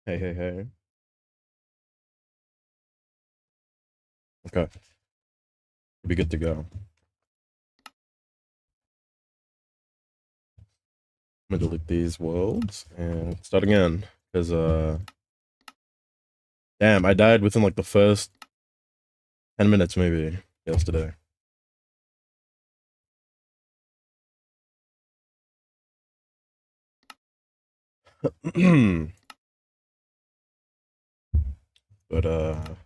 Hey, hey, hey. Okay, we'll be good to go. I'm gonna delete these worlds and start again. Because, damn, I died within like the first 10 minutes maybe yesterday. But, should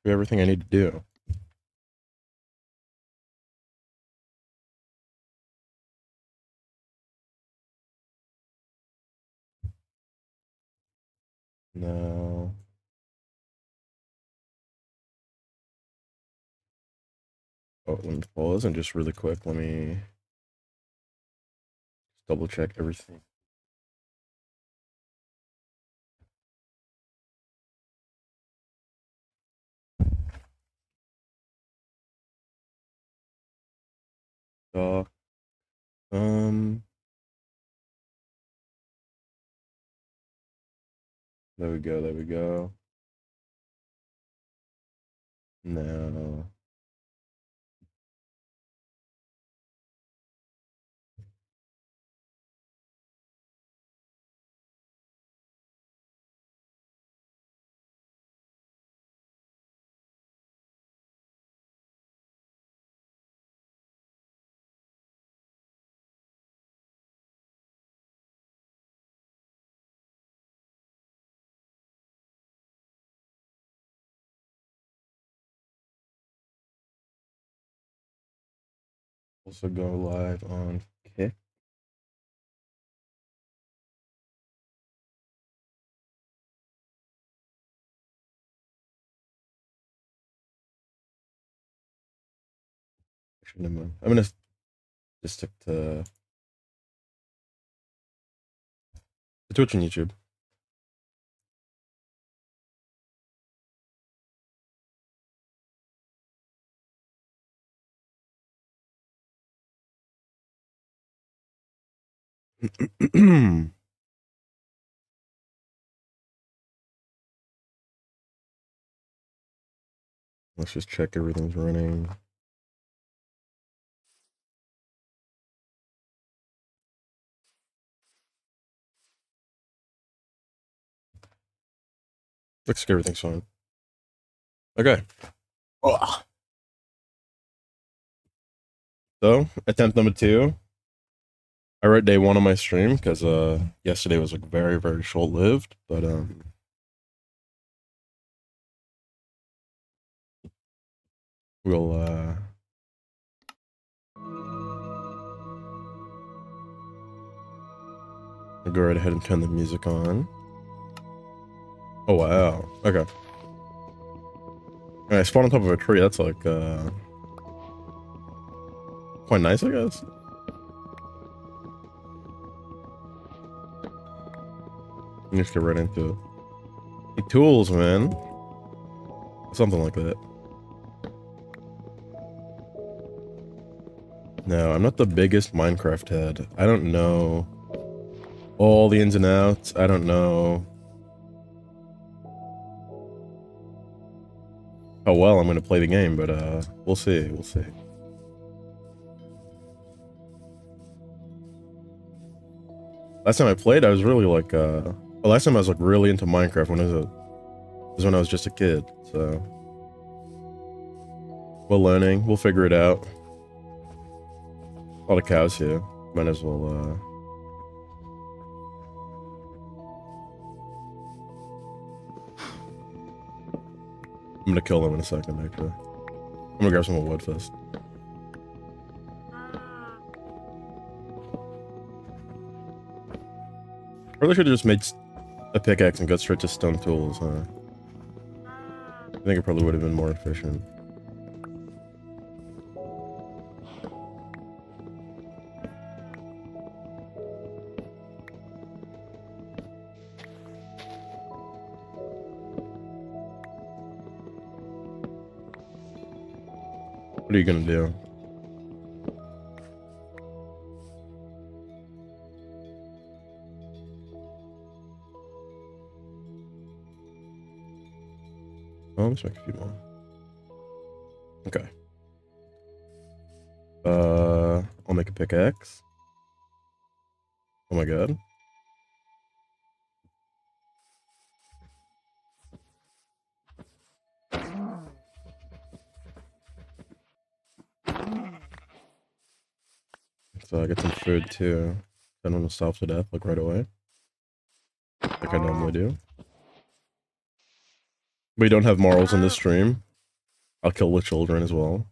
be everything I need to do. Now, oh, let me pause and just really quick, let me double check everything. Doc, um, there we go, there we go. Now, also go live on Kick. Actually, never mind. I'm gonna just stick to Twitch and YouTube. Let's just check everything's running. Looks like everything's fine. Okay. Ugh. So, attempt number 2. I wrote day 1 on my stream because yesterday was like very, very short lived, but we'll go right ahead and turn the music on. Oh wow. Okay. I spawned on top of a tree. That's like quite nice, I guess. Let's get right into it. Hey, tools, man. Something like that. No, I'm not the biggest Minecraft head. I don't know all the ins and outs. I don't know how well I'm going to play the game, but we'll see. We'll see. Last time I played, I was really like, last time I was like really into Minecraft was when I was just a kid. So we're learning. We'll figure it out. A lot of cows here. Might as well. I'm gonna kill them in a second. Actually, I'm gonna grab some more wood first. Probably should have just made a pickaxe and got straight to stone tools, huh? I think it probably would have been more efficient. What are you gonna do? let's make a few more. Okay. I'll make a pickaxe. Oh my god. So I get some food too. I don't want to starve to death like right away, like I normally do. We don't have morals in this stream. I'll kill the children as well.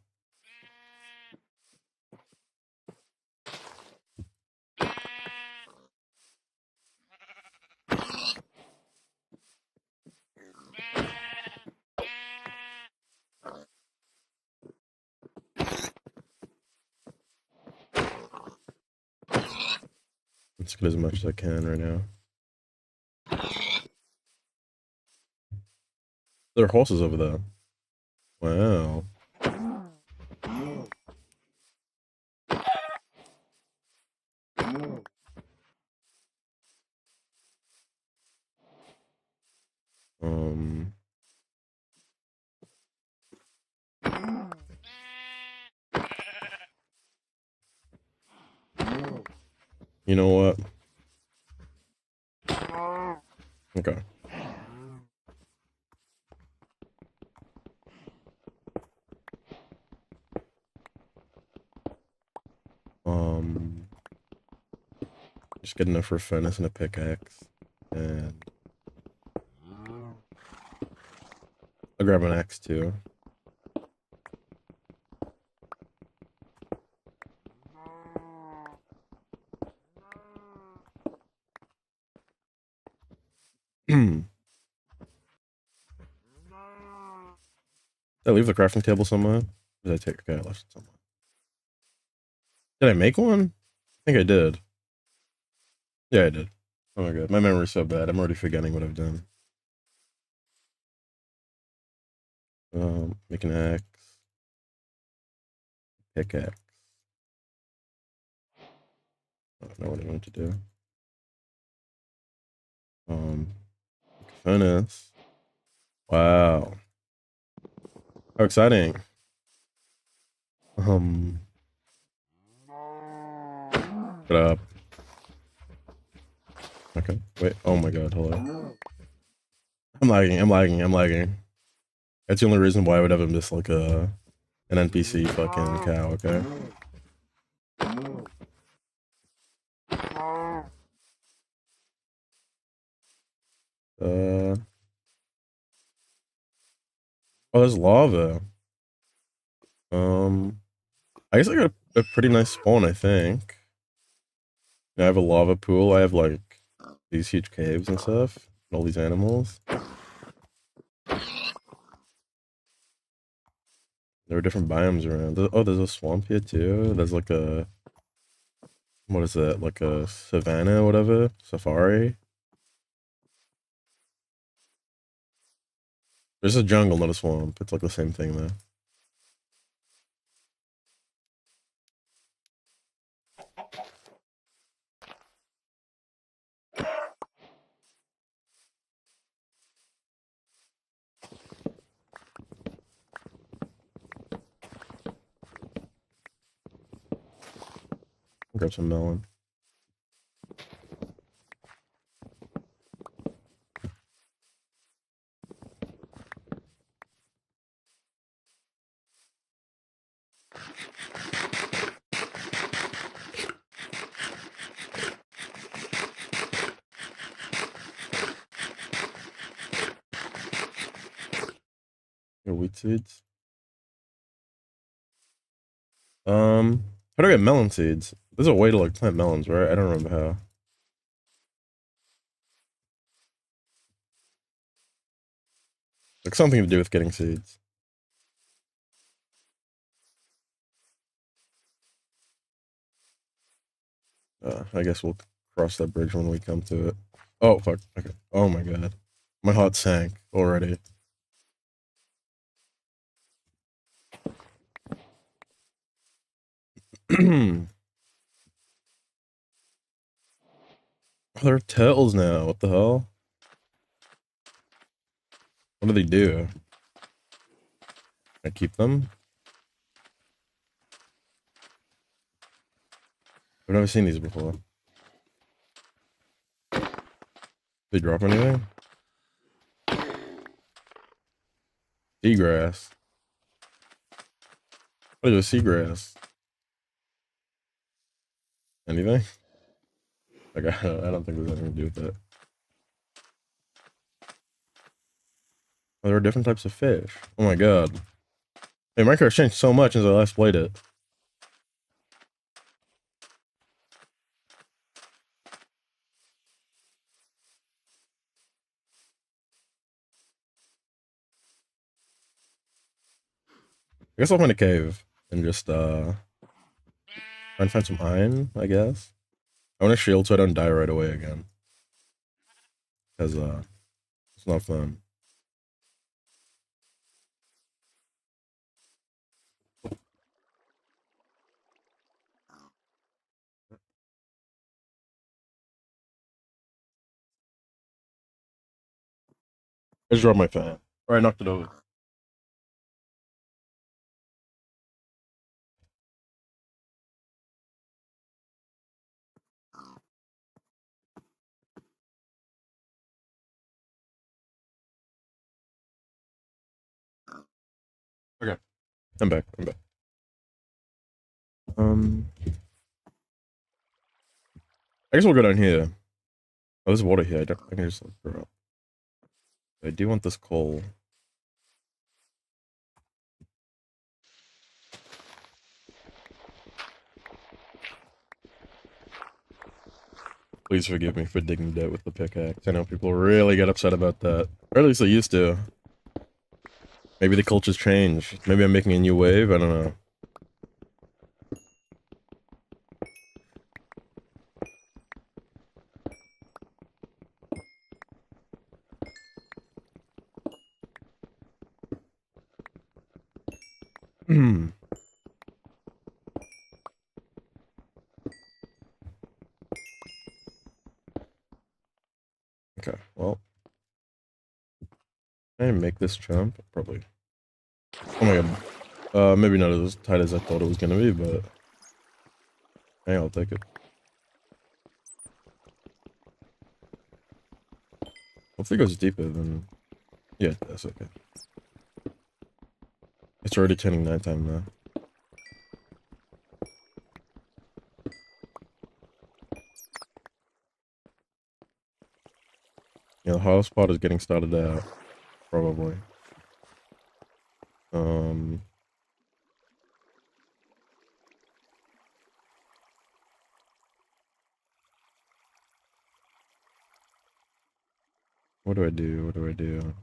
Let's get as much as I can right now. There are horses over there. Wow. You know what? Okay. Just get enough for a furnace and a pickaxe, and I'll grab an axe too. Did I leave the crafting table somewhere? Did I take? Okay, I left it somewhere. Did I make one? I think I did. Yeah, I did. Oh my god, my memory's so bad. I'm already forgetting what I've done. Make an axe, pickaxe. I don't know what I want to do. Furnace. Wow. How exciting. Shut up. Okay. Wait. Oh my god. Hello. I'm lagging. That's the only reason why I would ever miss like an NPC fucking cow. Okay. Oh, there's lava. I guess I got a pretty nice spawn, I think. I have a lava pool. I have like these huge caves and stuff, and all these animals. There are different biomes around. Oh, there's a swamp here too. There's like a, what is that? Like a savanna, whatever, safari. There's a jungle, not a swamp. It's like the same thing though. Grab some melon. Your wheat seeds. How do I get melon seeds? There's a way to like plant melons, right? I don't remember how. Like something to do with getting seeds. I guess we'll cross that bridge when we come to it. Oh fuck. Okay. Oh my god. My heart sank already. Oh, there are turtles now. What the hell? What do they do? I keep them. I've never seen these before. They drop anything? Seagrass. What is a seagrass? Anything? Like, I don't think there's anything to do with that. Oh, there are different types of fish. Oh my god. Hey, Minecraft's changed so much since I last played it. I guess I'll find a cave and just try and find some iron, I guess. I want a shield so I don't die right away again. Because it's not fun. I just dropped my fan. Or I knocked it over. Okay. I'm back. I'm back. I guess we'll go down here. Oh, there's water here. I can just throw up. I do want this coal. Please forgive me for digging dirt with the pickaxe. I know people really get upset about that. Or at least they used to. Maybe the culture's changed. Maybe I'm making a new wave. I don't know. Hmm. Okay, well. Can I make this jump? Probably. Oh my god. Maybe not as tight as I thought it was gonna be, but... Hey, I'll take it. Hopefully it goes deeper than... Yeah, that's okay. It's already turning nighttime now. Yeah, the hardest spot is getting started out. Probably. What do I do? What do I do?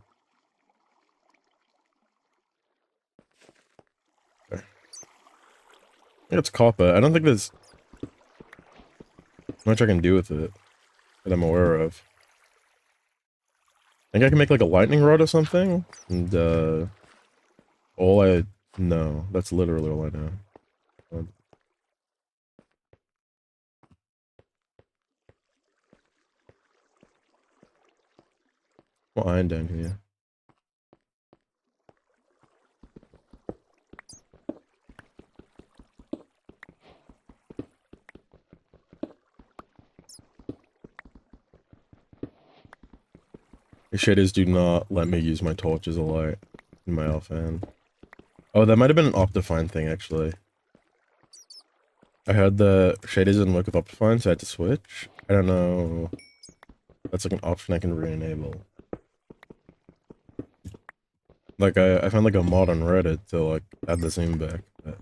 Okay. I think it's copper. I don't think there's much I can do with it that I'm aware of. I think I can make like a lightning rod or something, and all I know, that's literally all I know. More iron down here. The shaders do not let me use my torch as a light in my Alphan. Oh, that might have been an Optifine thing, actually. I heard the shaders didn't work with Optifine, so I had to switch. I don't know. That's like an option I can re-enable. Like, I found like a mod on Reddit to like add the zoom back, but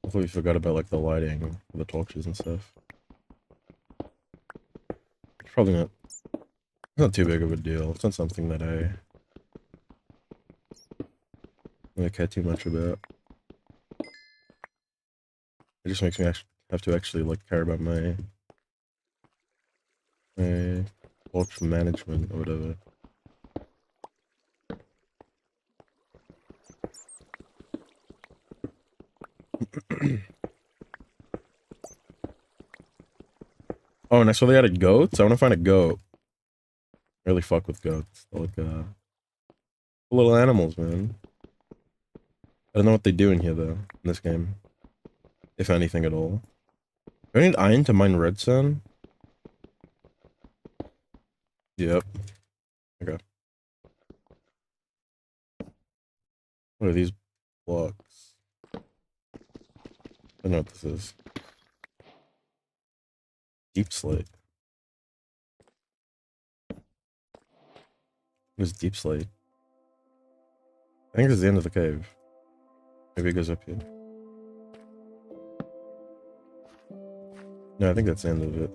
hopefully we forgot about like the lighting, the torches and stuff. It's probably not. It's not too big of a deal. It's not something that I really care too much about. It just makes me have to actually like care about my torch management or whatever. Oh, and I saw they added goats. I want to find a goat. Really fuck with goats. They're like little animals, man. I don't know what they do in here though, in this game. If anything at all. Do I need iron to mine redstone? Yep. Okay. What are these blocks? I don't know what this is. Deep slate. What is deep slate? I think it's the end of the cave. Maybe it goes up here. No, I think that's the end of it.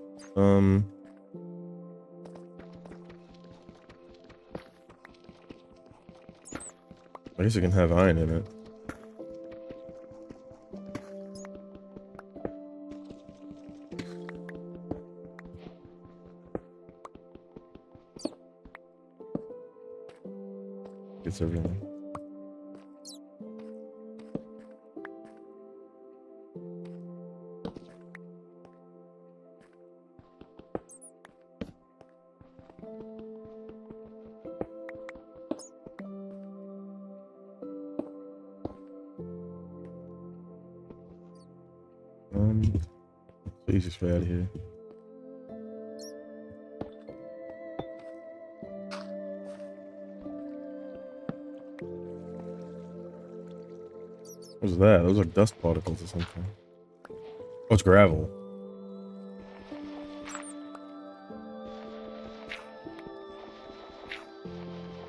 I guess it can have iron in it. It's everything. The easiest way out of here. What was that? Those are dust particles or something. Oh, it's gravel.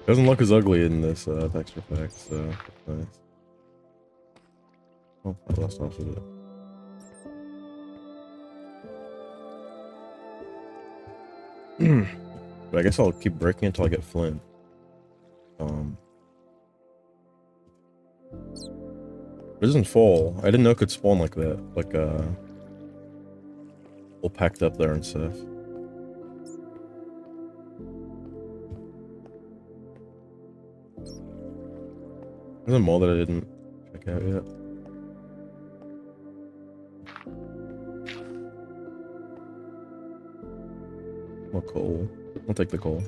Doesn't look as ugly in this texture pack, so that's nice. Oh, I lost off of it. But I guess I'll keep breaking until I get flint. It doesn't fall. I didn't know it could spawn like that. Like, all packed up there and stuff. There's a mole that I didn't check out yet. More coal. I'll take the coal.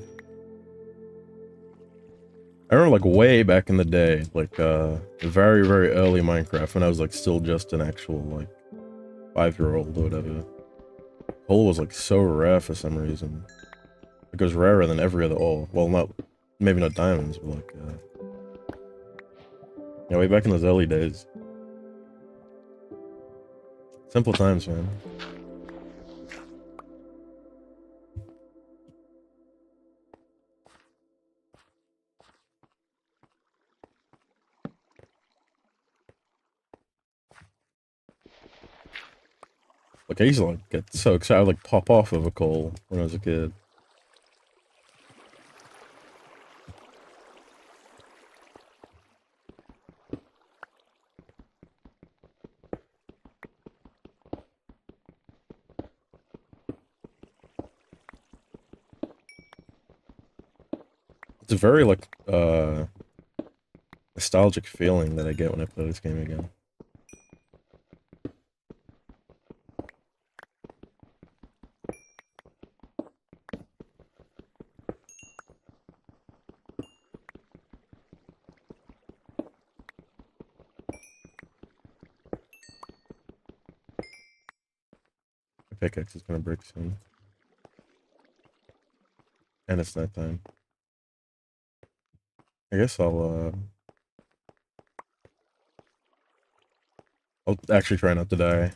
I remember like way back in the day, like very, very early Minecraft when I was like still just an actual like 5-year-old or whatever. Coal was like so rare for some reason. Like, it was rarer than every other ore. Well, not, maybe not diamonds, but like, yeah, way back in those early days. Simple times, man. Like, I used to like get so excited, I'd, like pop off of a coal when I was a kid. It's a very like nostalgic feeling that I get when I play this game again. My pickaxe is gonna break soon. And it's nighttime. I guess I'll actually try not to die.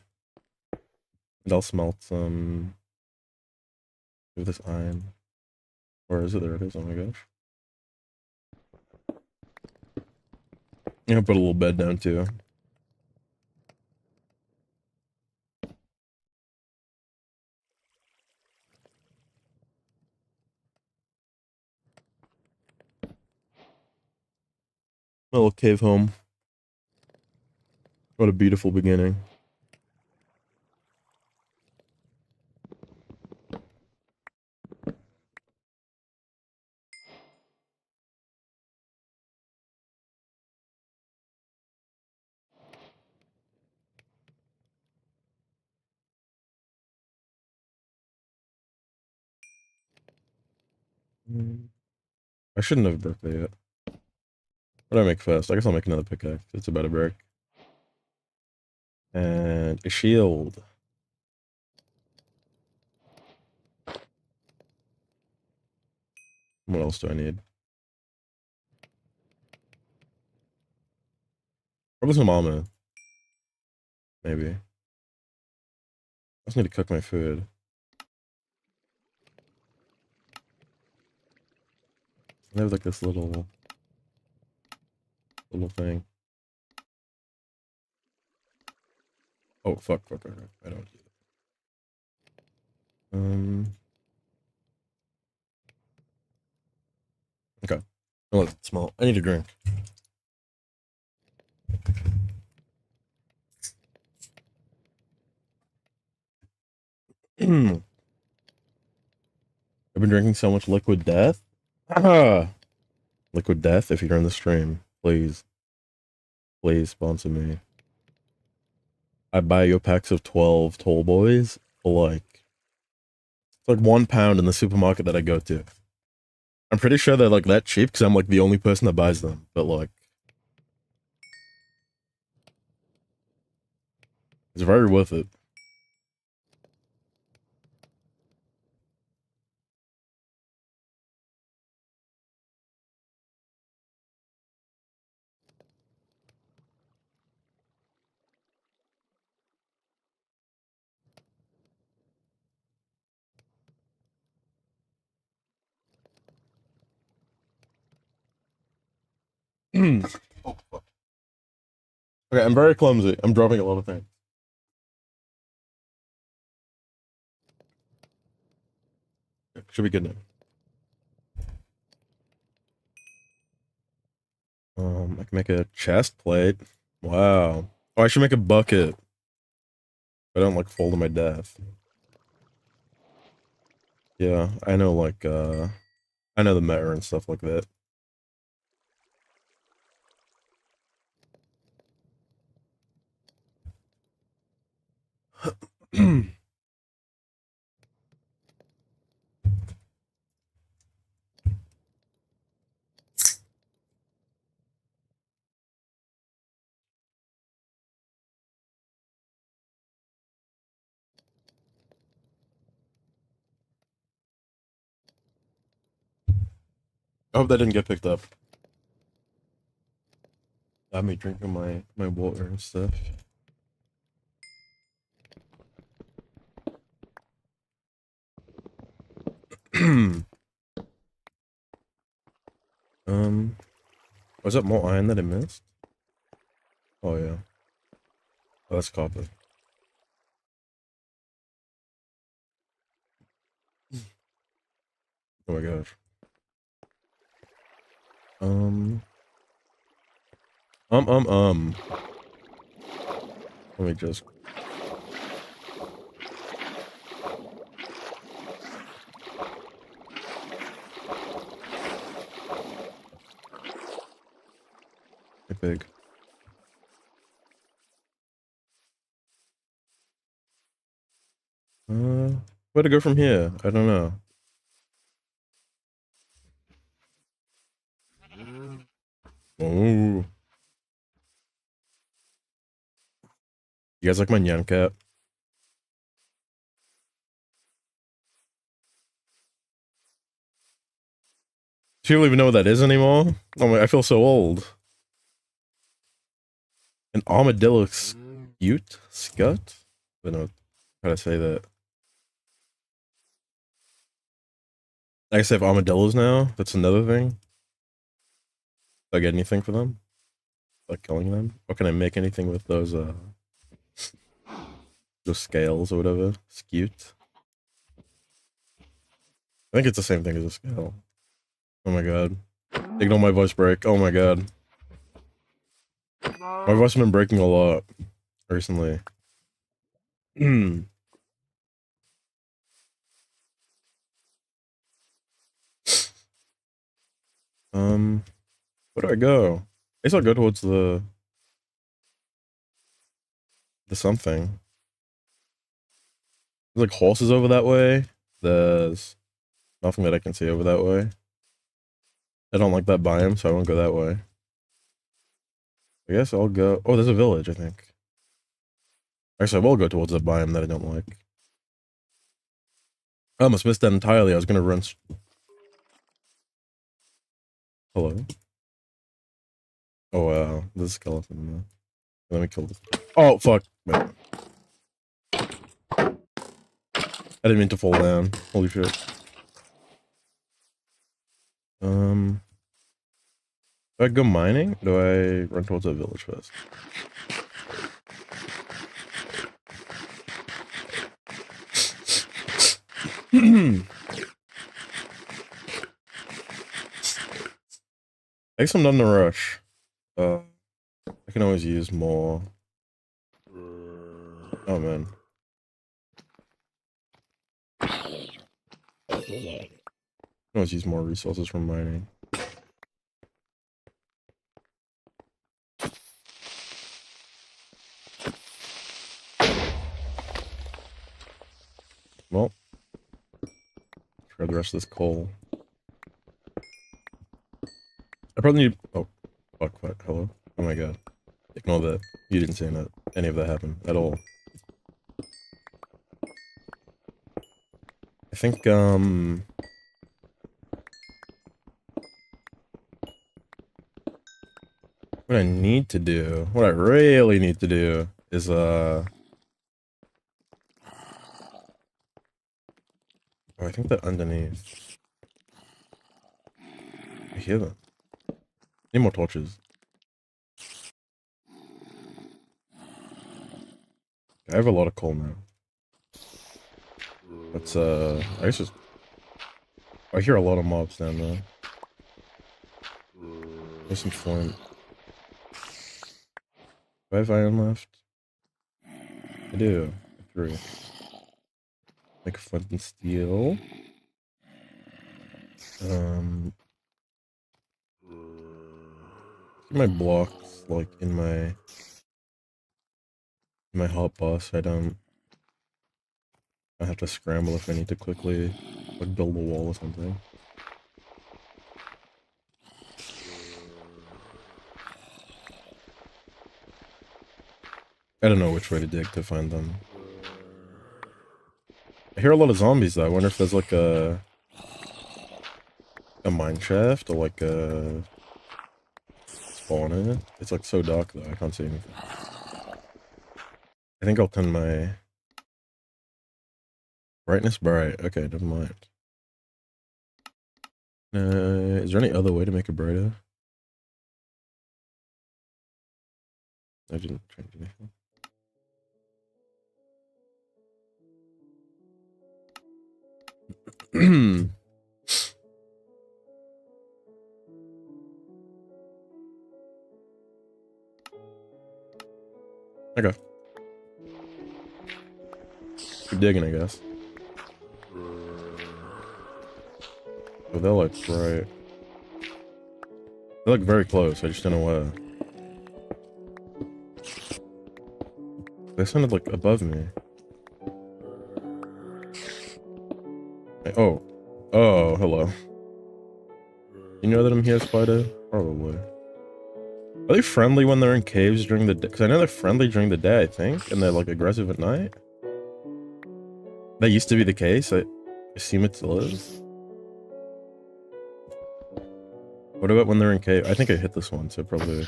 And I'll smelt some of this iron. Or is it? There it is, oh my gosh. I'm gonna put a little bed down too. My little cave home. What a beautiful beginning. I shouldn't have a birthday yet. What do I make first? I guess I'll make another pickaxe. It's about to break. And a shield. What else do I need? Probably some armor. Maybe. I just need to cook my food. I have like this little thing. Oh fuck. I don't do that. Okay. I'll let it smell. I need a drink. I've been drinking so much Liquid Death. Liquid Death, if you're in the stream, please sponsor me. I buy you packs of 12 Tall Boys for like, it's like £1 in the supermarket that I go to. I'm pretty sure they're like that cheap because I'm like the only person that buys them, but like, it's very worth it. Oh, fuck. Okay, I'm very clumsy. I'm dropping a lot of things. Should be good now. I can make a chest plate. Wow. Oh, I should make a bucket. I don't like fall to my death. Yeah, I know like I know the meta and stuff like that. I hope that didn't get picked up. Got me drinking my water and stuff. Was that more iron that I missed? Oh yeah. Oh, that's copper. Oh my gosh. Let me just. Get big. Where to go from here? I don't know. Oh. You guys like my Nyan Cat? Do you don't even know what that is anymore? Oh my, I feel so old. An armadillo scute? Scut? I don't know how to say that. I guess I have armadillos now. That's another thing. Do I get anything for them? Like killing them? Or can I make anything with those scales or whatever? Scute? I think it's the same thing as a scale. Oh my god. Ignore my voice break. Oh my god. My voice has been breaking a lot recently. Where do I go? I guess I'll go towards the something. There's like horses over that way. There's nothing that I can see over that way. I don't like that biome, so I won't go that way. I guess I'll go. Oh, there's a village, I think. Actually, I will go towards the biome that I don't like. I almost missed that entirely. I was gonna run. Hello. Oh wow, this skeleton. Let me kill this. Oh fuck! Wait. I didn't mean to fall down. Holy shit. Do I go mining? Do I run towards a village first? I guess I'm not in a rush. I can always use more. Oh man. I can always use more resources from mining. Well, try the rest of this coal. I probably need. Oh, fuck! What? Hello? Oh my god! Ignore that. You didn't say that. Any of that happened at all. I think what I need to do, what I really need to do, is oh, I think that underneath. I hear them. Need more torches. I have a lot of coal now. Let's I guess just. I hear a lot of mobs down there. There's some flint. Do I have iron left? I do. 3. Like flint and steel. Keep my blocks like in my hotbar so I have to scramble if I need to quickly like build a wall or something. I don't know which way to dig to find them. I hear a lot of zombies though. I wonder if there's like a mine shaft or like a spawn in it. It's like so dark though, I can't see anything. I think I'll turn my brightness bright. Okay, never mind. Is there any other way to make it brighter? I didn't change anything. Okay. Keep digging, I guess. Oh, they're like right. They look very close. I just don't know where. They sounded like above me. Oh. Oh, hello. You know that I'm here, Spider? Probably. Are they friendly when they're in caves during the day? Because I know they're friendly during the day, I think, and they're like aggressive at night. That used to be the case. I assume it still is. What about when they're in cave? I think I hit this one, so probably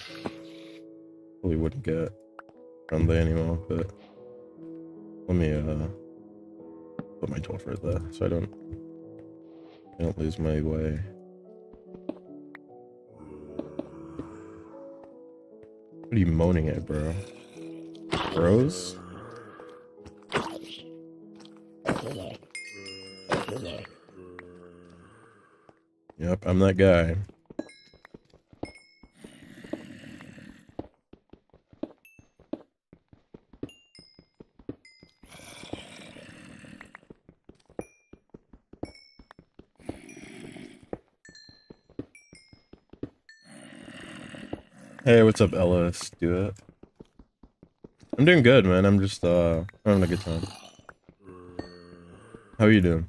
wouldn't get friendly anymore. But let me put my torch right there so I don't lose my way. What are you moaning at, bro? Bros? Yep, I'm that guy. Hey, what's up, Ellis? Do it. I'm doing good, man. I'm just having a good time. How are you doing?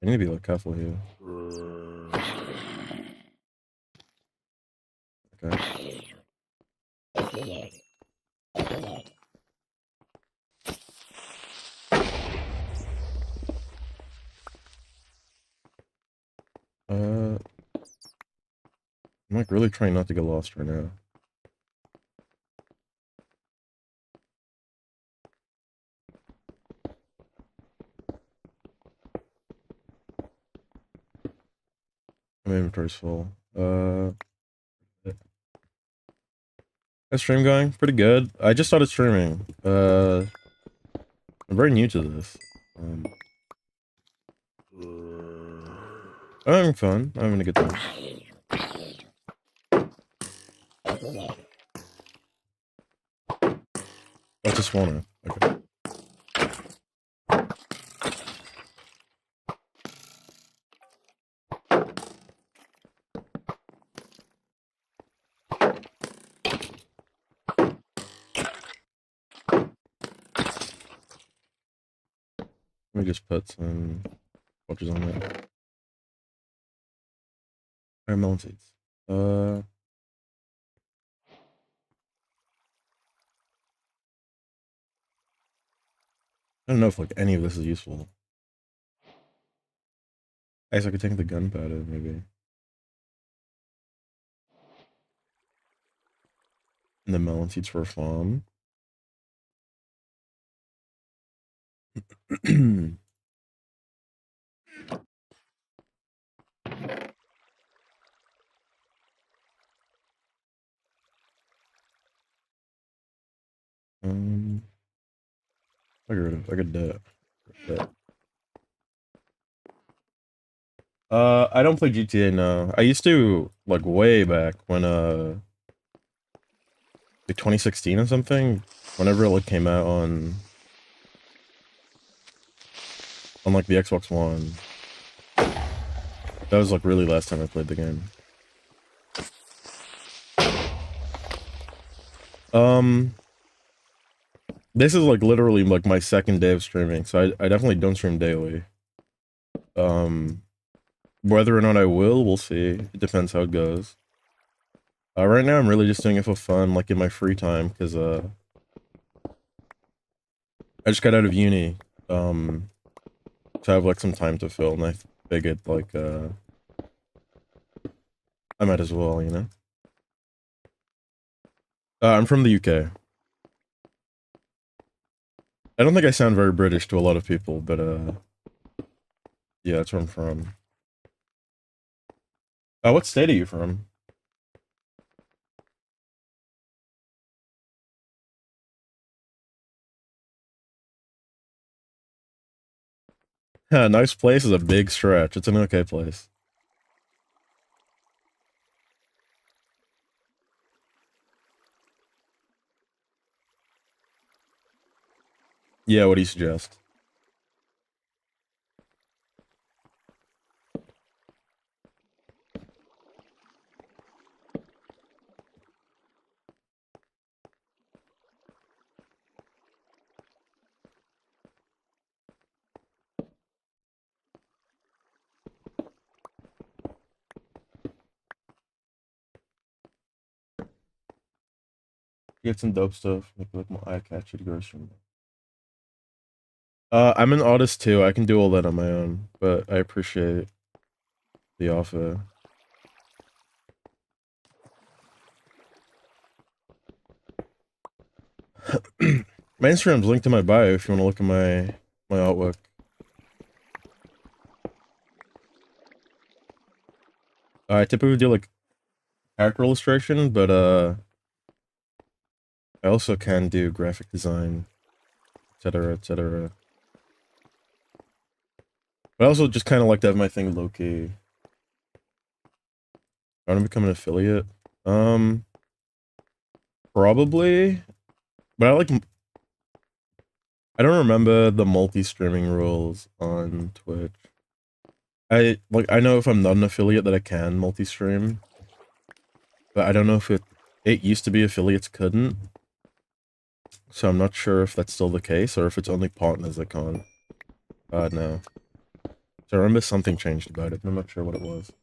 I need to be like careful here. Okay. I'm like really trying not to get lost right now. My inventory's full. How's stream going? Pretty good. I just started streaming. I'm very new to this. I'm having fun. I'm having a good time. I just wanna. Okay. Let me just put some watches on there. Melon seeds. I don't know if like any of this is useful. I guess I could take the gunpowder maybe. And the melon seeds for a farm. I could do it. I don't play GTA now. I used to like way back when like 2016 or something. Whenever it like came out on like the Xbox One. That was like really last time I played the game. This is like literally like my second day of streaming, so I definitely don't stream daily. Whether or not I will, we'll see. It depends how it goes. Right now I'm really just doing it for fun, like in my free time, because I just got out of uni, so I have like some time to fill, and I figured like I might as well, you know. I'm from the UK. I don't think I sound very British to a lot of people, but yeah, that's where I'm from. What state are you from? Nice place is a big stretch. It's an okay place. Yeah, what do you suggest? Get some dope stuff. Make it look more eye-catchy to go stream. I'm an artist too. I can do all that on my own, but I appreciate the offer. My Instagram's linked in my bio if you want to look at my artwork. I typically do like character illustration, but I also can do graphic design, etc., etc. But I also just kind of like to have my thing low key. I want to become an affiliate. Probably, but I don't remember the multi-streaming rules on Twitch. I know if I'm not an affiliate that I can multi-stream, but I don't know if it used to be affiliates couldn't. So I'm not sure if that's still the case or if it's only partners that can't. No. So I remember something changed about it, but I'm not sure what it was.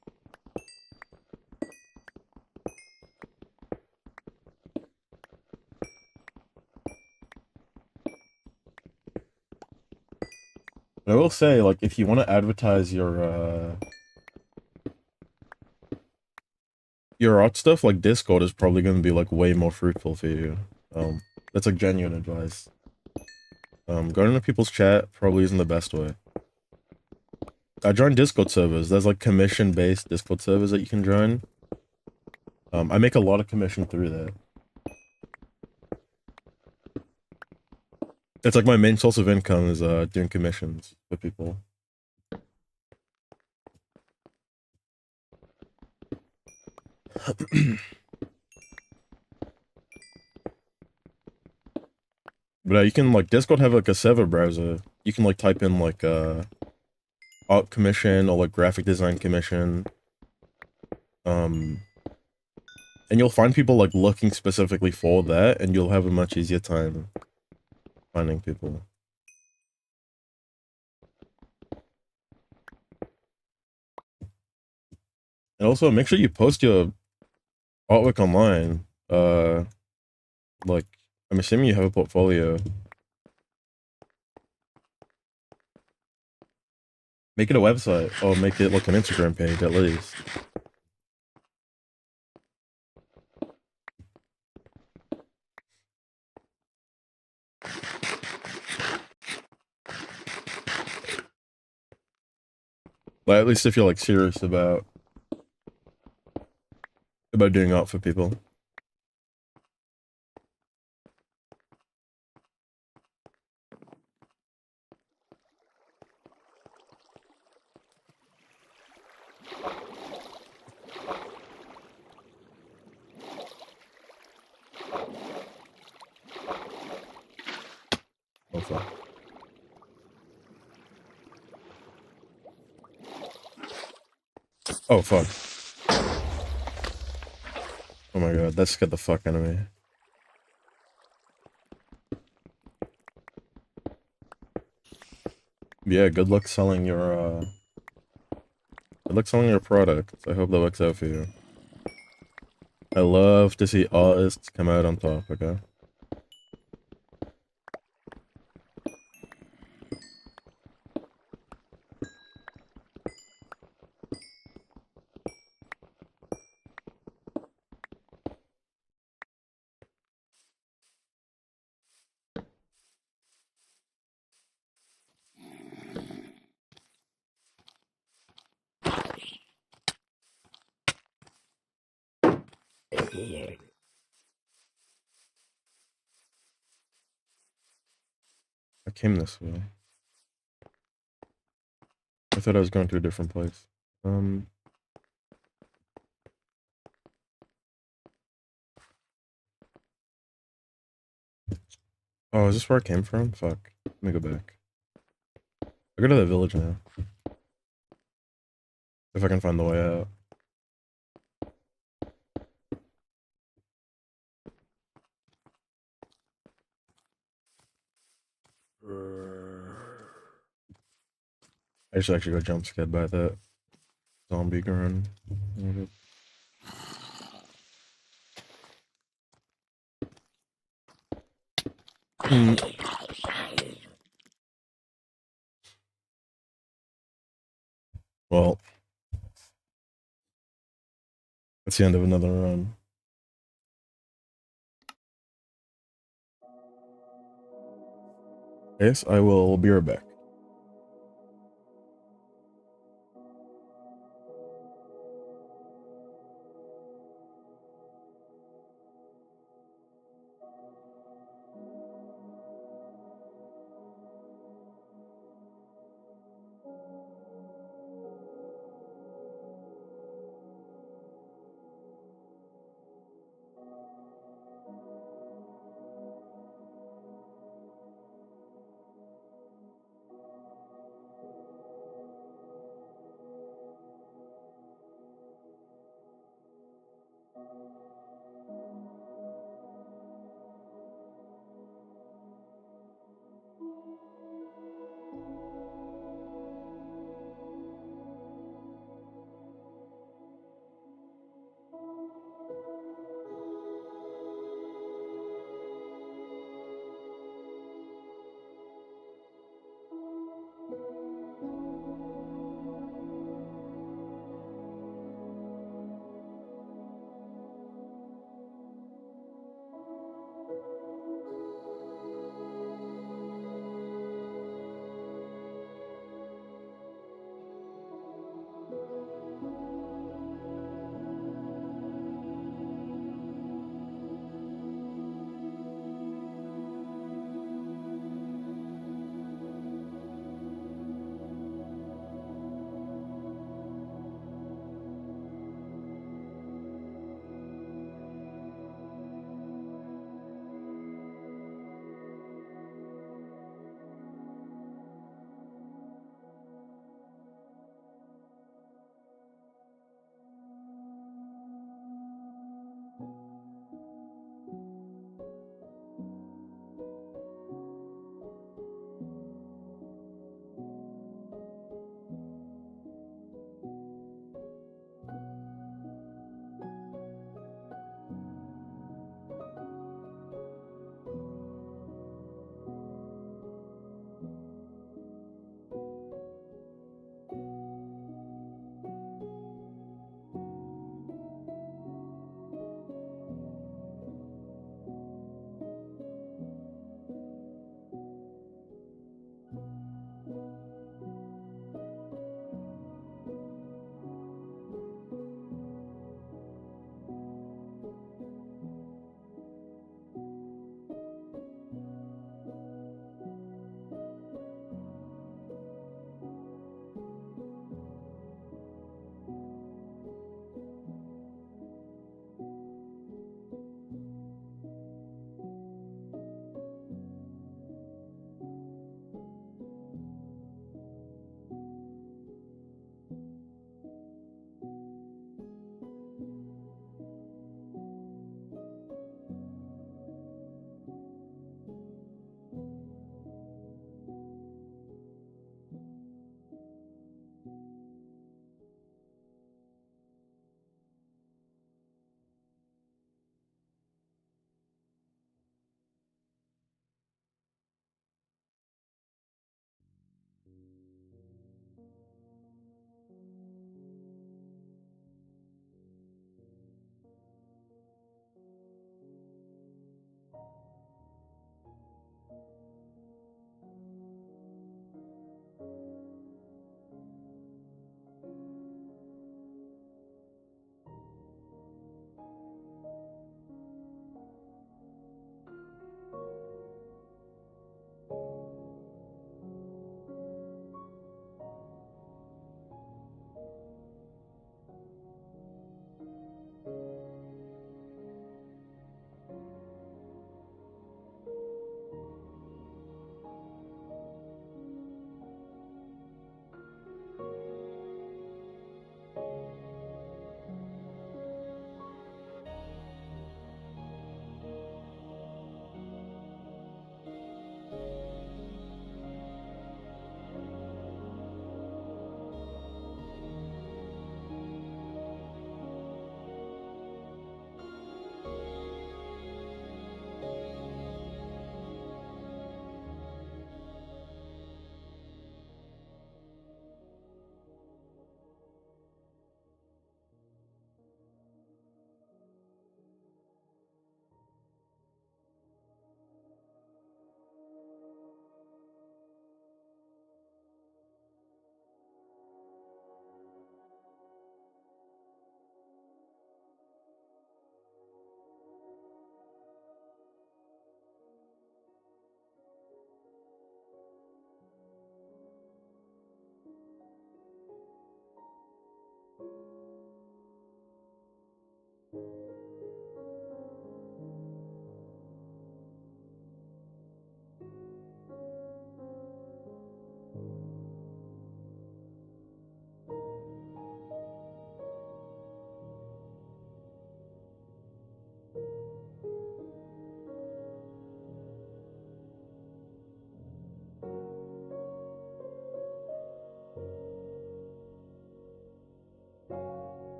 But I will say, like, if you want to advertise your art stuff, like Discord is probably going to be like way more fruitful for you. That's like genuine advice. Going into people's chat probably isn't the best way. I joined Discord servers. There's like commission-based Discord servers that you can join. I make a lot of commission through that. It's like my main source of income is doing commissions for people. But you can like Discord have like a server browser. You can like type in like art commission or like graphic design commission. And you'll find people like looking specifically for that, and you'll have a much easier time finding people. And also make sure you post your artwork online. Like I'm assuming you have a portfolio. Make it a website or make it like an Instagram page at least. Like at least if you're like serious about doing art for people. Oh fuck. Oh fuck. Oh my god, that scared the fuck out of me. Yeah, good luck selling your product. I hope that works out for you. I love to see artists come out on top, okay? I came this way. I thought I was going to a different place. Oh, is this where I came from? Fuck. Let me go back. I go to the village now. If I can find the way out. I just actually got jump scared by that zombie grunt. Well, that's the end of another run. Yes, I will be right back.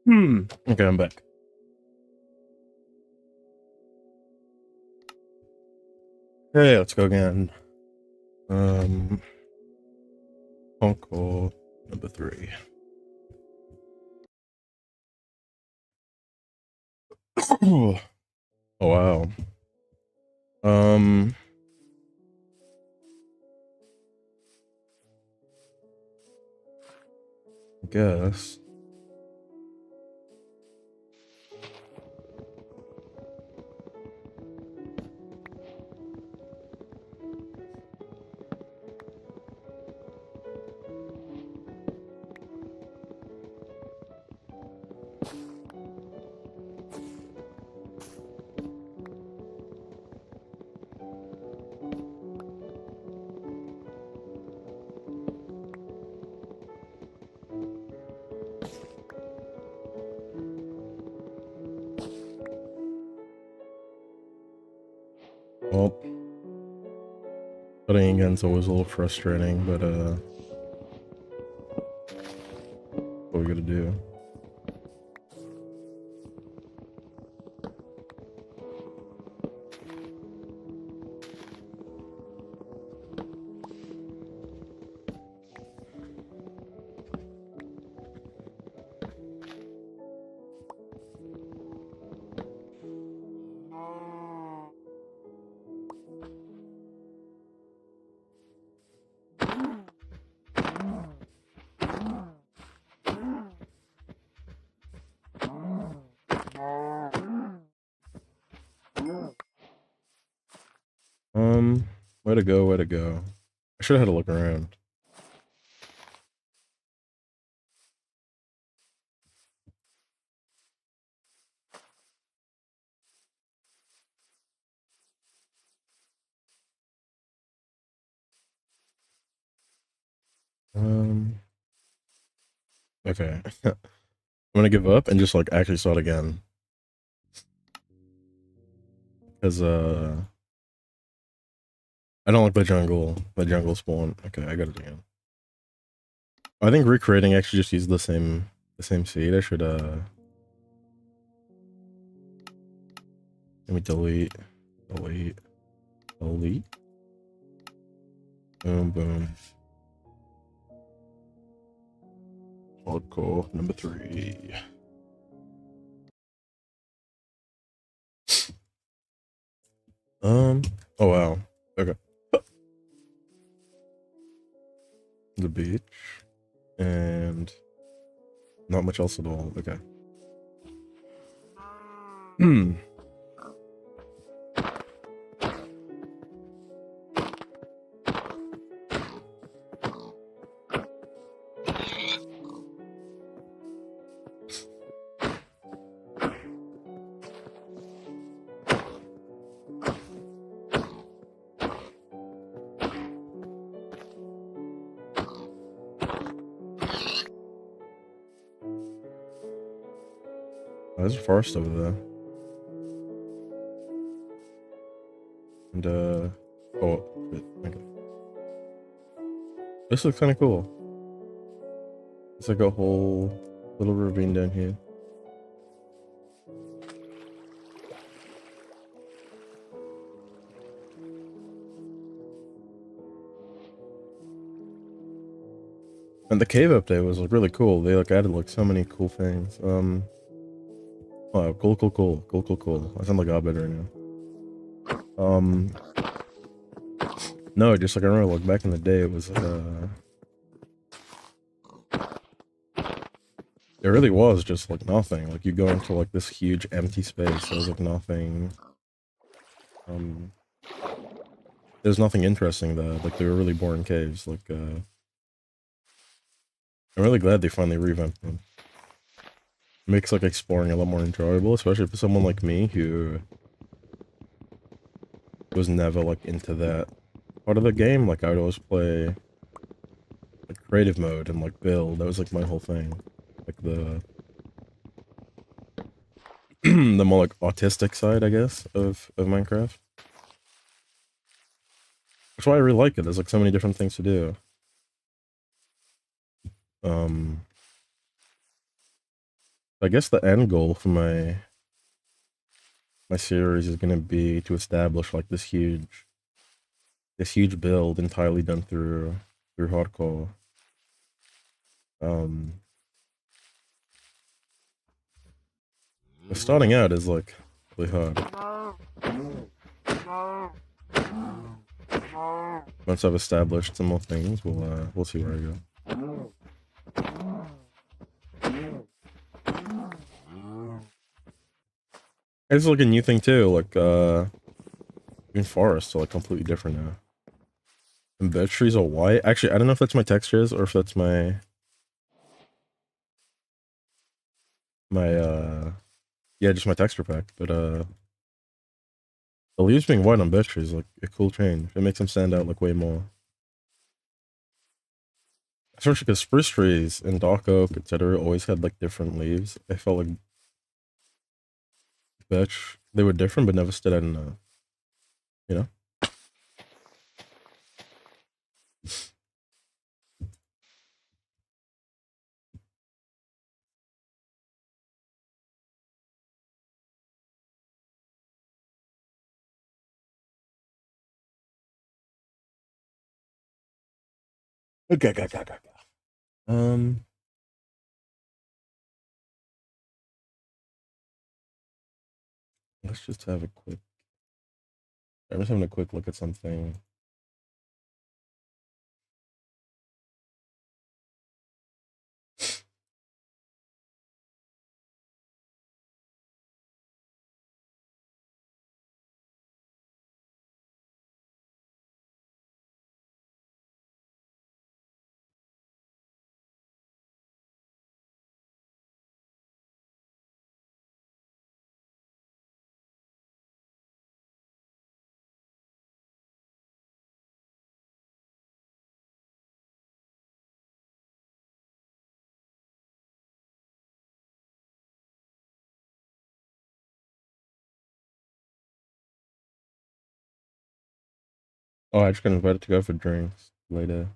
Okay, I'm back. Okay, let's go again. Uncle number 3. Oh wow. I guess. Well, putting again's always a little frustrating, but what we gotta do? Way to go, way to go. I should have had a look around. Okay. I'm gonna give up and just like actually start again. Because I don't like the jungle spawn. Okay, I got it again. I think recreating actually just used the same seed. I should let me delete. Boom boom. Hardcore number 3. Oh wow. Okay. The beach. And not much else at all. Okay. Oh, there's a forest over there. And oh shit. Okay. This looks kinda cool. It's like a whole little ravine down here. And the cave update was like really cool. They like added like so many cool things. Oh, cool. I sound like Abed right now. No, just like I remember like back in the day it was it really was just like nothing. Like you go into like this huge empty space. There was like nothing. There's nothing interesting there. Like they were really boring caves. Like I'm really glad they finally revamped them. It makes like exploring a lot more enjoyable, especially for someone like me who was never like into that part of the game. Like I would always play like creative mode and like build. That was like my whole thing. Like the the more like autistic side, I guess, of Minecraft. That's why I really like it. There's like so many different things to do. Um I guess the end goal for my series is gonna be to establish like this huge build entirely done through hardcore. But starting out is like really hard. Once I've established some more things, we'll see where I go. It's like a new thing too, like even forests are like completely different now. And birch trees are white. Actually, I don't know if that's my textures or if that's my yeah, just my texture pack. But the leaves being white on birch trees is like a cool change. It makes them stand out like way more. Especially because spruce trees and dark oak, etc., always had like different leaves. I felt like birch, they were different but never stood out enough. You know? Okay. Let's just have a quick. I'm just having a quick look at something. Oh, I just got invited to go for drinks later.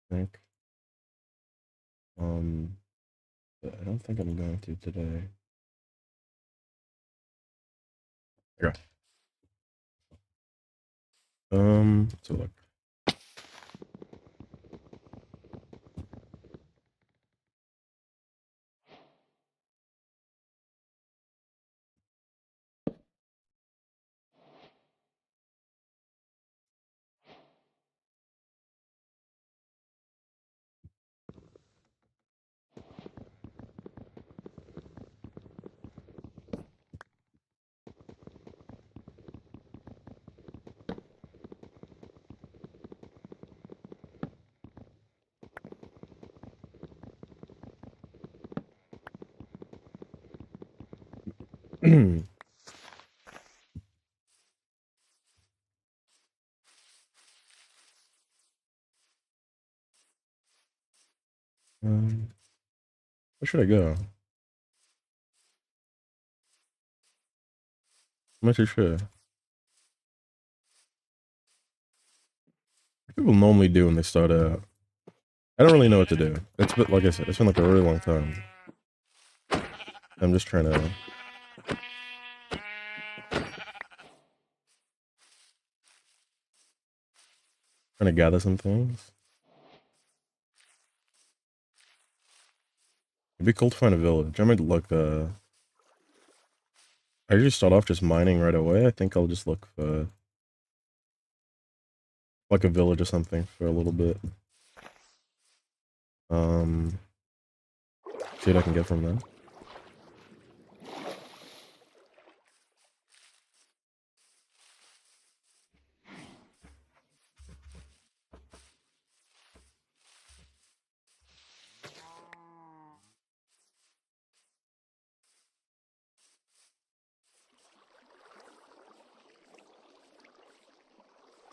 I think. But I don't think I'm going to today. Yeah. So look. Where should I go? I'm not too sure. What people normally do when they start out. I don't really know what to do. It's been, like I said, it's been like a really long time. I'm just trying to gather some things. It'd be cool to find a village. I might look. I usually start off just mining right away. I think I'll just look for like a village or something for a little bit. See what I can get from them.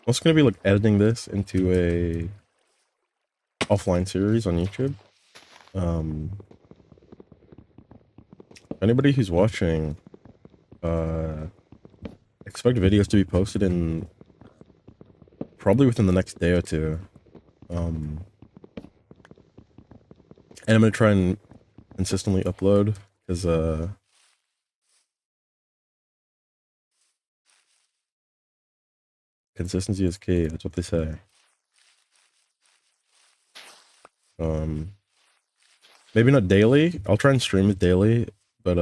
I'm also gonna be like editing this into a offline series on YouTube. Anybody who's watching, expect videos to be posted in probably within the next day or two. And I'm gonna try and consistently upload because consistency is key. That's what they say. Maybe not daily. I'll try and stream it daily, but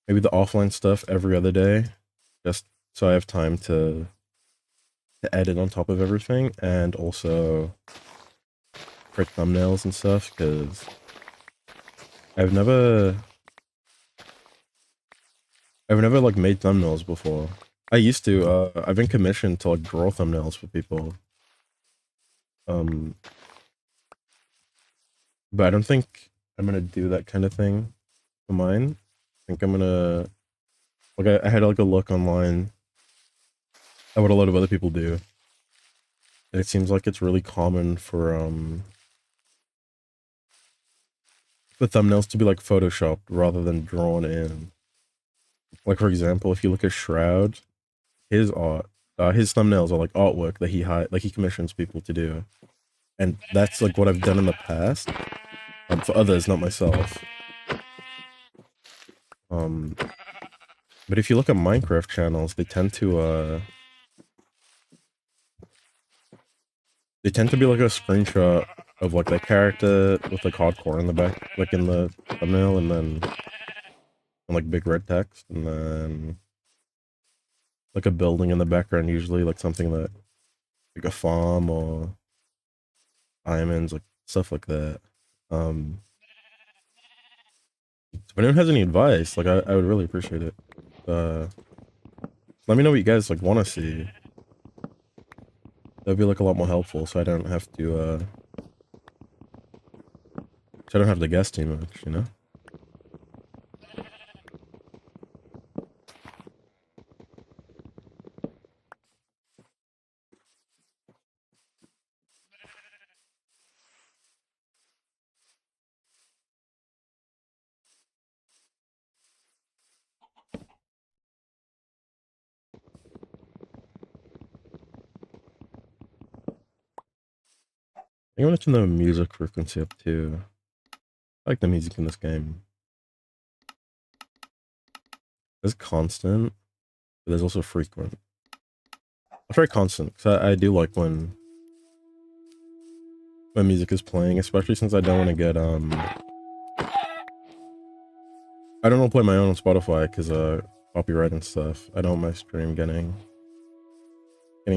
maybe the offline stuff every other day, just so I have time to edit on top of everything, and also create thumbnails and stuff, because I've never like made thumbnails before. I used to. I've been commissioned to like draw thumbnails for people. But I don't think I'm gonna do that kind of thing for mine. I think I'm gonna like I had like a look online at what a lot of other people do. And it seems like it's really common for the thumbnails to be like photoshopped rather than drawn in. Like for example, if you look at Shroud, his art, his thumbnails are like artwork that he commissions people to do, and that's like what I've done in the past, for others, not myself. But if you look at Minecraft channels, they tend to be like a screenshot of like the character with like hardcore in the back, like in the thumbnail, and then like big red text, and then like a building in the background, usually like something that like a farm or diamonds, like stuff like that. If anyone has any advice, like I would really appreciate it. Let me know what you guys like want to see. That'd be like a lot more helpful, so I don't have to guess too much, you know? I want to turn the music frequency up too. I like the music in this game. There's constant, but there's also frequent. I'll try constant, because I do like when music is playing, especially since I don't want to get, I don't want to play my own on Spotify, because, copyright and stuff. I don't want my stream getting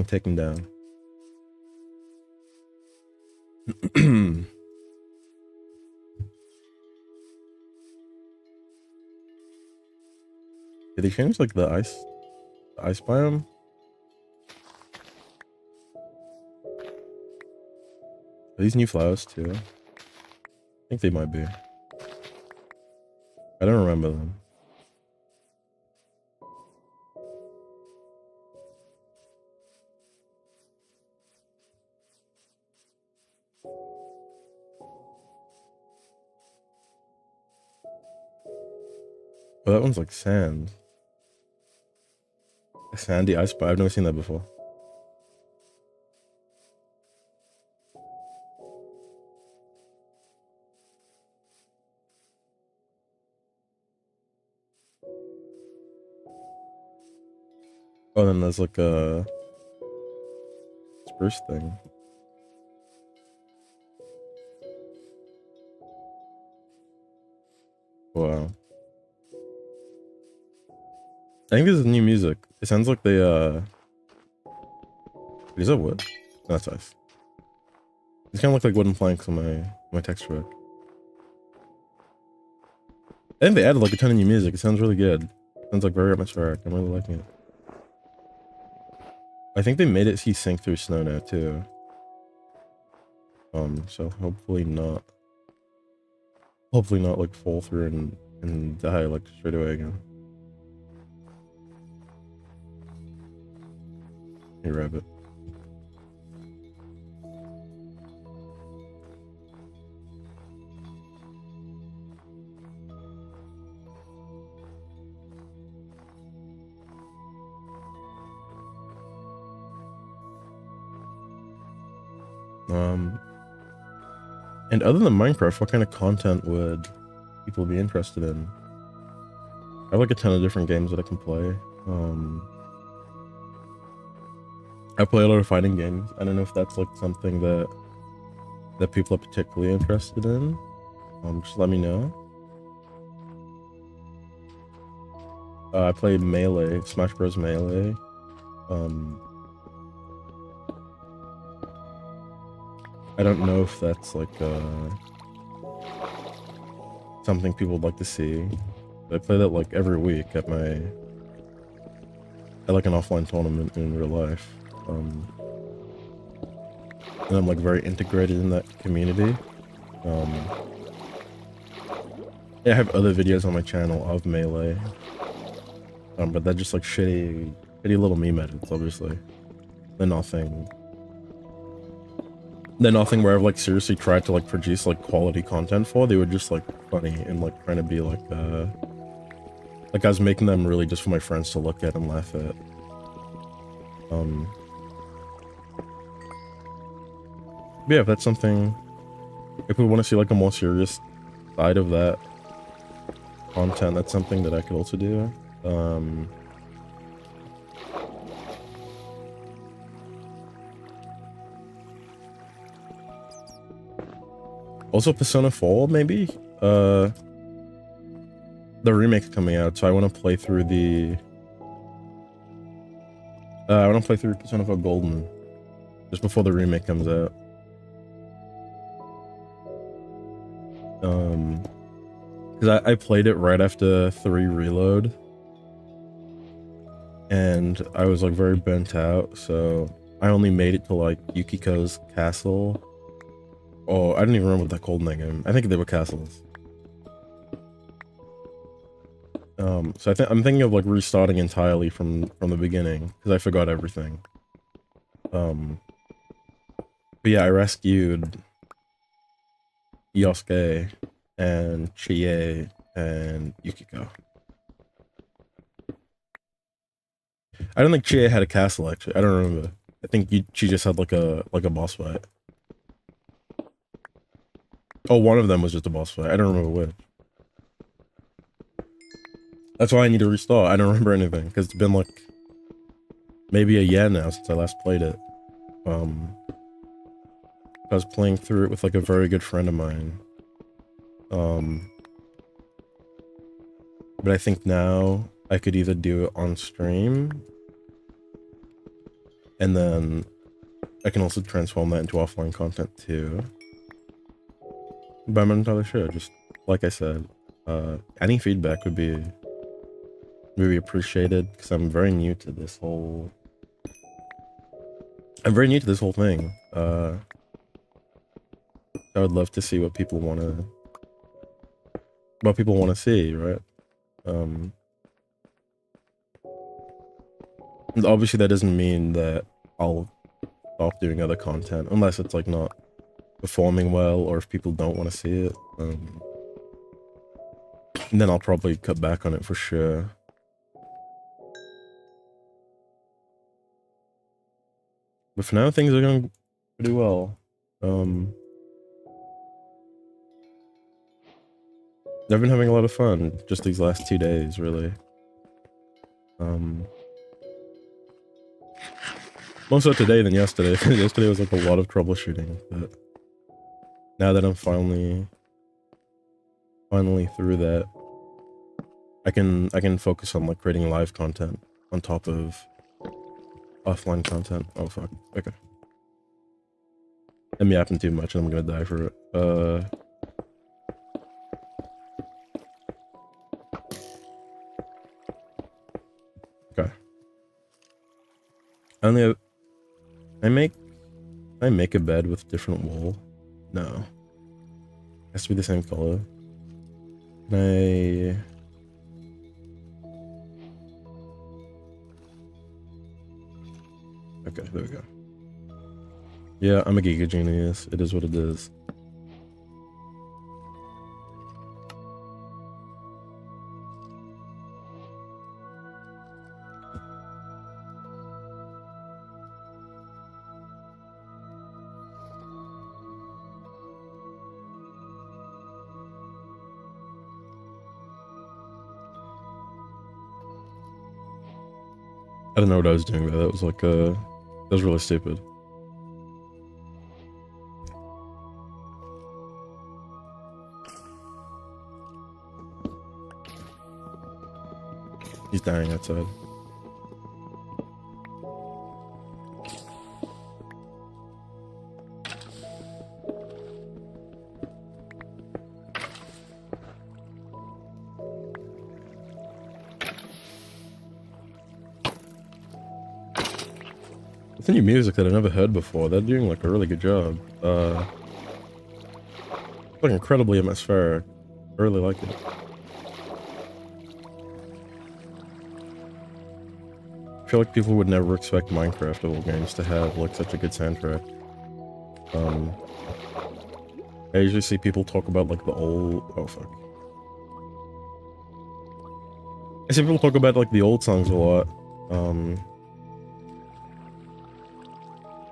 taken down. Did they change, like, the ice biome? Are these new flowers, too? I think they might be. I don't remember them. Oh, that one's like sand. A sandy ice biome. I've never seen that before. Oh, then there's like a spruce thing. Wow. I think this is new music. It sounds like they, is that wood? No, that's ice. These kind of look like wooden planks on my texture book. I think they added like a ton of new music. It sounds really good. Sounds like very atmospheric. I'm really liking it. I think they made it sync through snow now too. So hopefully not like fall through and die like straight away again. Hey, rabbit. And other than Minecraft, what kind of content would people would be interested in. I have like a ton of different games that I can play. I play a lot of fighting games. I don't know if that's like something that people are particularly interested in. Just let me know. I play Melee, Smash Bros. Melee. I don't know if that's like something people would like to see. I play that like every week at like an offline tournament in real life. And I'm like very integrated in that community. Yeah, I have other videos on my channel of Melee. But they're just like shitty little meme edits, obviously. They're nothing where I've like seriously tried to like produce like quality content for. They were just like funny and like trying to be like I was making them really just for my friends to look at and laugh at. But yeah, if that's something, if we want to see like a more serious side of that content, that's something that I could also do. Also Persona 4, maybe? The remake's coming out, so I want to play through the... I want to play through Persona 4 Golden, just before the remake comes out. Because I played it right after 3 Reload, and I was like very burnt out, so I only made it to like Yukiko's castle. Oh, I don't even remember what they're called in that game. I think they were castles. So I'm thinking of like restarting entirely from the beginning because I forgot everything. But yeah, I rescued Yosuke and Chie and Yukiko. I don't think Chie had a castle actually. I don't remember. I think she just had like a boss fight. Oh, one of them was just a boss fight. I don't remember which. That's why I need to restart. I don't remember anything because it's been like maybe a year now since I last played it. I was playing through it with like a very good friend of mine. But I think now I could either do it on stream, and then I can also transform that into offline content too. But I'm not entirely sure. Just like I said, any feedback would be really appreciated because I'm very new to this whole. I'm very new to this whole thing. I would love to see what people want to see, right? And obviously that doesn't mean that I'll stop doing other content unless it's like not performing well or if people don't want to see it. And then I'll probably cut back on it for sure. But for now, things are going pretty well. I've been having a lot of fun just these last 2 days, really. More so today than yesterday. Yesterday was like a lot of troubleshooting, but now that I'm finally through that, I can focus on like creating live content on top of offline content. Oh fuck. Okay. I'm yapping too much and I'm gonna die for it. Okay. I make a bed with different wool? No. It has to be the same color. Okay, there we go. Yeah, I'm a Giga Genius. It is what it is. I don't know what I was doing there. That was like that was really stupid. He's dying outside. It's new music that I've never heard before. They're doing like a really good job. Like incredibly atmospheric. I really like it. I feel like people would never expect Minecraft of all games to have like such a good soundtrack. I usually see people talk about like the old. Oh fuck. I see people talk about like the old songs a lot.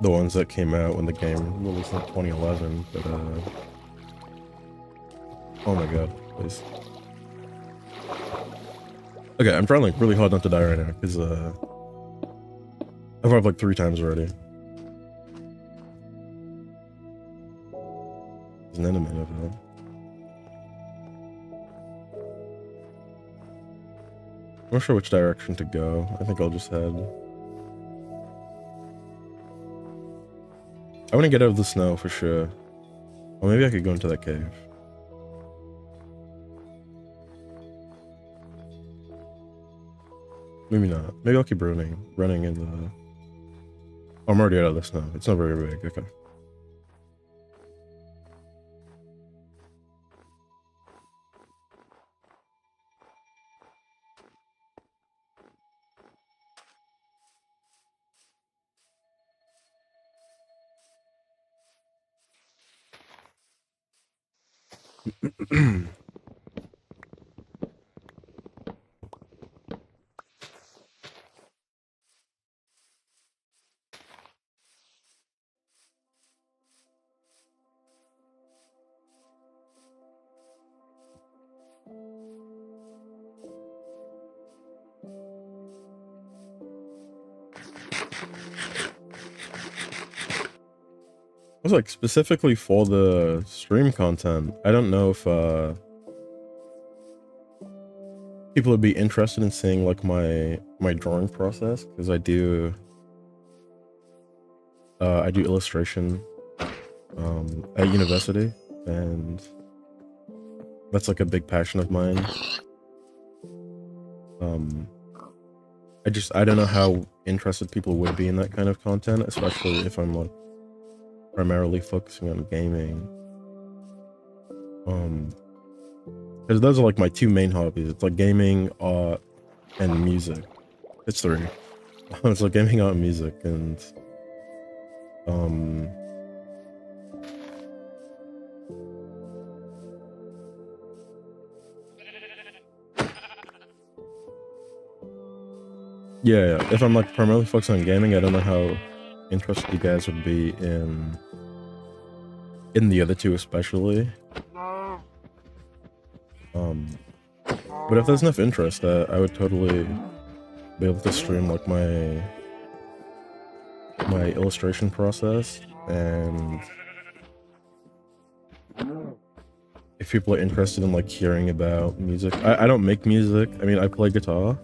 The ones that came out when the game released in 2011, but oh my god, please. Okay, I'm trying like really hard not to die right now, because I've arrived like 3 times already. There's an enemy over there. I'm not sure which direction to go. I think I'll just head. I want to get out of the snow for sure. Or maybe I could go into that cave. Maybe not. Maybe I'll keep running in the... Oh, I'm already out of the snow. It's not very big. Okay. I was like specifically for the stream content. I don't know if people would be interested in seeing like my drawing process, because I do illustration at university, and that's like a big passion of mine. I don't know how interested people would be in that kind of content, especially if I'm like primarily focusing on gaming. Because those are like my 2 main hobbies. It's like gaming, art, and music. It's 3. It's like gaming, art, and music, and yeah, if I'm like primarily focused on gaming, I don't know how interested you guys would be in the other 2 especially. But if there's enough interest, I would totally be able to stream like my illustration process, and if people are interested in like hearing about music, I don't make music. I mean, I play guitar,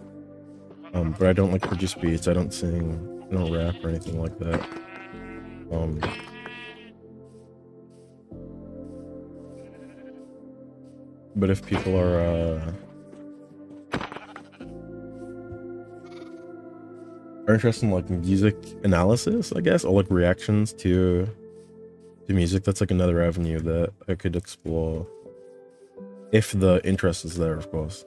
but I don't like produce beats. I don't sing, I don't rap or anything like that. But if people are interested in like music analysis, I guess, or like reactions to music, that's like another avenue that I could explore, if the interest is there, of course.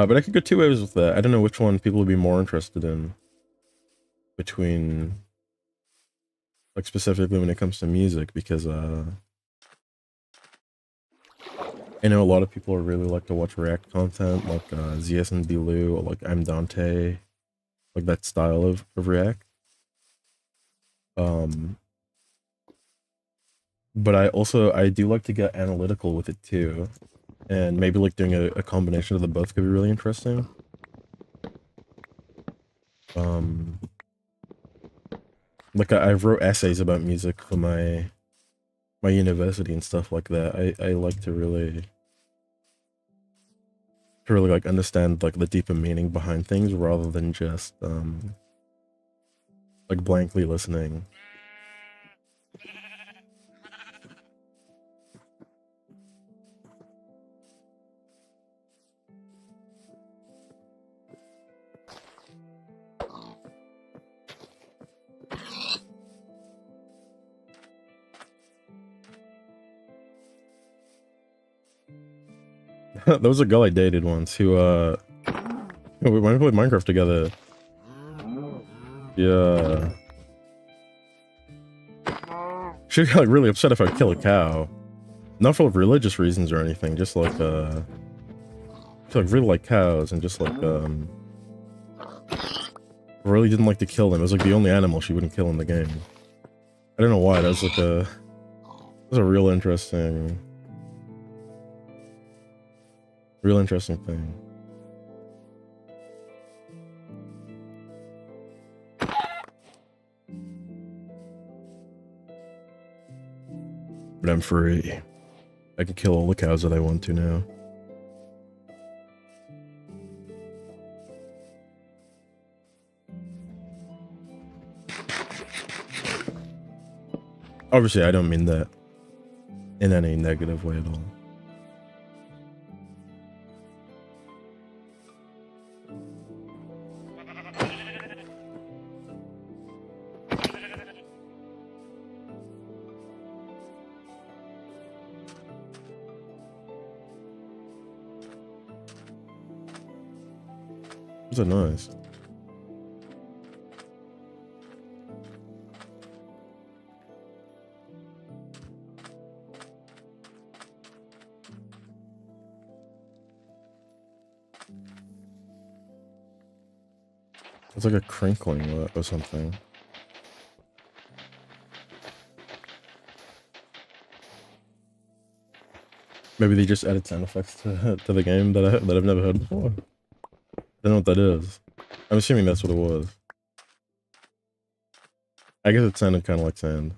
But I could go 2 ways with that. I don't know which one people would be more interested in, between, like, specifically when it comes to music, because I know a lot of people really like to watch React content, like ZS and Blue, or like I'm Dante, like that style of React. Um, but I do like to get analytical with it too, and maybe like doing a combination of the both could be really interesting. Um, like I wrote essays about music for my university and stuff like that. I like to really like understand like the deeper meaning behind things rather than just like blankly listening. There was a girl I dated once who we went to play Minecraft together. Yeah. She got like really upset if I kill a cow. Not for like, religious reasons or anything, just like she like really like cows and just like really didn't like to kill them. It was like the only animal she wouldn't kill in the game. I don't know why. That was like a real interesting thing. But I'm free. I can kill all the cows that I want to now. Obviously, I don't mean that in any negative way at all. Those are nice. It's like a crinkling or something. Maybe they just added sound effects to the game that I've never heard before. I don't know what that is. I'm assuming that's what it was. I guess it sounded kind of like sand.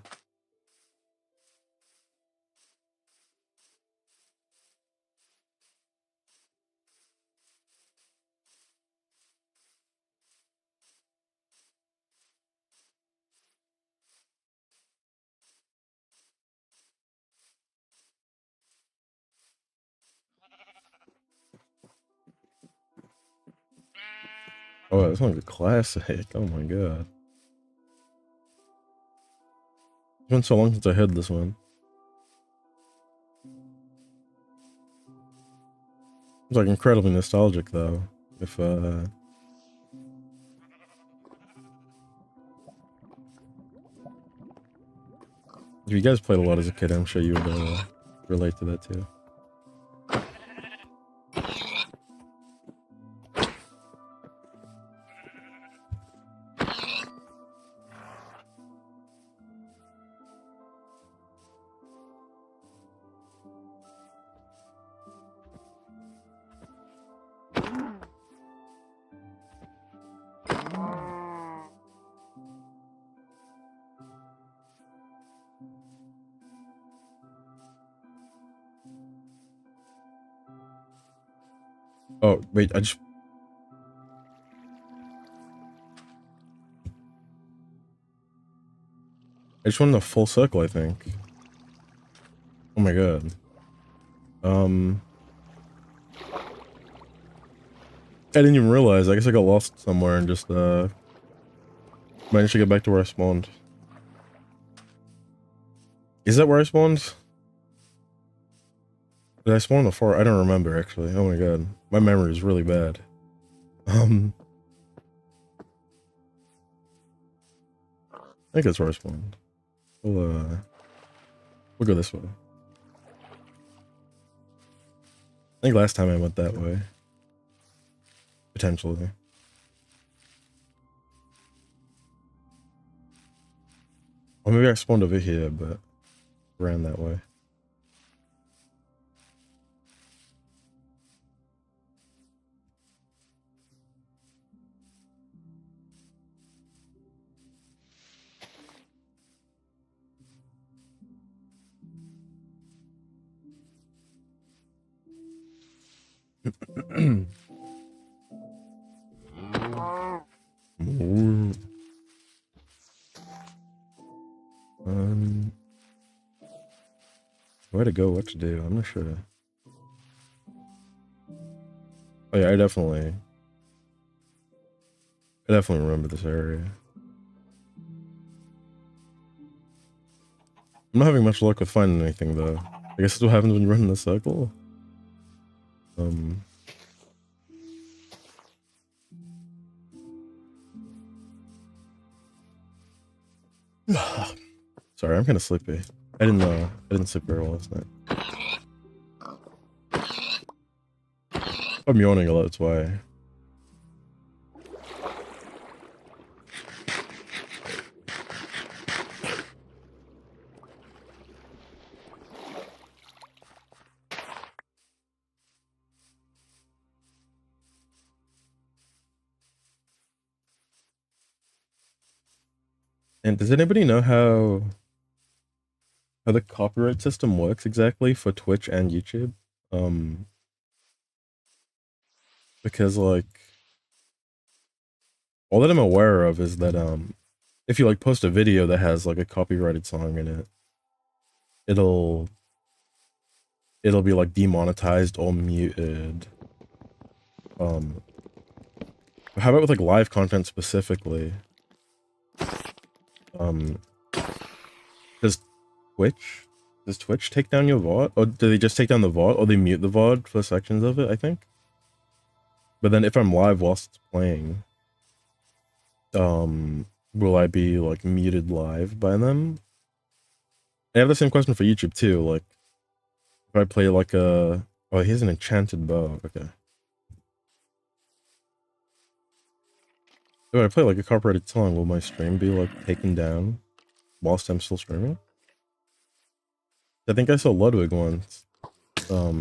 Oh, this one's a classic. Oh my god. It's been so long since I heard this one. It's like incredibly nostalgic though. If you guys played a lot as a kid, I'm sure you would relate to that too. Oh wait, I just went in a full circle, I think. Oh my god. I didn't even realize. I guess I got lost somewhere and just managed to get back to where I spawned. Is that where I spawned? Did I spawn before? I don't remember actually. Oh my god. My memory is really bad. I think that's where I spawned. We'll go this way. I think last time I went that way. Potentially. Or maybe I spawned over here, but ran that way. Where to go? What to do? I'm not sure. Oh yeah, I definitely remember this area. I'm not having much luck with finding anything though. I guess that's what happens when you run in a circle. Sorry, I'm kind of sleepy. I didn't sleep very well last night. I'm yawning a lot, that's why. And does anybody know how the copyright system works exactly for Twitch and YouTube? Because like all that I'm aware of is that if you like post a video that has like a copyrighted song in it, it'll be like demonetized or muted. How about with like live content specifically? Does Twitch take down your VOD? Or do they just take down the VOD? Or they mute the VOD for sections of it, I think? But then if I'm live whilst it's playing, will I be like muted live by them? I have the same question for YouTube too, like if I play like a... Oh, here's an enchanted bow, okay. If I play like a copyrighted song, will my stream be like taken down whilst I'm still streaming? I think I saw Ludwig once. Oh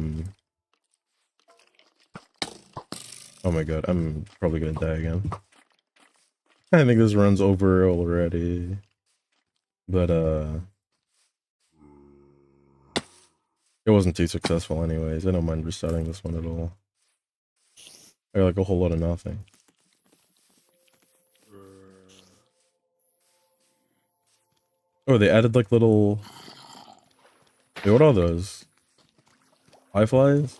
my god, I'm probably gonna die again. I think this run's over already. But it wasn't too successful anyways. I don't mind restarting this one at all. I got like a whole lot of nothing. Oh, they added like little... Wait, what are those? Fireflies?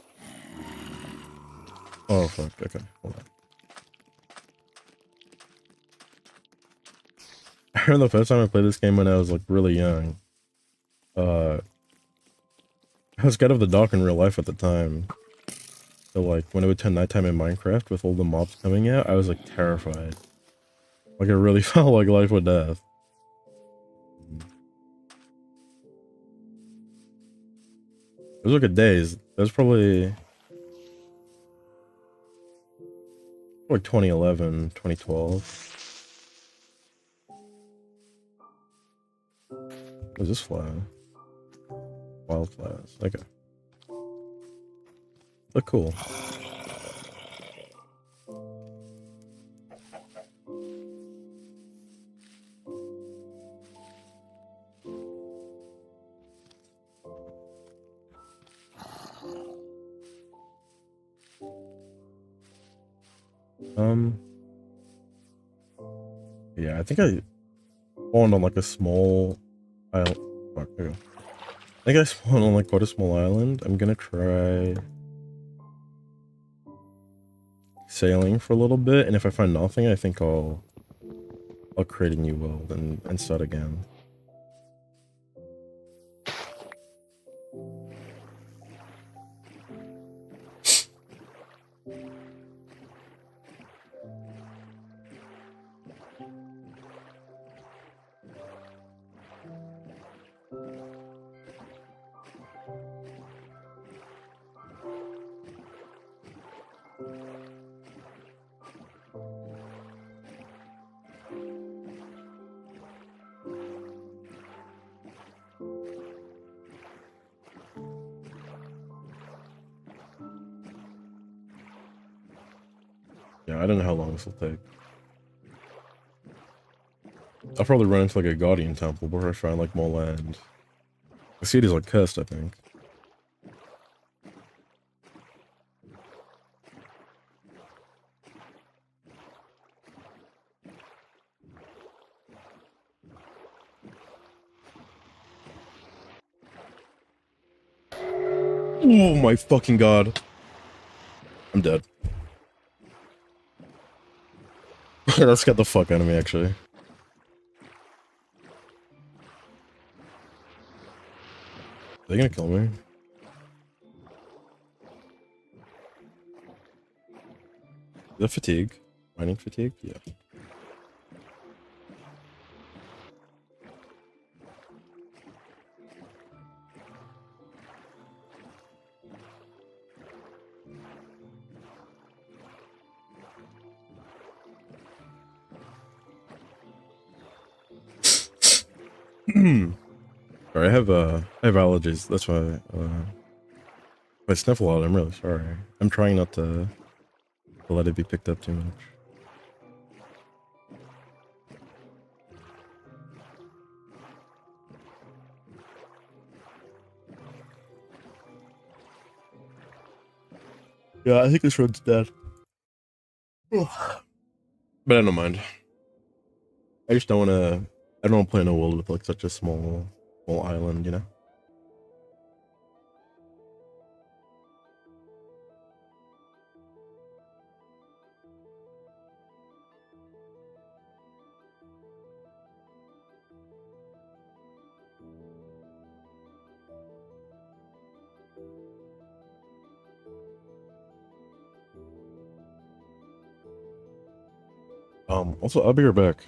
Oh fuck, okay, hold on. I remember the first time I played this game when I was like really young. I was scared of the dark in real life at the time. So like when it would turn nighttime in Minecraft with all the mobs coming out, I was like terrified. Like it really felt like life or death. Those were good days. That was probably like 2011, 2012. What is this flower? Wildflowers. Okay. Look cool. Yeah, I think I spawned on like a small island. Fuck, there we go. I think I spawned on like quite a small island. I'm gonna try sailing for a little bit, and if I find nothing, I think I'll create a new world and start again. Yeah, I don't know how long this will take. I'll probably run into like a Guardian Temple where I find like more land. The city's like cursed, I think. Oh my fucking god. I'm dead. That scared the fuck out of me, actually. Are they gonna kill me? Is that fatigue? Mining fatigue? Yeah. Sorry, I have allergies. That's why if I sniffle a lot, I'm really sorry. I'm trying not to let it be picked up too much. Yeah, I think this road's dead. But I don't mind. I just don't wanna I don't wanna play in a world with like such a small island, you know? Also I'll be right back.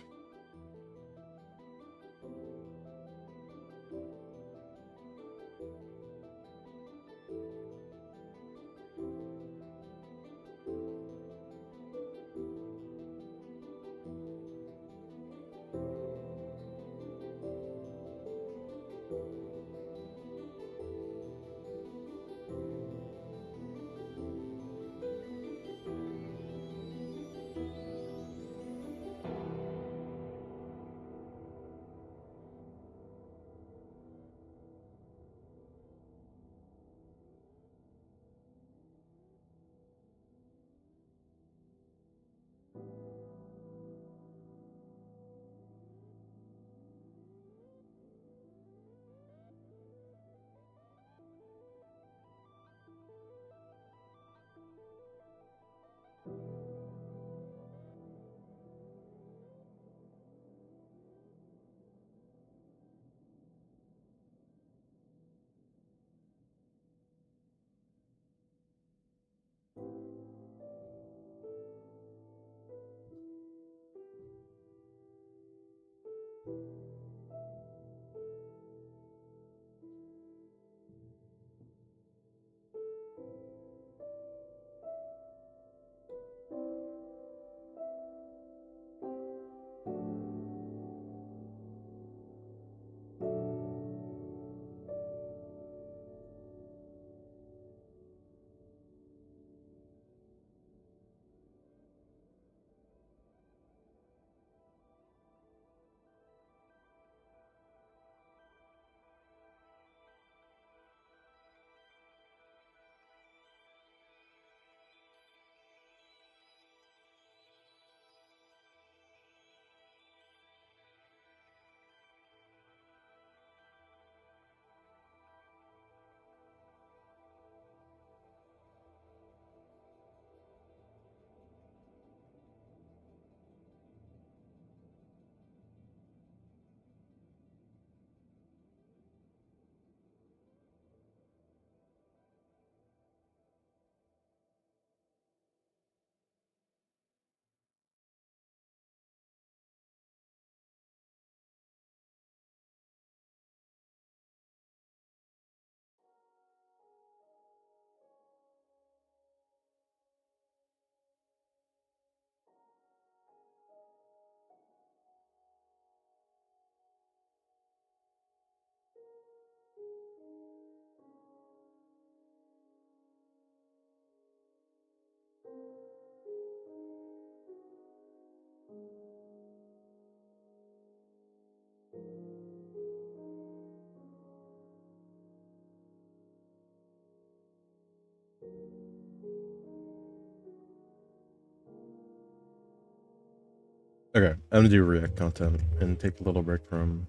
Okay, I'm gonna do React content and take a little break from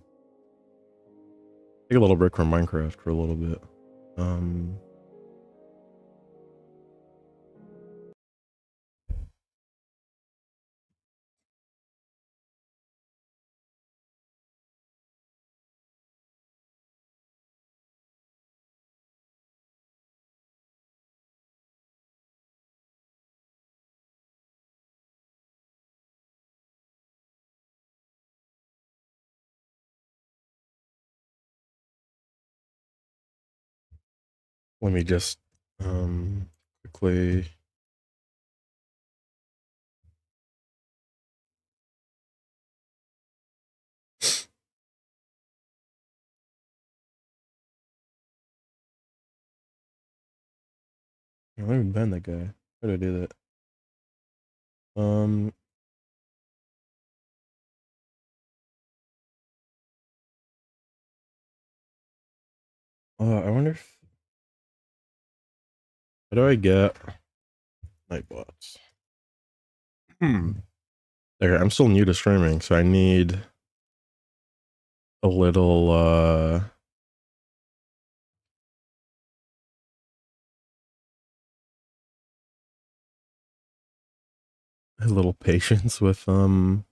Minecraft for a little bit. Um, Let me just quickly. Let me ban that guy. How do I do that? Um, I wonder if how do I get Nightbots? Okay, I'm still new to streaming, so I need a little a little patience with um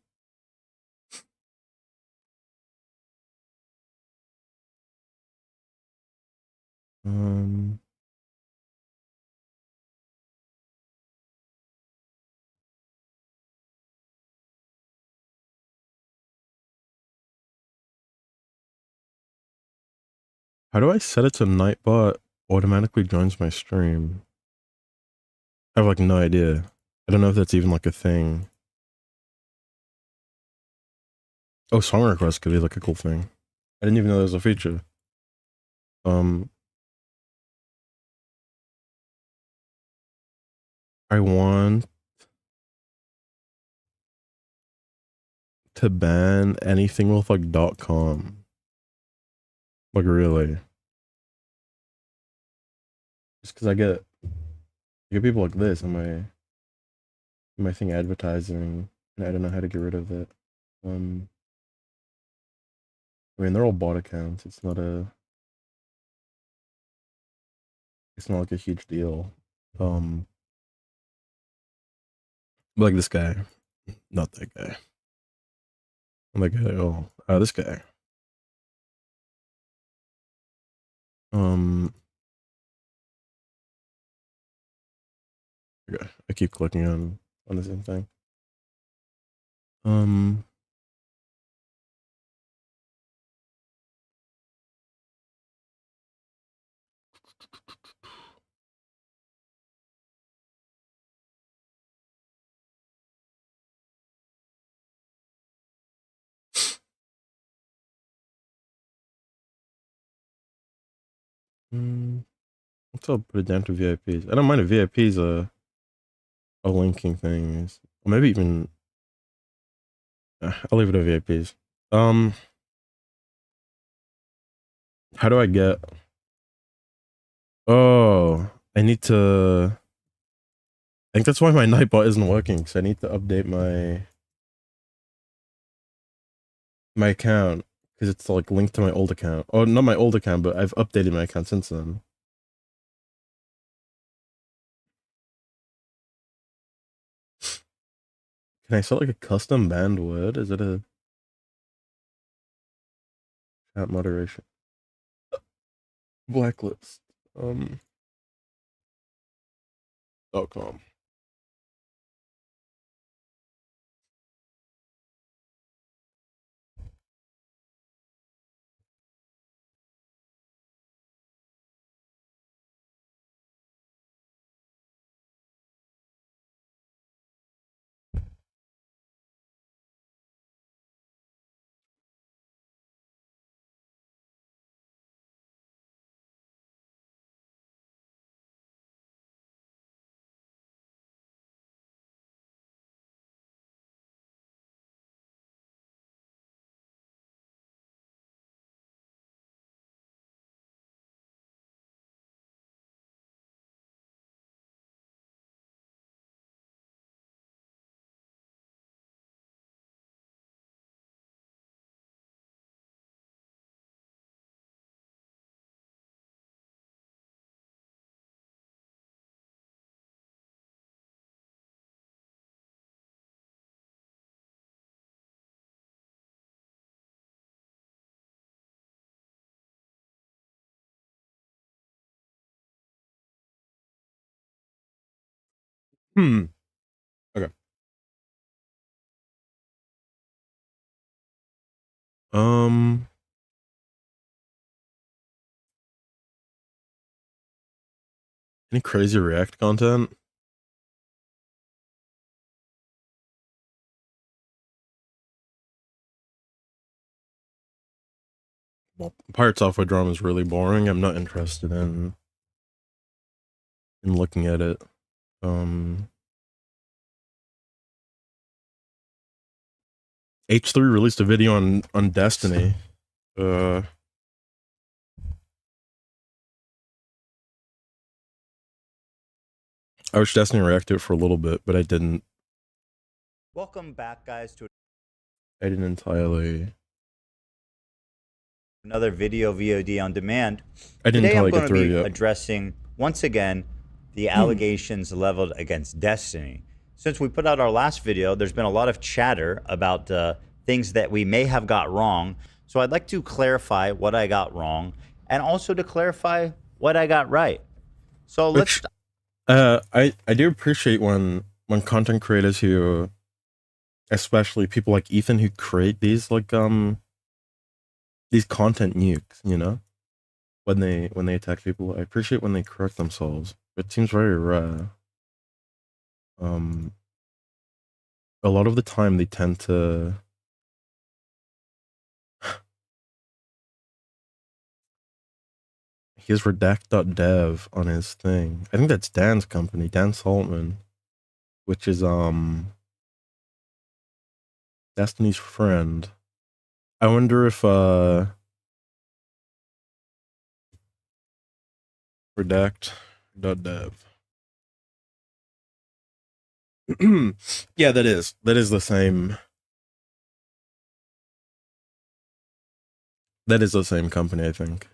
how do I set it to Nightbot automatically joins my stream? I have like no idea. I don't know if that's even like a thing. Oh, song request could be like a cool thing. I didn't even know there was a feature. Um, I want to ban anything with like .com. Like really, just because I get people like this on my thing advertising, and I don't know how to get rid of it. Um, I mean they're all bot accounts. It's not like a huge deal. Um, like this guy, not that guy. That guy. Oh, this guy. Um, okay. I keep clicking on the same thing. Um, what's up? Put it down to VIPs. I don't mind if VIPs a linking thing. Or maybe even I'll leave it at VIPs. Um, how do I get? Oh, I need to. I think that's why my Nightbot isn't working. Because I need to update my account because it's like linked to my old account. Oh, not my old account, but I've updated my account since then. Can I set like a custom banned word? Is it a chat moderation blacklist? .com. Okay. Um. Any crazy React content? Well, Pirate Software drama is really boring. I'm not interested in looking at it. H3 released a video on Destiny. I watched Destiny react to it for a little bit, but I didn't. Welcome back, guys, to I didn't entirely. another video VOD on demand. I didn't Today I'm entirely going get to through be it yet. addressing, once again, the allegations leveled against Destiny. Since we put out our last video, there's been a lot of chatter about things that we may have got wrong. So I'd like to clarify what I got wrong and also to clarify what I got right. So let's... Which, I do appreciate when content creators who, especially people like Ethan, who create these these content nukes, you know, when they attack people. I appreciate when they correct themselves. It seems very rare. A lot of the time they tend to. He has redact.dev on his thing. I think that's Dan's company, Dan Saltman, which is Destiny's friend. I wonder if redact.dev. Yeah, that is the same. That is the same company, I think.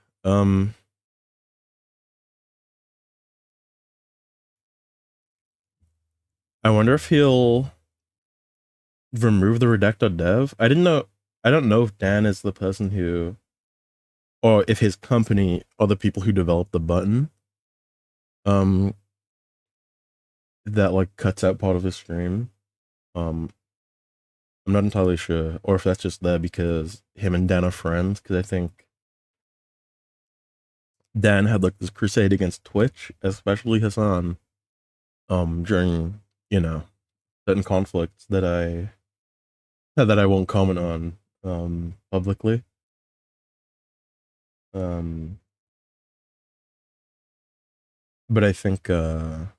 I wonder if he'll remove the redact.dev. I don't know if Dan is the person who, or if his company are the people who developed the button. That like cuts out part of his stream. I'm not entirely sure, or if that's just there because him and Dan are friends. Because I think Dan had like this crusade against Twitch, especially Hassan, during certain conflicts that I won't comment on publicly. But I think it'd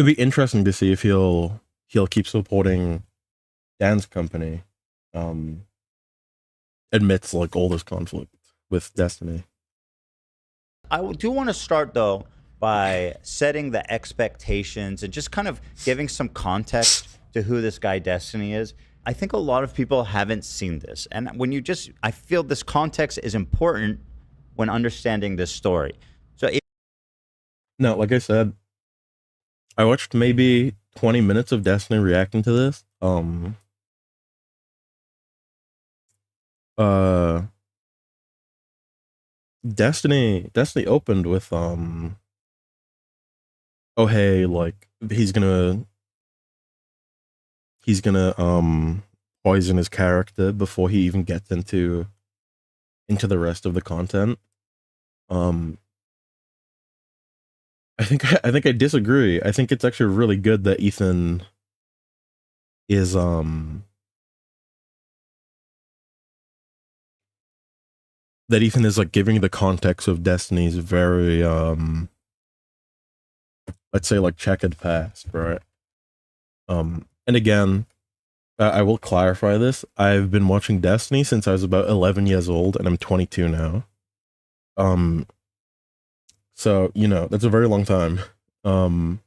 be interesting to see if he'll keep supporting Dan's company, amidst like all this conflict with Destiny. I do want to start, though, by setting the expectations and just kind of giving some context to who this guy Destiny is. I think a lot of people haven't seen this. And when you just, I feel this context is important when understanding this story. So if No, like I said, I watched maybe 20 minutes of Destiny reacting to this. Uh Destiny opened with oh hey, like he's gonna poison his character before he even gets into the rest of the content. Um I think I disagree. I think it's actually really good that Ethan is like giving the context of Destiny's very let's say like checkered past, right? And again, I will clarify this. I've been watching Destiny since I was about 11 years old, and I'm 22 now. So that's a very long time. But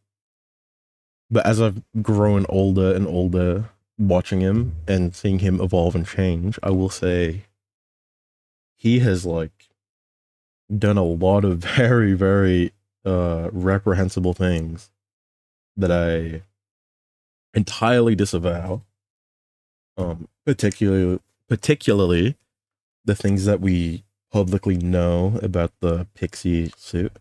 as I've grown older and older, watching him and seeing him evolve and change, I will say he has like done a lot of very, very reprehensible things that I entirely disavow. Particularly the things that we publicly know about the Pixie suit.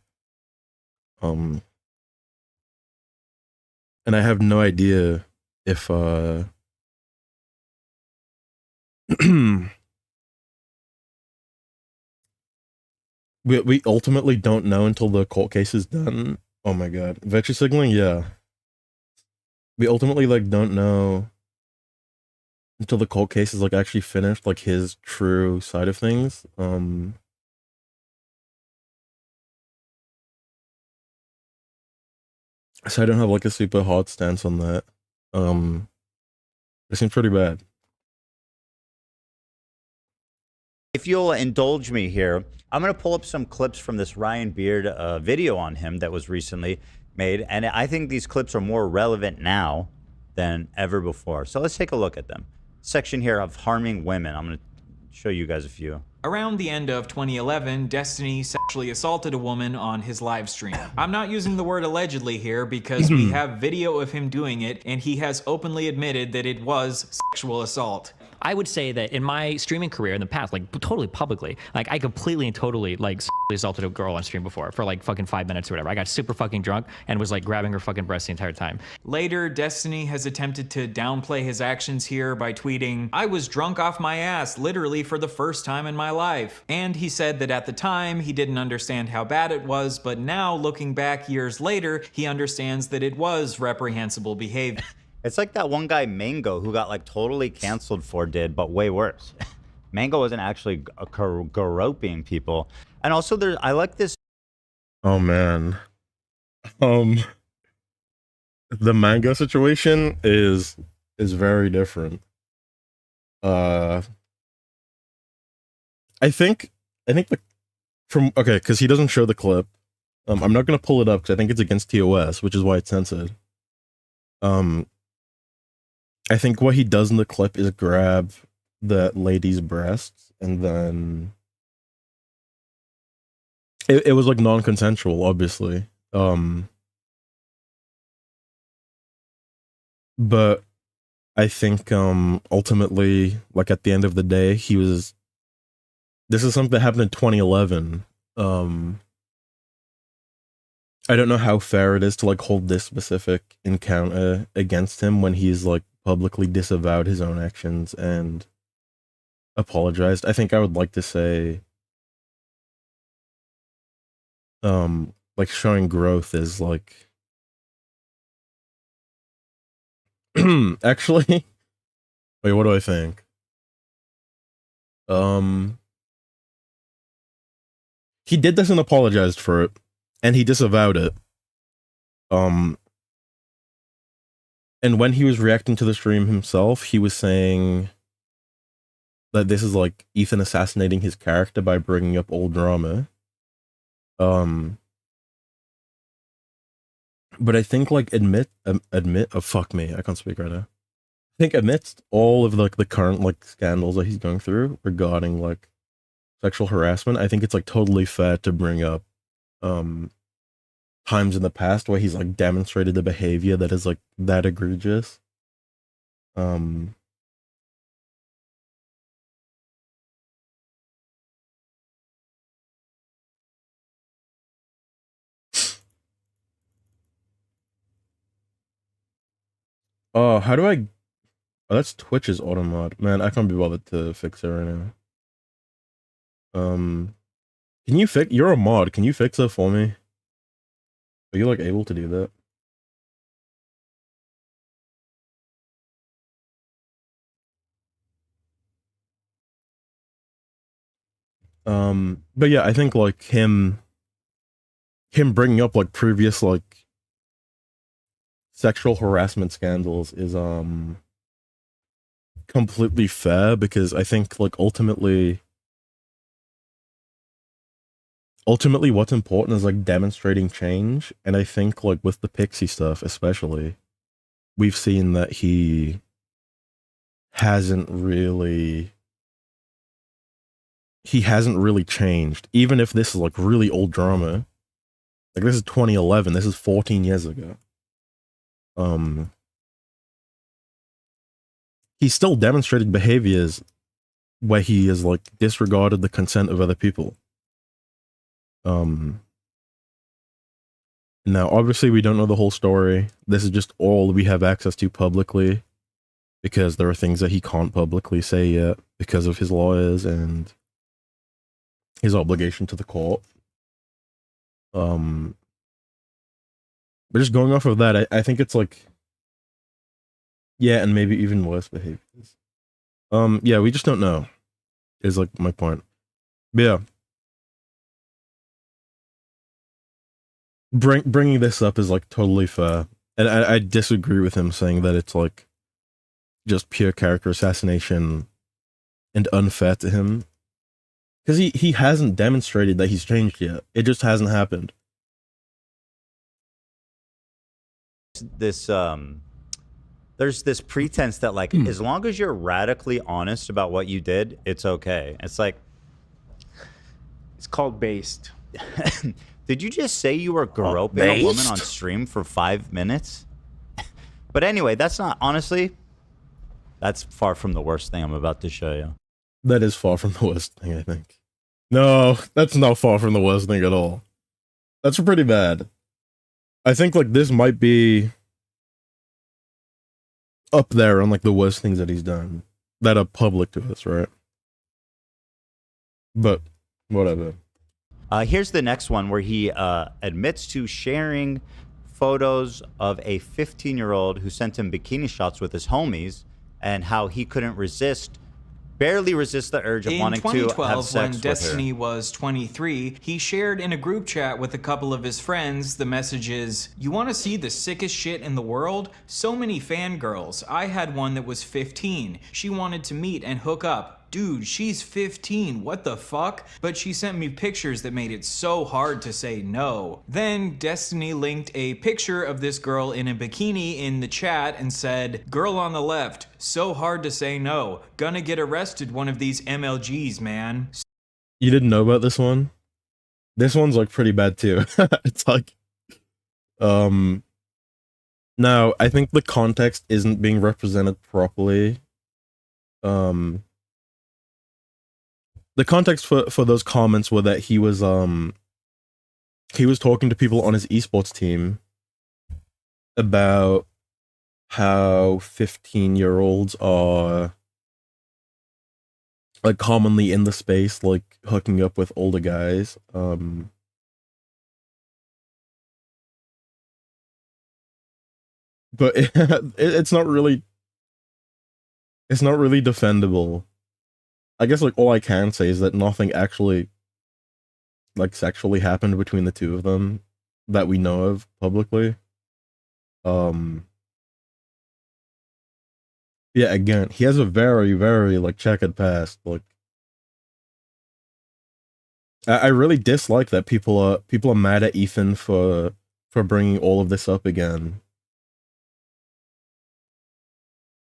and I have no idea if we ultimately don't know until the court case is done. Oh my god, virtue signaling, yeah. We ultimately like don't know until the court case is like actually finished, like his true side of things. So I don't have like a super hard stance on that. It seems pretty bad. If you'll indulge me here, I'm going to pull up some clips from this Ryan Beard video on him that was recently made. And I think these clips are more relevant now than ever before. So let's take a look at them. Section here of harming women. I'm going to show you guys a few. Around the end of 2011, Destiny sexually assaulted a woman on his live stream. I'm not using the word allegedly here because we have video of him doing it, and he has openly admitted that it was sexual assault. I would say that in my streaming career in the past, like totally publicly, like I completely and totally like sexually assaulted a girl on stream before for like fucking 5 minutes or whatever. I got super fucking drunk and was like grabbing her fucking breast the entire time. Later, Destiny has attempted to downplay his actions here by tweeting, "I was drunk off my ass literally for the first time in my life." And he said that at the time he didn't understand how bad it was, but now looking back years later, he understands that it was reprehensible behavior. It's like that one guy, Mango, who got like totally canceled for did, but way worse. Mango wasn't actually groping people. And also I like this. Oh man. The Mango situation is very different. I think because he doesn't show the clip. I'm not gonna pull it up because I think it's against TOS, which is why it's censored. I think what he does in the clip is grab the lady's breasts, and then it was like non-consensual, obviously. But I think ultimately, like at the end of the day, this is something that happened in 2011. I don't know how fair it is to like hold this specific encounter against him when he's like publicly disavowed his own actions and apologized. I think I would like to say like showing growth is like actually wait, what do I think? He did this and apologized for it, and he disavowed it. And when he was reacting to the stream himself, he was saying that this is like Ethan assassinating his character by bringing up old drama. But I think like fuck me, I can't speak right now. I think amidst all of like the current like scandals that he's going through regarding like sexual harassment, I think it's like totally fair to bring up times in the past where he's like demonstrated the behavior that is like that egregious. Oh, how do I? Oh, that's Twitch's auto mod. Man, I can't be bothered to fix it right now. Can you fix? You're a mod. Can you fix it for me? Are you like able to do that? But yeah, I think like him bringing up like previous like sexual harassment scandals is completely fair, because I think like ultimately what's important is like demonstrating change, and I think like with the Pixie stuff especially, we've seen that he hasn't really changed, even if this is like really old drama. Like this is 2011, this is 14 years ago. He still demonstrated behaviors where he has like disregarded the consent of other people. And Now, obviously, we don't know the whole story. This is just all we have access to publicly, because there are things that he can't publicly say yet because of his lawyers and his obligation to the court. But just going off of that, I think it's like, yeah, and maybe even worse behaviors. Yeah, we just don't know, is like my point. But yeah. Bringing this up is like totally fair. And I disagree with him saying that it's like just pure character assassination and unfair to him. Because he hasn't demonstrated that he's changed yet. It just hasn't happened. This there's this pretense that like as long as you're radically honest about what you did, it's okay. It's like, It's called based. did you just say you were groping a woman on stream for 5 minutes? But anyway, that's not, honestly, that's far from the worst thing I'm about to show you. That is far from the worst thing, I think. No, that's not far from the worst thing at all. That's pretty bad. I think like this might be up there on like the worst things that he's done that are public to us, right? But whatever. Here's the next one where he admits to sharing photos of a 15-year-old who sent him bikini shots with his homies and how he couldn't barely resist the urge of wanting to have sex with her. In 2012, when Destiny was 23, he shared in a group chat with a couple of his friends the messages, "You want to see the sickest shit in the world? So many fangirls. I had one that was 15. She wanted to meet and hook up. Dude, she's 15, what the fuck? But she sent me pictures that made it so hard to say no." Then Destiny linked a picture of this girl in a bikini in the chat and said, "Girl on the left, so hard to say no. Gonna get arrested one of these MLGs, man." You didn't know about this one? This one's like pretty bad too. It's like, now I think the context isn't being represented properly. The context for those comments were that he was talking to people on his esports team about how 15-year-olds are like commonly in the space, like hooking up with older guys. But it's not really defendable. I guess like all I can say is that nothing actually like sexually happened between the two of them that we know of publicly. Yeah, again, he has a very, very like checkered past. Like I really dislike that people are mad at Ethan for bringing all of this up again.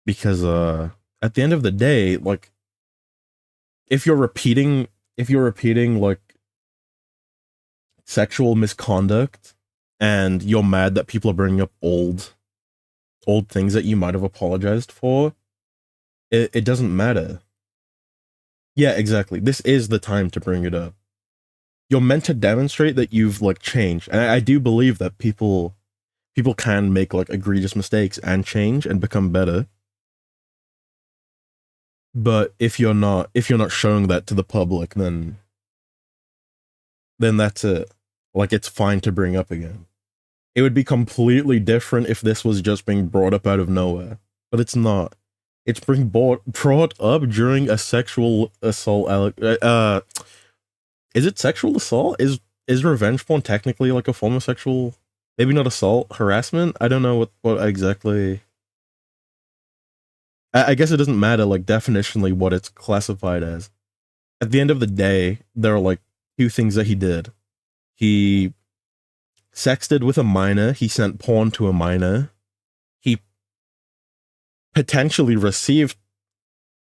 Because at the end of the day, like if you're repeating like sexual misconduct and you're mad that people are bringing up old things that you might have apologized for, it doesn't matter. Yeah, exactly. This is the time to bring it up. You're meant to demonstrate that you've like changed. And I do believe that people can make like egregious mistakes and change and become better. But if you're not showing that to the public, then that's it. Like it's fine to bring up again. It would be completely different if this was just being brought up out of nowhere, but it's not. It's being brought up during a sexual assault. Is it sexual assault? Is revenge porn technically like a form of sexual? Maybe not assault, harassment. I don't know what exactly. I guess it doesn't matter, like, definitionally what it's classified as. At the end of the day, there are, like, two things that he did. He sexted with a minor. He sent porn to a minor. He potentially received...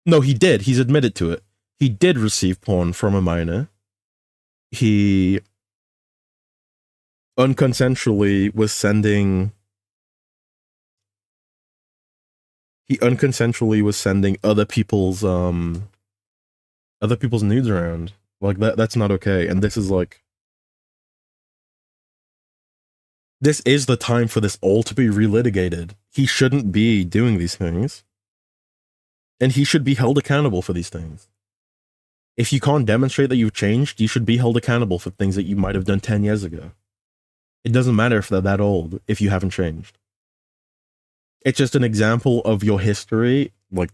No, he did. He's admitted to it. He did receive porn from a minor. He unconsensually was sending... He unconsensually was sending other people's nudes around. Like that's not okay. And this is like This is the time for this all to be relitigated. He shouldn't be doing these things. And he should be held accountable for these things. If you can't demonstrate that you've changed, you should be held accountable for things that you might have done 10 years ago. It doesn't matter if they're that old, if you haven't changed. It's just an example of your history, like,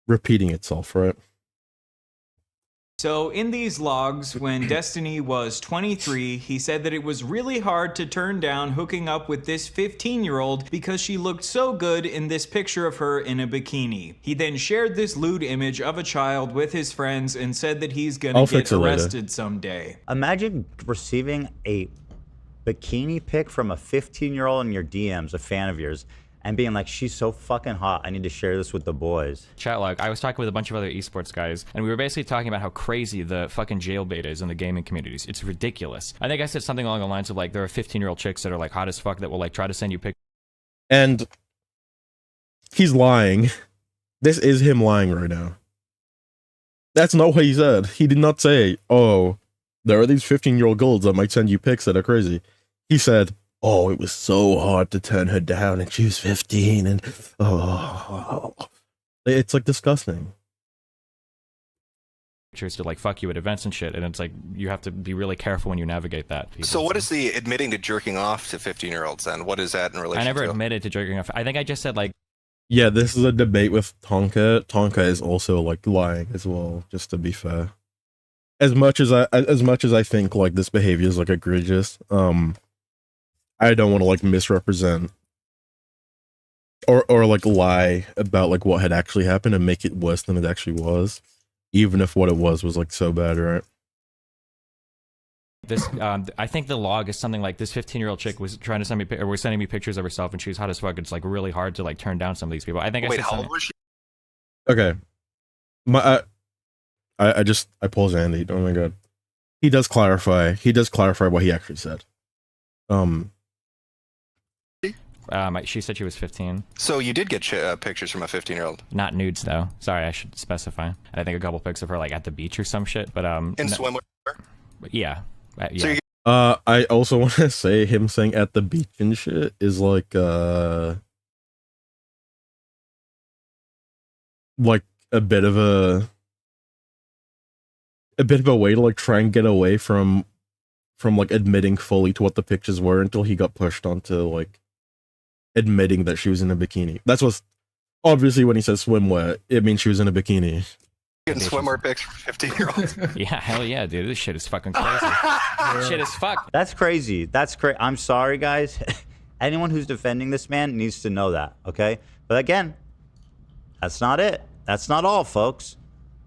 repeating itself, right? So in these logs, when Destiny was 23, he said that it was really hard to turn down hooking up with this 15-year-old because she looked so good in this picture of her in a bikini. He then shared this lewd image of a child with his friends and said that he's gonna get arrested someday. Imagine receiving a bikini pic from a 15-year-old in your DMs, a fan of yours, and being like, she's so fucking hot, I need to share this with the boys. Chat log, I was talking with a bunch of other esports guys, and we were basically talking about how crazy the fucking jailbait is in the gaming communities. It's ridiculous. I think I said something along the lines of, like, there are 15-year-old chicks that are, like, hot as fuck that will, like, try to send you pictures. And he's lying. This is him lying right now. That's not what he said. He did not say, oh, there are these 15-year-old girls that might send you pics that are crazy. He said, oh, it was so hard to turn her down and she was 15 and oh, it's like disgusting. Pictures to, like, fuck you at events and shit, and it's like you have to be really careful when you navigate that. So what is the admitting to jerking off to 15-year-olds then? What is that in relation to? I never admitted to jerking off. I think I just said, like, Yeah, this is a debate with Tonka. Tonka is also, like, lying as well, just to be fair. As much as I think, like, this behavior is, like, egregious, I don't want to, like, misrepresent or like lie about, like, what had actually happened and make it worse than it actually was, even if what it was like so bad, right? this, I think the log is something like this 15-year-old chick was trying to send me, or was sending me pictures of herself, and she was hot as fuck. It's, like, really hard to, like, turn down some of these people. I think. Wait, I said how something. old was she? Okay. I paused Andy. Oh my god. He does clarify what he actually said. She said she was 15. So you did get pictures from a 15-year-old? Not nudes though. Sorry, I should specify. And I think a couple pics of her, like, at the beach or some shit. But In swimwear? yeah, yeah. So you I also want to say him saying at the beach and shit is like a bit of a way to, like, try and get away from like admitting fully to what the pictures were until he got pushed onto, like, admitting that she was in a bikini. That's what's obviously when he says swimwear, it means she was in a bikini. getting swimwear pics from 15-year-olds? Yeah, hell yeah, dude. This shit is fucking crazy. Shit is fuck. That's crazy. That's crazy. I'm sorry, guys. Anyone who's defending this man needs to know that, okay? But again, that's not it. That's not all, folks.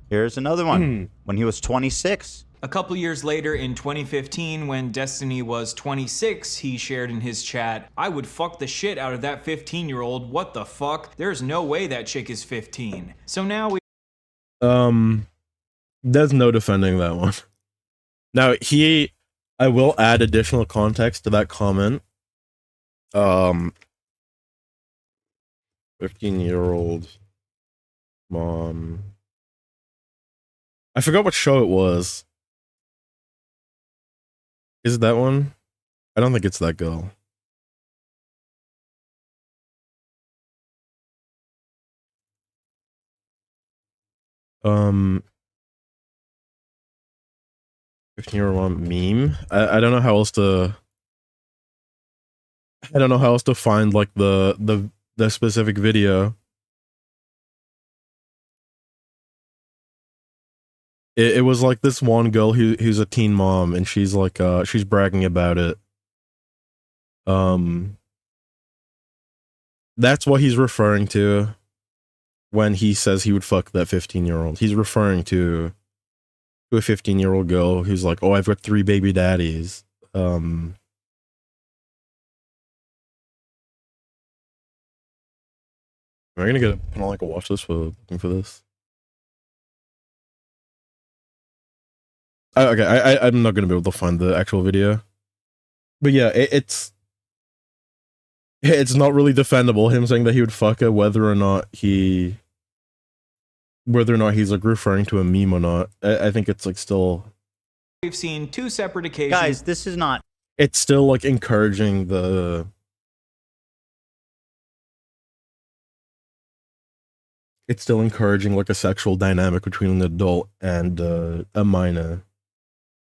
Here's another one. When he was 26. A couple years later in 2015, when Destiny was 26, he shared in his chat, I would fuck the shit out of that 15-year-old. What the fuck? There's no way that chick is 15. So now we... There's no defending that one. Now, I will add additional context to that comment. 15-year-old mom. I forgot what show it was. Is it that one? I don't think it's that girl. Um, 15-year-old mom meme. I don't know how else to. I don't know how else to find, like, the specific video. It was like this one girl who's a teen mom, and she's like she's bragging about it. That's what he's referring to when he says he would fuck that 15-year-old. He's referring to a 15-year-old girl who's like, "Oh, I've got 3 baby daddies." Am I gonna get like a watch list for looking for this? Okay, I'm not gonna be able to find the actual video, but yeah, it's not really defendable. Him saying that he would fuck her, whether or not he's like referring to a meme or not. I think it's like still. We've seen 2 separate occasions. Guys, this is not. it's still like encouraging like a sexual dynamic between an adult and a minor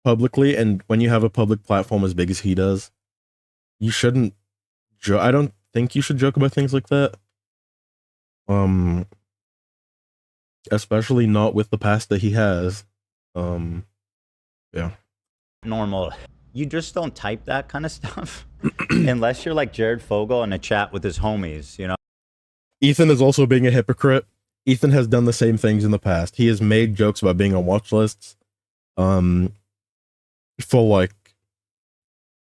publicly. And when you have a public platform as big as he does, you shouldn't I don't think you should joke about things like that. Especially not with the past that he has. Yeah. Normal. You just don't type that kind of stuff unless you're like Jared Fogle in a chat with his homies, you know? Ethan is also being a hypocrite. Ethan has done the same things in the past. He has made jokes about being on watch lists for like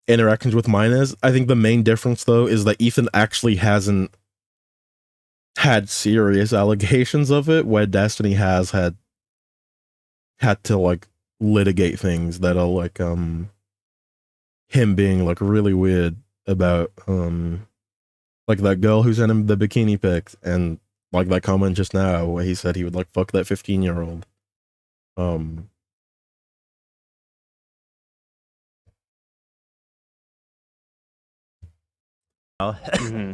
interactions with minors. I think the main difference though is that Ethan actually hasn't had serious allegations of it, where Destiny has had to like litigate things that are like him being like really weird about like that girl who sent him the bikini pics, and like that comment just now where he said he would like fuck that 15-year-old.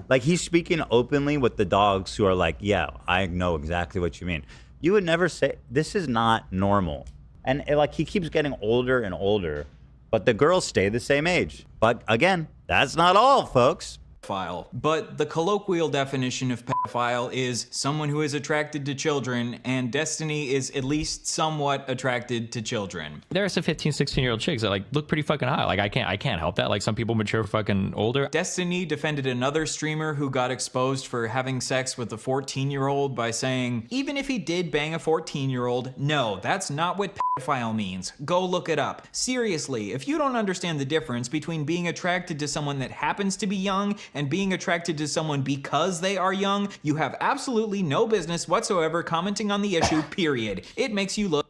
Like he's speaking openly with the dogs who are like, yeah, I know exactly what you mean. You would never say this is not normal. And like he keeps getting older and older, but the girls stay the same age. But again, that's not all, folks. Pedophile. But the colloquial definition of pedophile is someone who is attracted to children, and Destiny is at least somewhat attracted to children. There are some 15, 16-year-old chicks that like look pretty fucking hot. Like I can't help that. Like some people mature fucking older. Destiny defended another streamer who got exposed for having sex with a 14-year-old by saying, even if he did bang a 14-year-old, no, that's not what pedophile means. Go look it up. Seriously, if you don't understand the difference between being attracted to someone that happens to be young and being attracted to someone because they are young, you have absolutely no business whatsoever commenting on the issue, period. It makes you look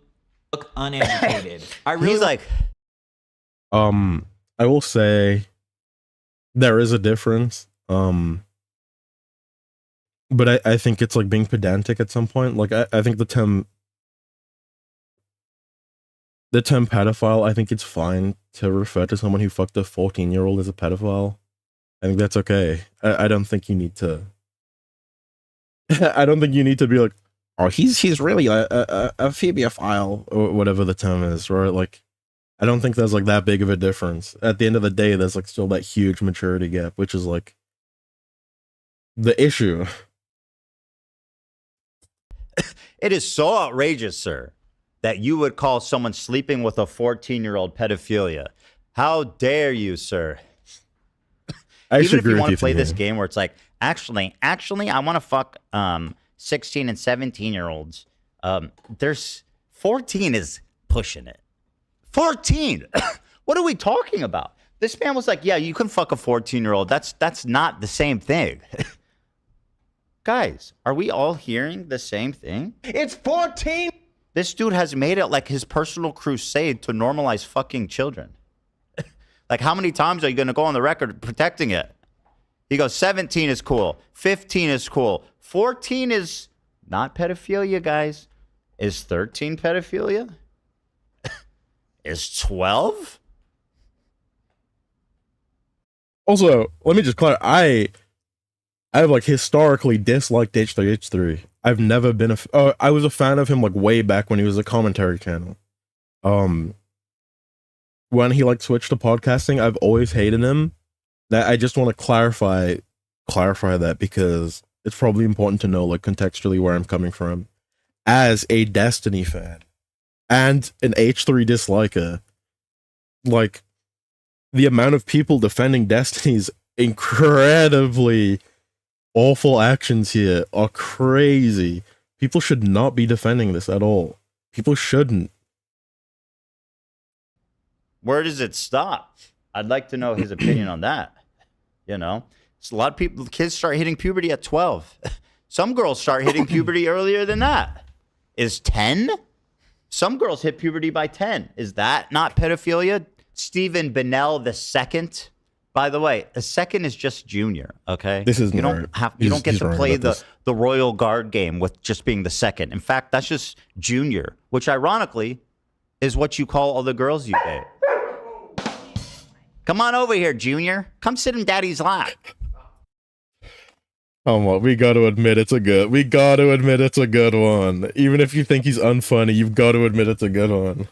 uneducated. He's like, I will say there is a difference. But I think it's like being pedantic at some point. Like I think the term pedophile, I think it's fine to refer to someone who fucked a 14-year-old as a pedophile. I think that's okay. I don't think you need to. I don't think you need to be like, oh, he's really a phobiophile or whatever the term is, right? Like, I don't think there's like that big of a difference. At the end of the day, there's like still that huge maturity gap, which is like the issue. it is so outrageous, sir, that you would call someone sleeping with a 14-year-old pedophilia. How dare you, sir? Even if you want to play this game where it's like, actually, I want to fuck 16 and 17-year-olds. There's 14 is pushing it. 14. What are we talking about? This man was like, yeah, you can fuck a 14-year-old. That's not the same thing. Guys, are we all hearing the same thing? It's 14. This dude has made it like his personal crusade to normalize fucking children. Like, how many times are you going to go on the record protecting it? He goes, 17 is cool. 15 is cool. 14 is not pedophilia, guys. Is 13 pedophilia? Is 12? Also, let me just clarify. I have like historically disliked H3H3. I've never been I was a fan of him like way back when he was a commentary channel. When he like switched to podcasting, I've always hated him. That I just want to clarify that because it's probably important to know like contextually where I'm coming from. As a Destiny fan and an H3 disliker, like the amount of people defending Destiny's incredibly awful actions here are crazy. People should not be defending this at all. People shouldn't. Where does it stop? I'd like to know his opinion on that. You know, it's a lot of people, kids start hitting puberty at 12. Some girls start hitting puberty earlier than that. Is 10? Some girls hit puberty by 10. Is that not pedophilia? Stephen Bennell II. By the way, a second is just junior. Okay, this is you don't get to play the Royal Guard game with just being the second. In fact, that's just junior, which ironically is what you call all the girls you date. Come on over here, Junior. Come sit in Daddy's lap. Come on, we got to admit it's a good. We got to admit it's a good one. Even if you think he's unfunny, you've got to admit it's a good one.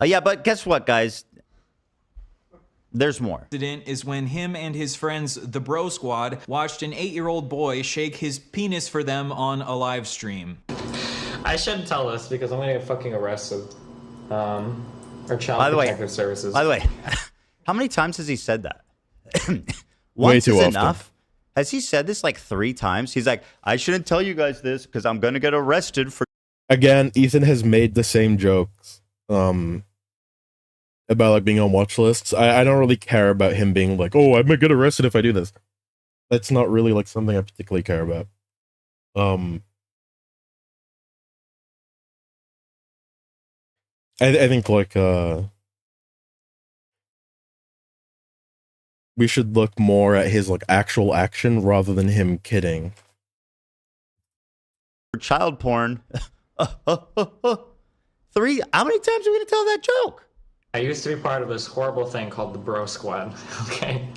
Yeah, but guess what, guys? There's more. Incident is when him and his friends, the Bro Squad, watched an 8-year-old boy shake his penis for them on a live stream. I shouldn't tell this because I'm gonna get fucking arrested. Or By child the way- protective services. By the way, how many times has he said that? Way Once too is often. enough. Has he said this like 3 times? He's like, I shouldn't tell you guys this because I'm gonna get arrested for. Again, Ethan has made the same jokes. About like being on watch lists. I don't really care about him being like, oh, I might get arrested if I do this. That's not really like something I particularly care about. I think like we should look more at his like actual action rather than him kidding. Child porn. 3. How many times are we gonna tell that joke? I used to be part of this horrible thing called the Bro Squad. Okay.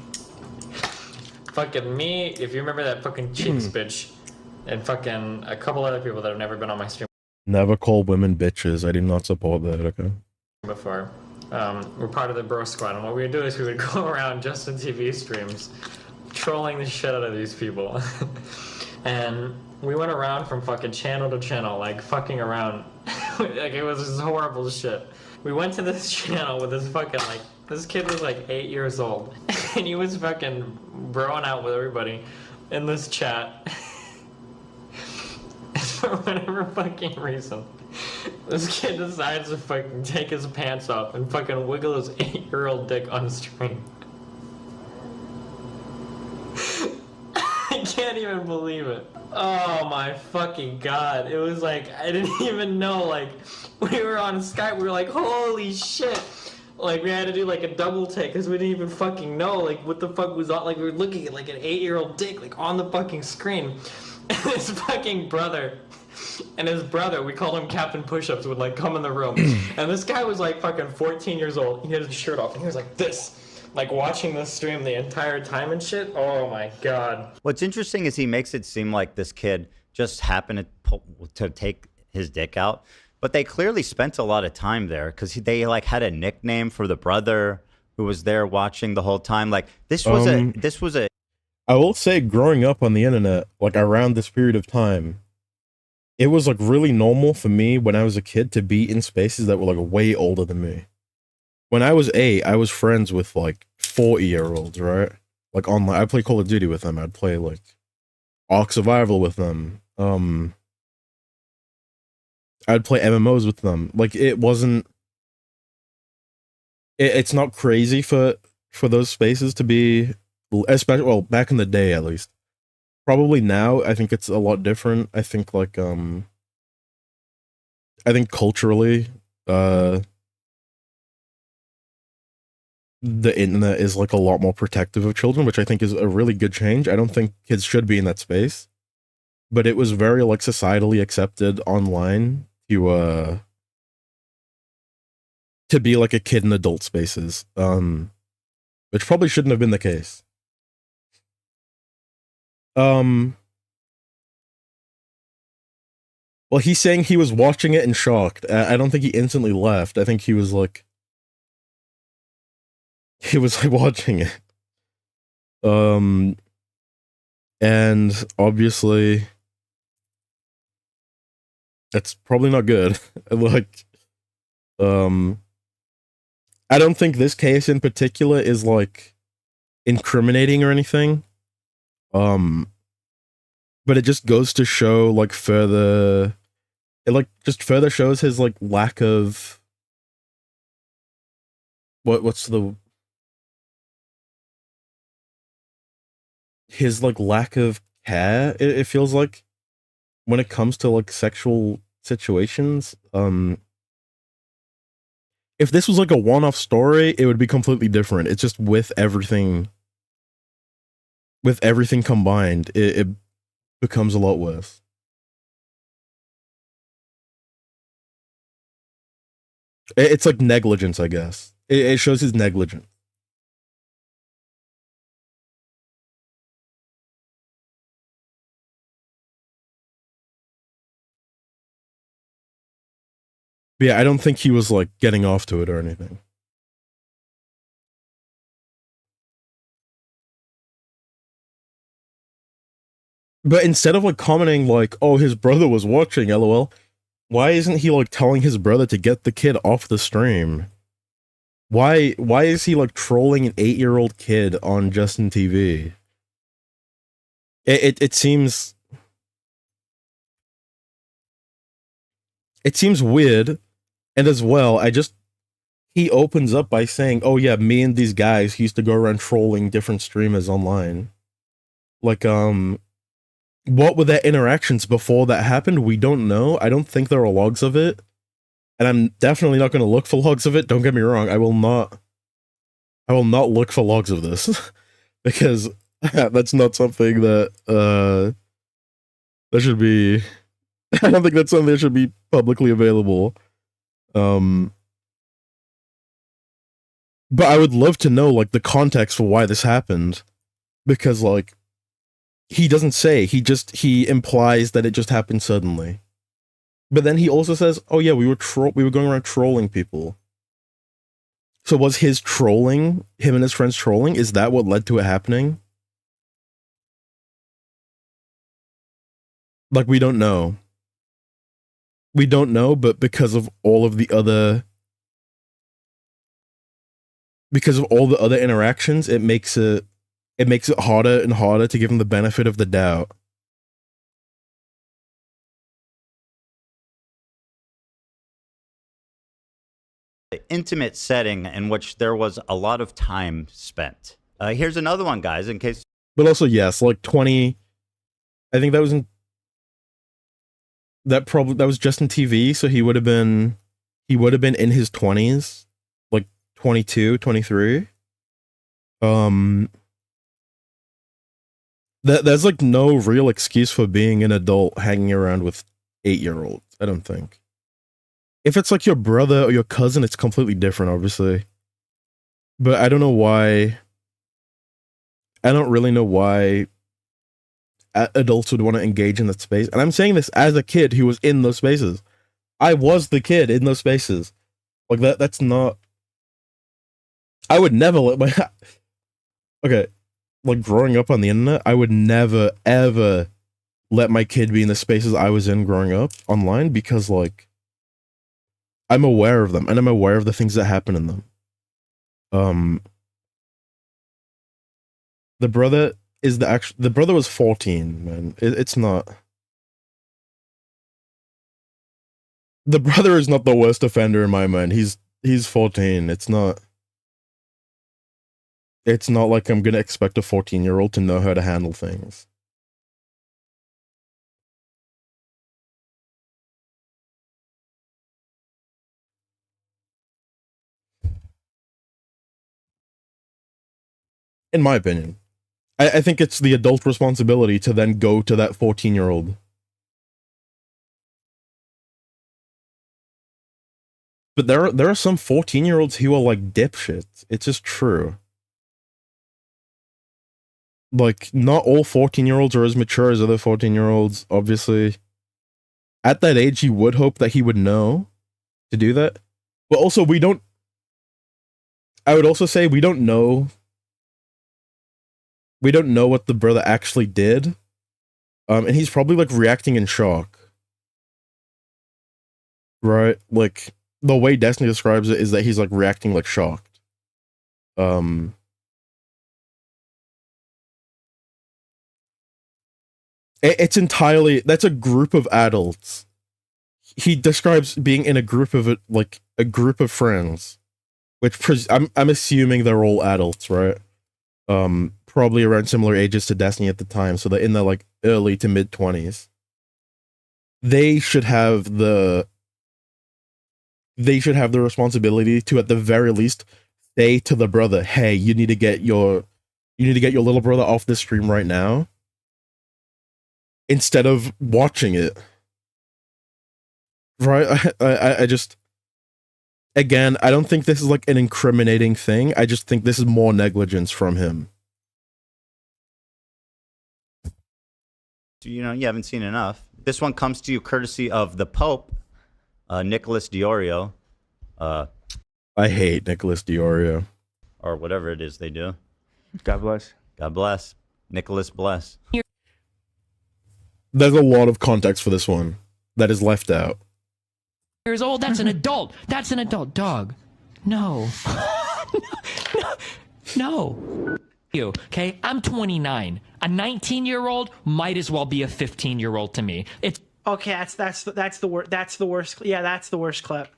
Fucking me, if you remember that fucking Cheeks bitch, and fucking a couple other people that have never been on my stream Never call women bitches. I do not support that. Okay. before. We're part of the Bro Squad, and what we would do is we would go around Justin TV streams, trolling the shit out of these people. And we went around from fucking channel to channel, like fucking around. Like it was just horrible shit. We went to this channel with this fucking like, this kid was like 8 years old, and he was fucking broing out with everybody in this chat. And for whatever fucking reason, this kid decides to fucking take his pants off and fucking wiggle his 8-year-old dick on stream. I can't even believe it. Oh my fucking god. It was like, I didn't even know, like, we were on Skype, we were like, holy shit. Like, we had to do like a double take because we didn't even fucking know, like, what the fuck was on, like, we were looking at like an 8-year-old dick, like, on the fucking screen. And his fucking brother, we called him Captain Push-Ups, would like come in the room. And this guy was like fucking 14 years old. He had his shirt off and he was like this. Like watching this stream the entire time and shit. Oh my god. What's interesting is he makes it seem like this kid just happened to take his dick out, but they clearly spent a lot of time there because they like had a nickname for the brother who was there watching the whole time. Like this was a. I will say, growing up on the internet, like around this period of time, it was like really normal for me when I was a kid to be in spaces that were like way older than me. When I was 8, I was friends with like 40-year-olds, right? Like online, I play Call of Duty with them. I'd play like Ark Survival with them. I'd play MMOs with them. Like it wasn't. It's not crazy for those spaces to be, especially well back in the day at least. Probably now, I think it's a lot different. I think like I think culturally, the internet is like a lot more protective of children, which I think is a really good change. I don't think kids should be in that space, but it was very like societally accepted online to be like a kid in adult spaces, which probably shouldn't have been the case. Well, he's saying he was watching it and shocked. I don't think he instantly left. I think he was like watching it. And obviously that's probably not good. Like, I don't think this case in particular is like incriminating or anything. But it just goes to show like further, it like just further shows his like lack of his like lack of care, it feels like, when it comes to like sexual situations. If this was like a one-off story, it would be completely different. It's just with everything combined, it becomes a lot worse. It's like negligence, I guess. It shows he's negligent. But yeah, I don't think he was like getting off to it or anything. But instead of like commenting like, "Oh, his brother was watching," LOL, why isn't he like telling his brother to get the kid off the stream? Why is he like trolling an 8-year-old kid on Justin TV? It seems weird, and as well, he opens up by saying, "Oh yeah, me and these guys used to go around trolling different streamers online." Like, what were their interactions before that happened? We don't know. I don't think there are logs of it. And I'm definitely not going to look for logs of it. Don't get me wrong. I will not look for logs of this because that's not something that that should be I don't think that's something that should be publicly available. But I would love to know like the context for why this happened, because like he doesn't say, he implies that it just happened suddenly. But then he also says, "Oh yeah, we were going around trolling people." So was his trolling, him and his friends trolling, is that what led to it happening? Like, we don't know. We don't know, but because of all the other interactions, it makes it harder and harder to give him the benefit of the doubt. Intimate setting in which there was a lot of time spent. Here's another one, guys, in case. But also, yes, like 20. I think that was that was Justin TV, so he would have been in his 20s, like 22, 23. There's like no real excuse for being an adult hanging around with 8-year-olds, I don't think. If it's like your brother or your cousin, it's completely different, obviously. But I don't know why. I don't really know why adults would want to engage in that space. And I'm saying this as a kid who was in those spaces. I was the kid in those spaces. Like that's not. I would never let my. Okay. Like growing up on the internet, I would never, ever let my kid be in the spaces I was in growing up online, because like I'm aware of them and I'm aware of the things that happen in them. The brother is the brother was 14, man. It's not. The brother is not the worst offender in my mind. He's 14. It's not like I'm gonna expect a 14-year-old to know how to handle things. In my opinion. I think it's the adult responsibility to then go to that 14-year-old. But there are some 14-year-olds who are like dipshits. It's just true. Like, not all 14-year-olds are as mature as other 14-year-olds, obviously. At that age, you would hope that he would know to do that. But also, I would also say we don't know what the brother actually did. And he's probably like reacting in shock. Right? Like, the way Destiny describes it is that he's like reacting like shocked. It's entirely, that's a group of adults. He describes being in a group of like a group of friends, which I'm assuming they're all adults, right? Probably around similar ages to Destiny at the time, so they're in their like early to mid 20s. They should have the responsibility to, at the very least, say to the brother, "Hey, you need to get your little brother off this stream right now," instead of watching it. Right? I just, again, I don't think this is like an incriminating thing. I just think this is more negligence from him. You know, you haven't seen enough. This one comes to you courtesy of the Pope, Nicholas Diorio, I hate Nicholas Diorio. or whatever it is they do. God bless. God bless. Nicholas bless. There's a lot of context for this one that is left out. Years old. That's an adult. That's an adult dog. No. No. You, okay? I'm 29. A 19-year-old might as well be a 15-year-old to me. It's Okay, that's the worst. That's the worst. Yeah, that's the worst clip.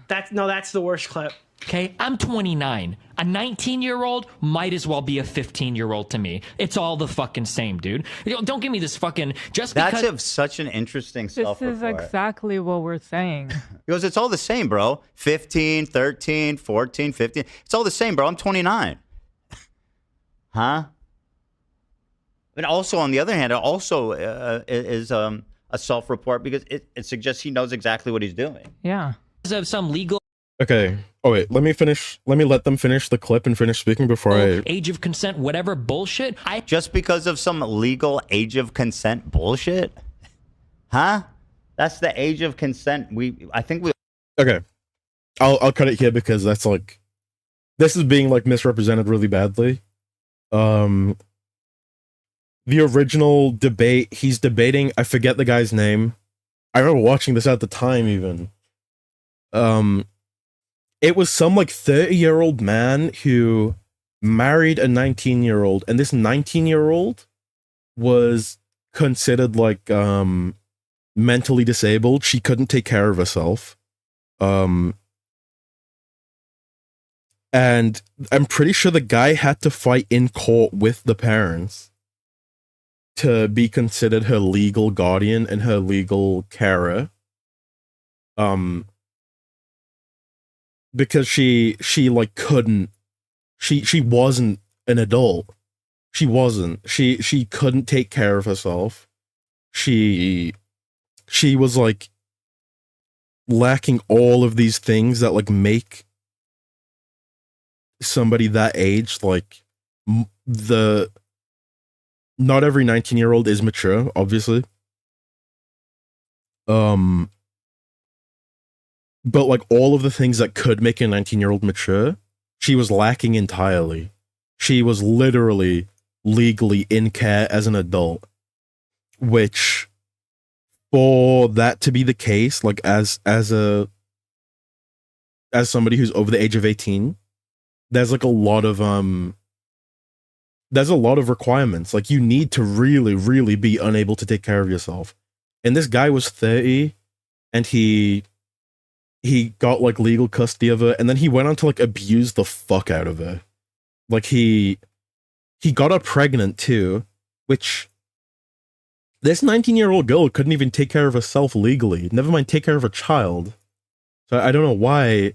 That's the worst clip. okay. I'm 29. A 19-year-old might as well be a 15-year-old to me. It's all the fucking same, dude. Don't give me this fucking just That's because. such an interesting This self-report. is exactly what we're saying. Because it's all the same, bro. 15, 13, 14, 15. It's all the same, bro. I'm 29. Huh? But also, on the other hand, it also is a self-report because it suggests he knows exactly what he's doing. Yeah. Of some legal Okay. Oh wait, let me finish. Let me let them finish the clip and finish speaking before I. age of consent, whatever bullshit. Just because of some legal age of consent bullshit? Huh? That's the age of consent. I think we. Okay, I'll cut it here because that's like, this is being like misrepresented really badly. The original debate, he's debating. I forget the guy's name. I remember watching this at the time even. It was some like 30-year-old man who married a 19-year-old, and this 19-year-old was considered like mentally disabled. She couldn't take care of herself. And I'm pretty sure the guy had to fight in court with the parents to be considered her legal guardian and her legal carer. Because she like couldn't, she wasn't an adult. She wasn't. She couldn't take care of herself. She was like lacking all of these things that like make somebody that age like not every 19-year-old is mature, obviously. But like all of the things that could make a 19-year-old mature, she was lacking entirely. She was literally legally in care as an adult, which for that to be the case, like as somebody who's over the age of 18, there's like a lot of requirements. Like you need to really, really be unable to take care of yourself. And this guy was 30 and he got like legal custody of her, and then he went on to like abuse the fuck out of her. Like he got her pregnant too, which this 19-year-old girl couldn't even take care of herself legally, never mind take care of a child. So I don't know why,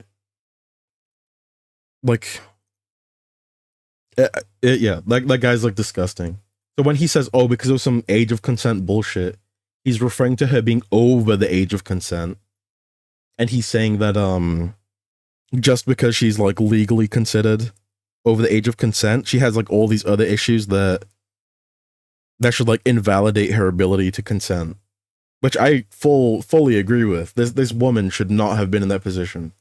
like yeah, that guy's like disgusting. So when he says, oh, because of some age of consent bullshit, he's referring to her being over the age of consent. And he's saying that just because she's like legally considered over the age of consent, she has like all these other issues that should like invalidate her ability to consent, which I fully agree with. This woman should not have been in that position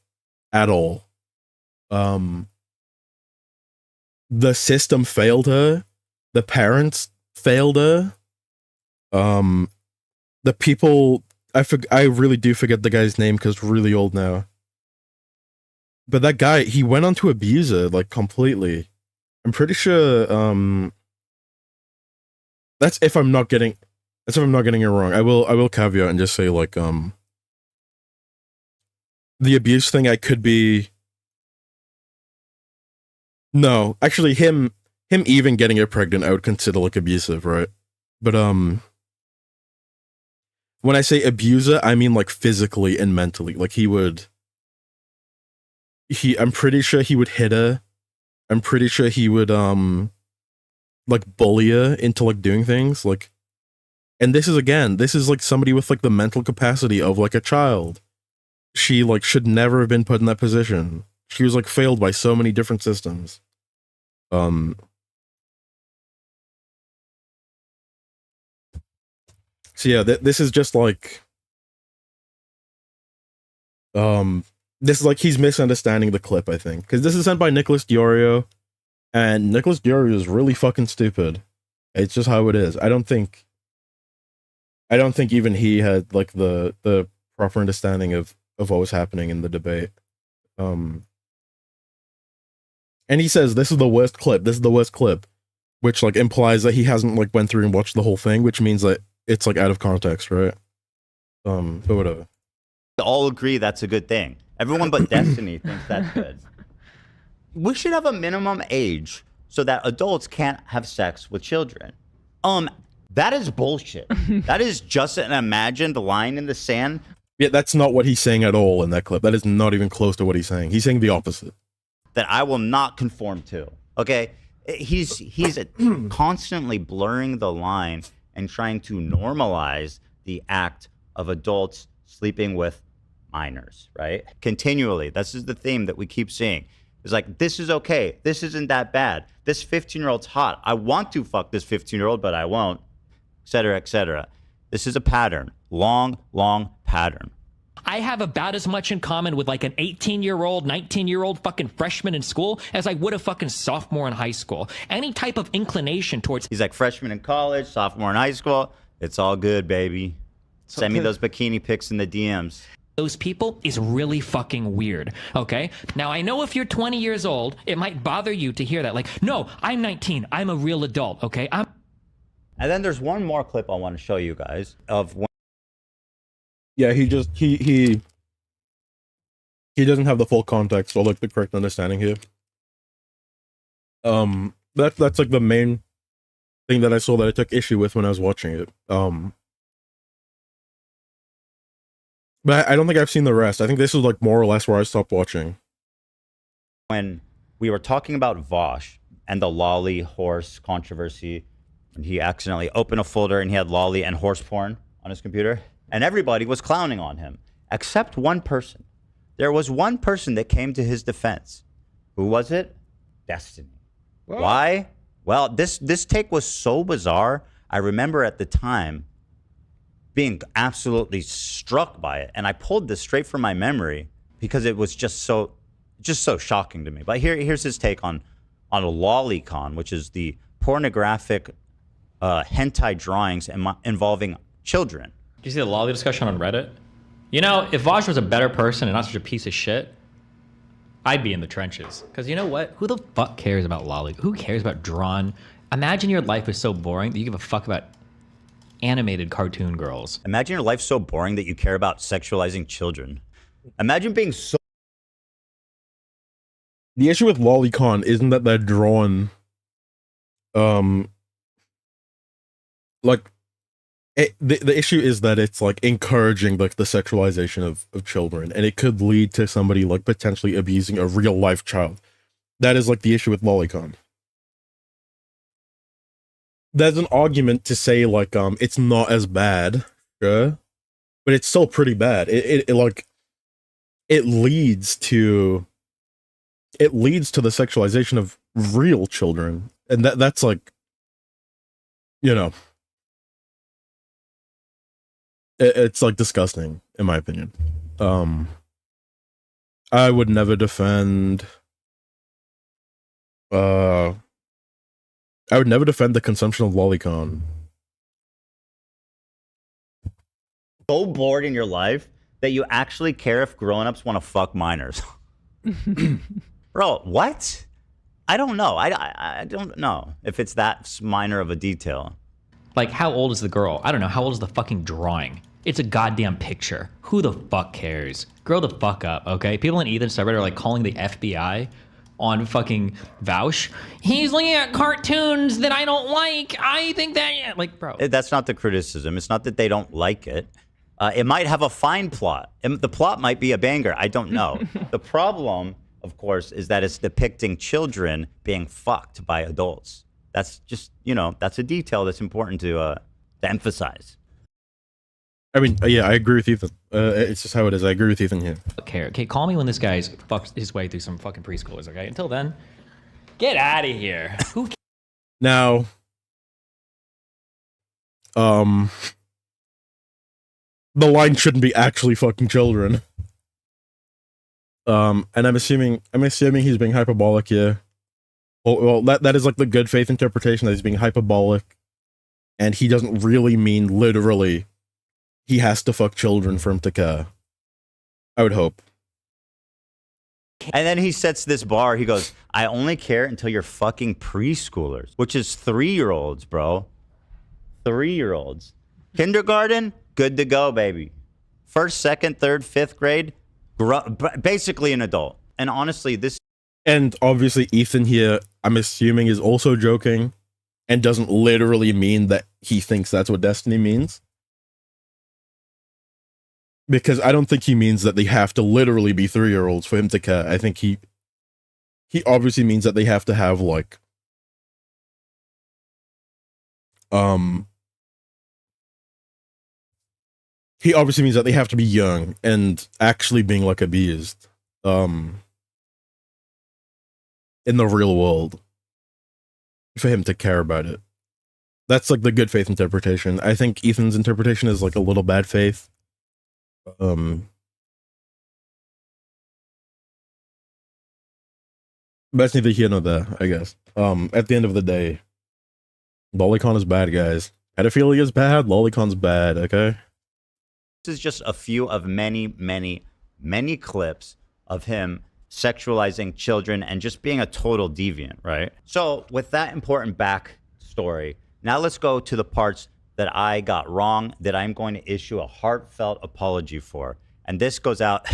at all. The system failed her. The parents failed her. The people. I really do forget the guy's name because it's really old now. But that guy, he went on to abuse her, like, completely. I'm pretty sure, that's if I'm not getting it wrong. I will caveat and just say, like, the abuse thing, I could be... No, actually, him even getting her pregnant, I would consider, like, abusive, right? But, when I say abuser, I mean like physically and mentally. Like I'm pretty sure he would hit her. I'm pretty sure he would like bully her into like doing things like, and this is like somebody with like the mental capacity of like a child. she like should never have been put in that position. She was like failed by so many different systems. So yeah, this is just like, this is like he's misunderstanding the clip, I think, because this is sent by Nicholas Diorio, and Nicholas Diorio is really fucking stupid. It's just how it is. I don't think even he had like the proper understanding of what was happening in the debate. And he says this is the worst clip. This is the worst clip, which like implies that he hasn't like went through and watched the whole thing, which means that it's like out of context, right? But whatever. All agree that's a good thing. Everyone but Destiny thinks that's good. We should have a minimum age so that adults can't have sex with children. That is bullshit. That is just an imagined line in the sand. Yeah, that's not what he's saying at all in that clip. That is not even close to what he's saying. He's saying the opposite. That I will not conform to. Okay? He's constantly blurring the line and trying to normalize the act of adults sleeping with minors, right? Continually. This is the theme that we keep seeing. It's like, this is okay. This isn't that bad. This 15-year-old's hot. I want to fuck this 15-year-old, but I won't, et cetera, et cetera. This is a pattern. Long, long pattern. I have about as much in common with like an 18-year-old, 19-year-old fucking freshman in school as I would a fucking sophomore in high school. Any type of inclination towards... He's like freshman in college, sophomore in high school. It's all good, baby. Send me those bikini pics in the DMs. Those people is really fucking weird, okay? Now, I know if you're 20 years old, it might bother you to hear that. Like, no, I'm 19. I'm a real adult, okay? And then there's one more clip I want to show you guys of when... Yeah, he doesn't have the full context or like the correct understanding here. That's like the main thing that I saw that I took issue with when I was watching it. But I don't think I've seen the rest. I think this was like more or less where I stopped watching. When we were talking about Vosh and the lolly horse controversy, and he accidentally opened a folder and he had lolly and horse porn on his computer, and everybody was clowning on him, except one person. There was one person that came to his defense. Who was it? Destiny. What? Why? Well, this take was so bizarre. I remember at the time being absolutely struck by it, and I pulled this straight from my memory because it was just so shocking to me. But here's his take on a lolicon, which is the pornographic hentai drawings involving children. Did you see the lolly discussion on Reddit? You know, if Vosh was a better person and not such a piece of shit, I'd be in the trenches. Because you know what? Who the fuck cares about lolly? Who cares about drawn? Imagine your life is so boring that you give a fuck about animated cartoon girls. Imagine your life so boring that you care about sexualizing children. Imagine being so... The issue with lolicon isn't that they're drawn, like, the issue is that it's like encouraging like the sexualization of children, and it could lead to somebody like potentially abusing a real life child. That is like the issue with lolicon. There's an argument to say like it's not as bad, sure, but it's still pretty bad. It leads to the sexualization of real children, and that's like, you know, it's like disgusting in my opinion. I would never defend the consumption of lolicon. So bored in your life that you actually care if grown-ups want to fuck minors. Bro, what? I don't know. I don't know if it's that minor of a detail. Like, how old is the girl? I don't know. How old is the fucking drawing? It's a goddamn picture. Who the fuck cares? Grow the fuck up, okay? People in Ethan's subreddit are like calling the FBI on fucking Vouch. He's looking at cartoons that I don't like. I think that, like, bro. That's not the criticism. It's not that they don't like it. It might have a fine plot. The plot might be a banger. I don't know. The problem, of course, is that it's depicting children being fucked by adults. That's just, you know, that's a detail that's important to emphasize. I mean, yeah, I agree with Ethan. It's just how it is. I agree with Ethan here. Care. Okay, call me when this guy's fucked his way through some fucking preschoolers. Okay, until then, get out of here. Who? Now, the line shouldn't be actually fucking children. And I'm assuming he's being hyperbolic here. Well, that is like the good faith interpretation that he's being hyperbolic, and he doesn't really mean literally he has to fuck children for him to care. I would hope. And then he sets this bar. He goes, I only care until you're fucking preschoolers, which is 3-year-olds, bro. 3-year-olds. Kindergarten, good to go, baby. First, second, third, fifth grade, basically an adult. And honestly, this... And obviously Ethan here, I'm assuming, is also joking and doesn't literally mean that he thinks that's what destiny means. Because I don't think he means that they have to literally be 3-year-olds for him to care. I think he obviously means that they have to have, like, he obviously means that they have to be young and actually being, like, abused, in the real world for him to care about it. That's, like, the good faith interpretation. I think Ethan's interpretation is, like, a little bad faith. But that's neither here nor there, I guess. At the end of the day, Lolicon is bad, guys. Pedophilia is bad, Lolicon's bad, okay? This is just a few of many, many, many clips of him sexualizing children and just being a total deviant, right? So with that important backstory, now let's go to the parts that I got wrong, that I'm going to issue a heartfelt apology for. And this goes out,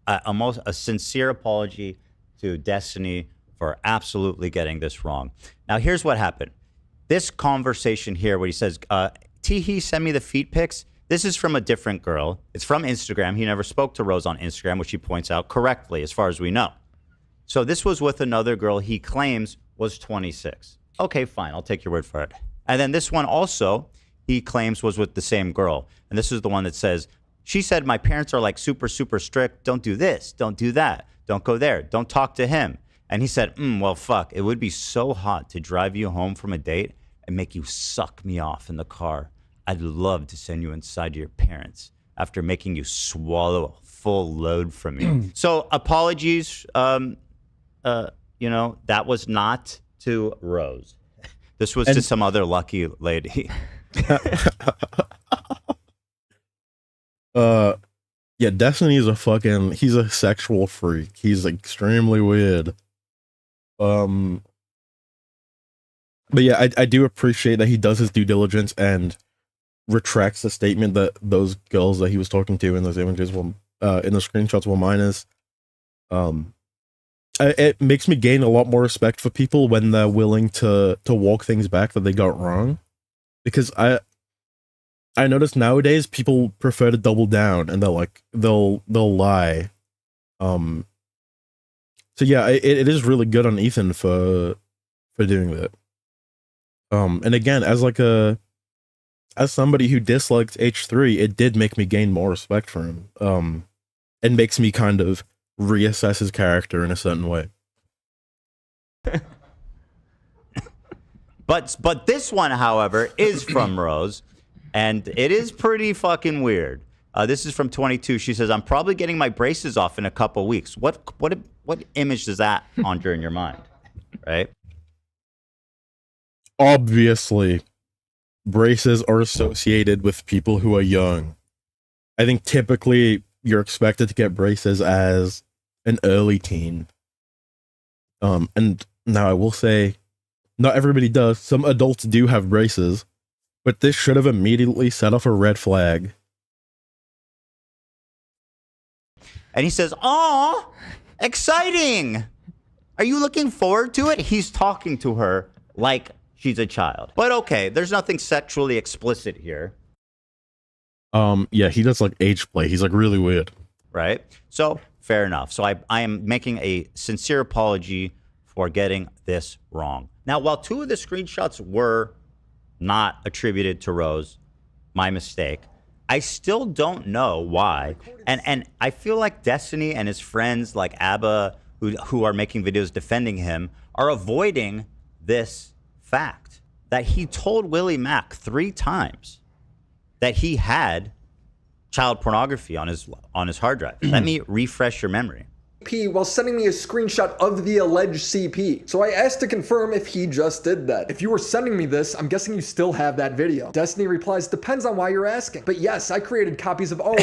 a sincere apology to Destiny for absolutely getting this wrong. Now, here's what happened. This conversation here where he says, Teehee, send me the feet pics. This is from a different girl. It's from Instagram. He never spoke to Rose on Instagram, which he points out correctly, as far as we know. So this was with another girl he claims was 26. Okay, fine. I'll take your word for it. And then this one also, he claims was with the same girl. And this is the one that says, she said, my parents are like super, super strict. Don't do this. Don't do that. Don't go there. Don't talk to him. And he said, well, fuck. It would be so hot to drive you home from a date and make you suck me off in the car. I'd love to send you inside to your parents after making you swallow a full load from me. So apologies. You know, that was not to Rose. This was to some other lucky lady. Yeah, Destiny is he's a sexual freak. He's extremely weird. But yeah, I do appreciate that he does his due diligence and retracts the statement that those girls that he was talking to in those images were, in the screenshots were minors. It makes me gain a lot more respect for people when they're willing to walk things back that they got wrong. Because I notice nowadays people prefer to double down and they'll lie. So yeah, it is really good on Ethan for doing that. And again, as somebody who disliked H3, it did make me gain more respect for him. And makes me kind of reassess his character in a certain way. But this one, however, is from Rose, and it is pretty fucking weird. This is from 22. She says, I'm probably getting my braces off in a couple weeks. What image does that conjure in your mind? Right? Obviously, braces are associated with people who are young. I think typically you're expected to get braces as an early teen. And now I will say, not everybody does. Some adults do have braces, but this should have immediately set off a red flag. And he says, "Aw, exciting! Are you looking forward to it?" He's talking to her like she's a child. But okay, there's nothing sexually explicit here. Yeah, he does like age play. He's like really weird. Right? So, fair enough. So I am making a sincere apology for getting this wrong. Now, while two of the screenshots were not attributed to Rose, my mistake, I still don't know why. And I feel like Destiny and his friends like Abba, who are making videos defending him, are avoiding this fact that he told Willie Mack 3 times that he had child pornography on his hard drive. Let me refresh your memory. While sending me a screenshot of the alleged CP. So I asked to confirm if he just did that. If you were sending me this, I'm guessing you still have that video. Destiny replies, depends on why you're asking. But yes, I created copies of all.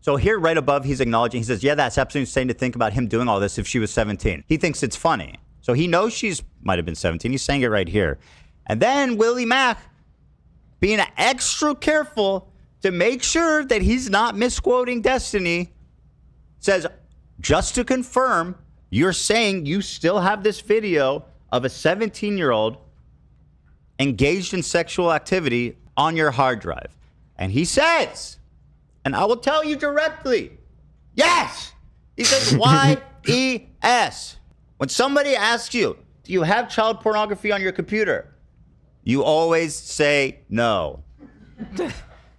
So here right above, he's acknowledging, he says, yeah, that's absolutely insane to think about him doing all this if she was 17. He thinks it's funny. So he knows she's might have been 17. He's saying it right here. And then Willie Mack being extra careful to make sure that he's not misquoting Destiny says, just to confirm, you're saying you still have this video of a 17-year-old engaged in sexual activity on your hard drive. And he says, and I will tell you directly, yes! He says, Y-E-S. When somebody asks you, do you have child pornography on your computer? You always say no.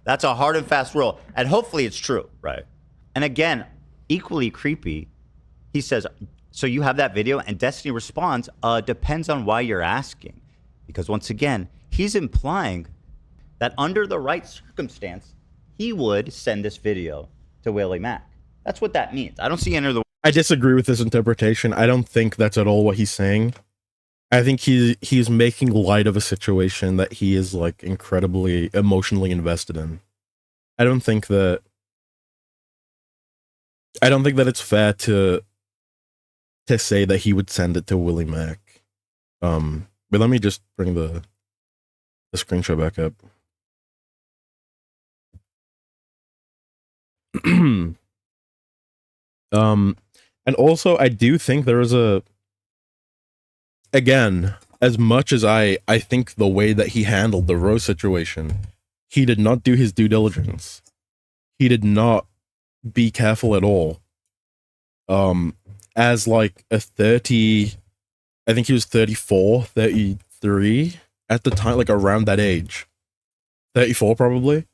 That's a hard and fast rule. And hopefully it's true, right? And again, equally creepy, he says, so you have that video? And Destiny responds, depends on why you're asking. Because once again, he's implying that under the right circumstance, he would send this video to Willie Mack. That's what that means. I don't see any of the... I disagree with this interpretation. I don't think that's at all what he's saying. I think he's making light of a situation that he is like incredibly emotionally invested in. I don't think that it's fair to say that he would send it to Willie Mack. But let me just bring the screenshot back up. And also I do think there is again, as much as I think the way that he handled the Rose situation, he did not do his due diligence. He did not be careful at all. As like a 30, I think he was 34, 33 at the time, like around that age. 34 probably.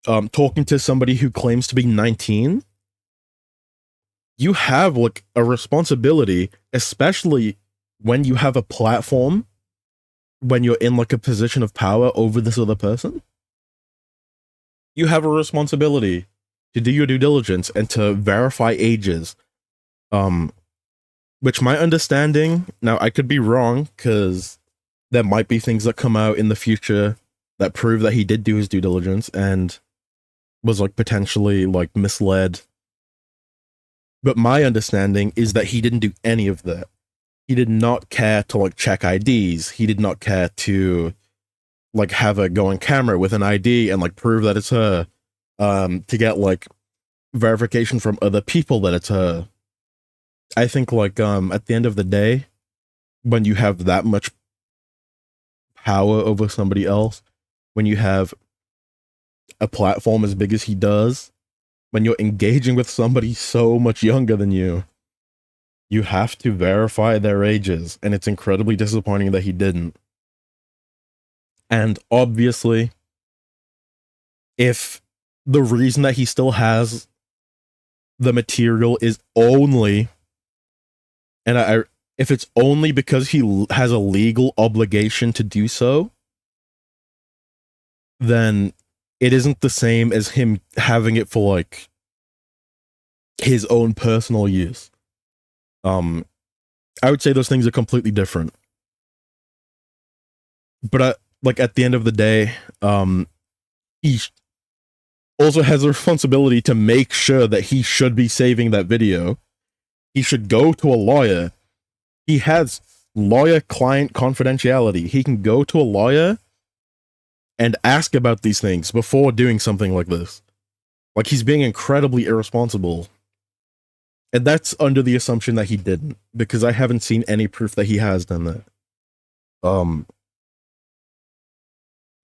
Talking to somebody who claims to be 19, you have like a responsibility, especially when you have a platform, when you're in like a position of power over this other person. You have a responsibility to do your due diligence and to verify ages. Which my understanding, now I could be wrong, because there might be things that come out in the future that prove that he did do his due diligence and was like potentially like misled. But my understanding is that he didn't do any of that. He did not care to like check IDs. He did not care to like have her go on camera with an ID and like prove that it's her, to get like verification from other people that it's her. I think like at the end of the day, when you have that much power over somebody else, when you have a platform as big as he does, when you're engaging with somebody so much younger than you, you have to verify their ages, and it's incredibly disappointing that he didn't. And obviously, if the reason that he still has the material is only, and if it's only because he has a legal obligation to do so, then it isn't the same as him having it for like his own personal use. I would say those things are completely different. But like at the end of the day, he also has a responsibility to make sure that he should be saving that video. He should go to a lawyer. He has lawyer-client confidentiality. He can go to a lawyer and ask about these things before doing something like this. Like, he's being incredibly irresponsible. And that's under the assumption that he didn't, because I haven't seen any proof that he has done that.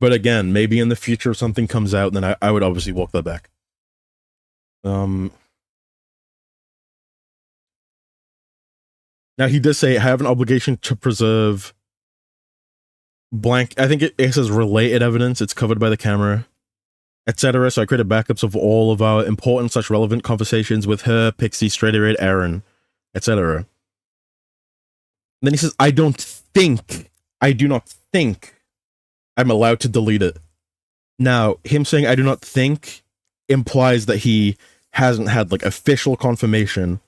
But again, maybe in the future something comes out, then I would obviously walk that back. Now, he does say, I have an obligation to preserve blank. I think it says related evidence. It's covered by the camera. etc. So I created backups of all of our important / relevant conversations with her, Pixie, Straighter Raid, Aaron, etc. Then he says, I do not think I'm allowed to delete it. Now, him saying I do not think implies that he hasn't had like official confirmation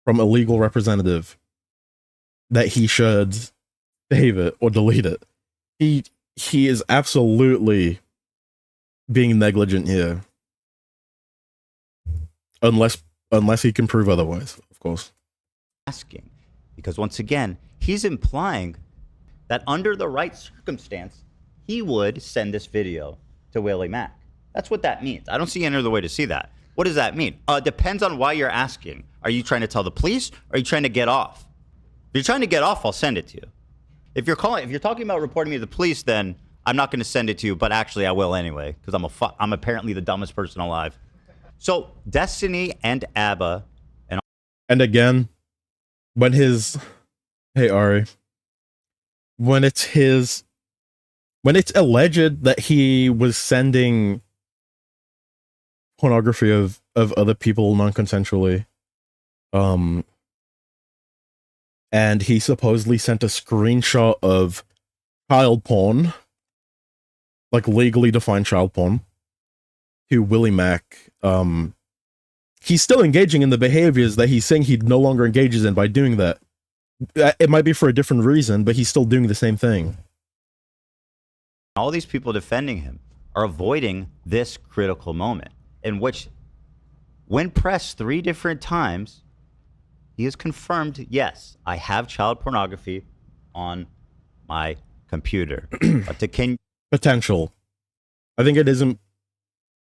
from a legal representative that he should save it or delete it. He is absolutely being negligent here. Unless he can prove otherwise, of course. Asking. Because once again, he's implying that under the right circumstance, he would send this video to Willie Mack. That's what that means. I don't see any other way to see that. What does that mean? Depends on why you're asking. Are you trying to tell the police, or are you trying to get off? If you're trying to get off, I'll send it to you. If you're talking about reporting me to the police, then I'm not going to send it to you, but actually I will anyway, because I'm apparently the dumbest person alive. So Destiny and Abba and again, when hey Ari, when it's alleged that he was sending pornography of other people non-consensually, and he supposedly sent a screenshot of child porn, like legally defined child porn, to Willie Mack. He's still engaging in the behaviors that he's saying he no longer engages in by doing that. It might be for a different reason, but he's still doing the same thing. all these people defending him are avoiding this critical moment in which, when pressed 3 different times, he has confirmed, yes, I have child pornography on my computer. But to potential. I think it isn't.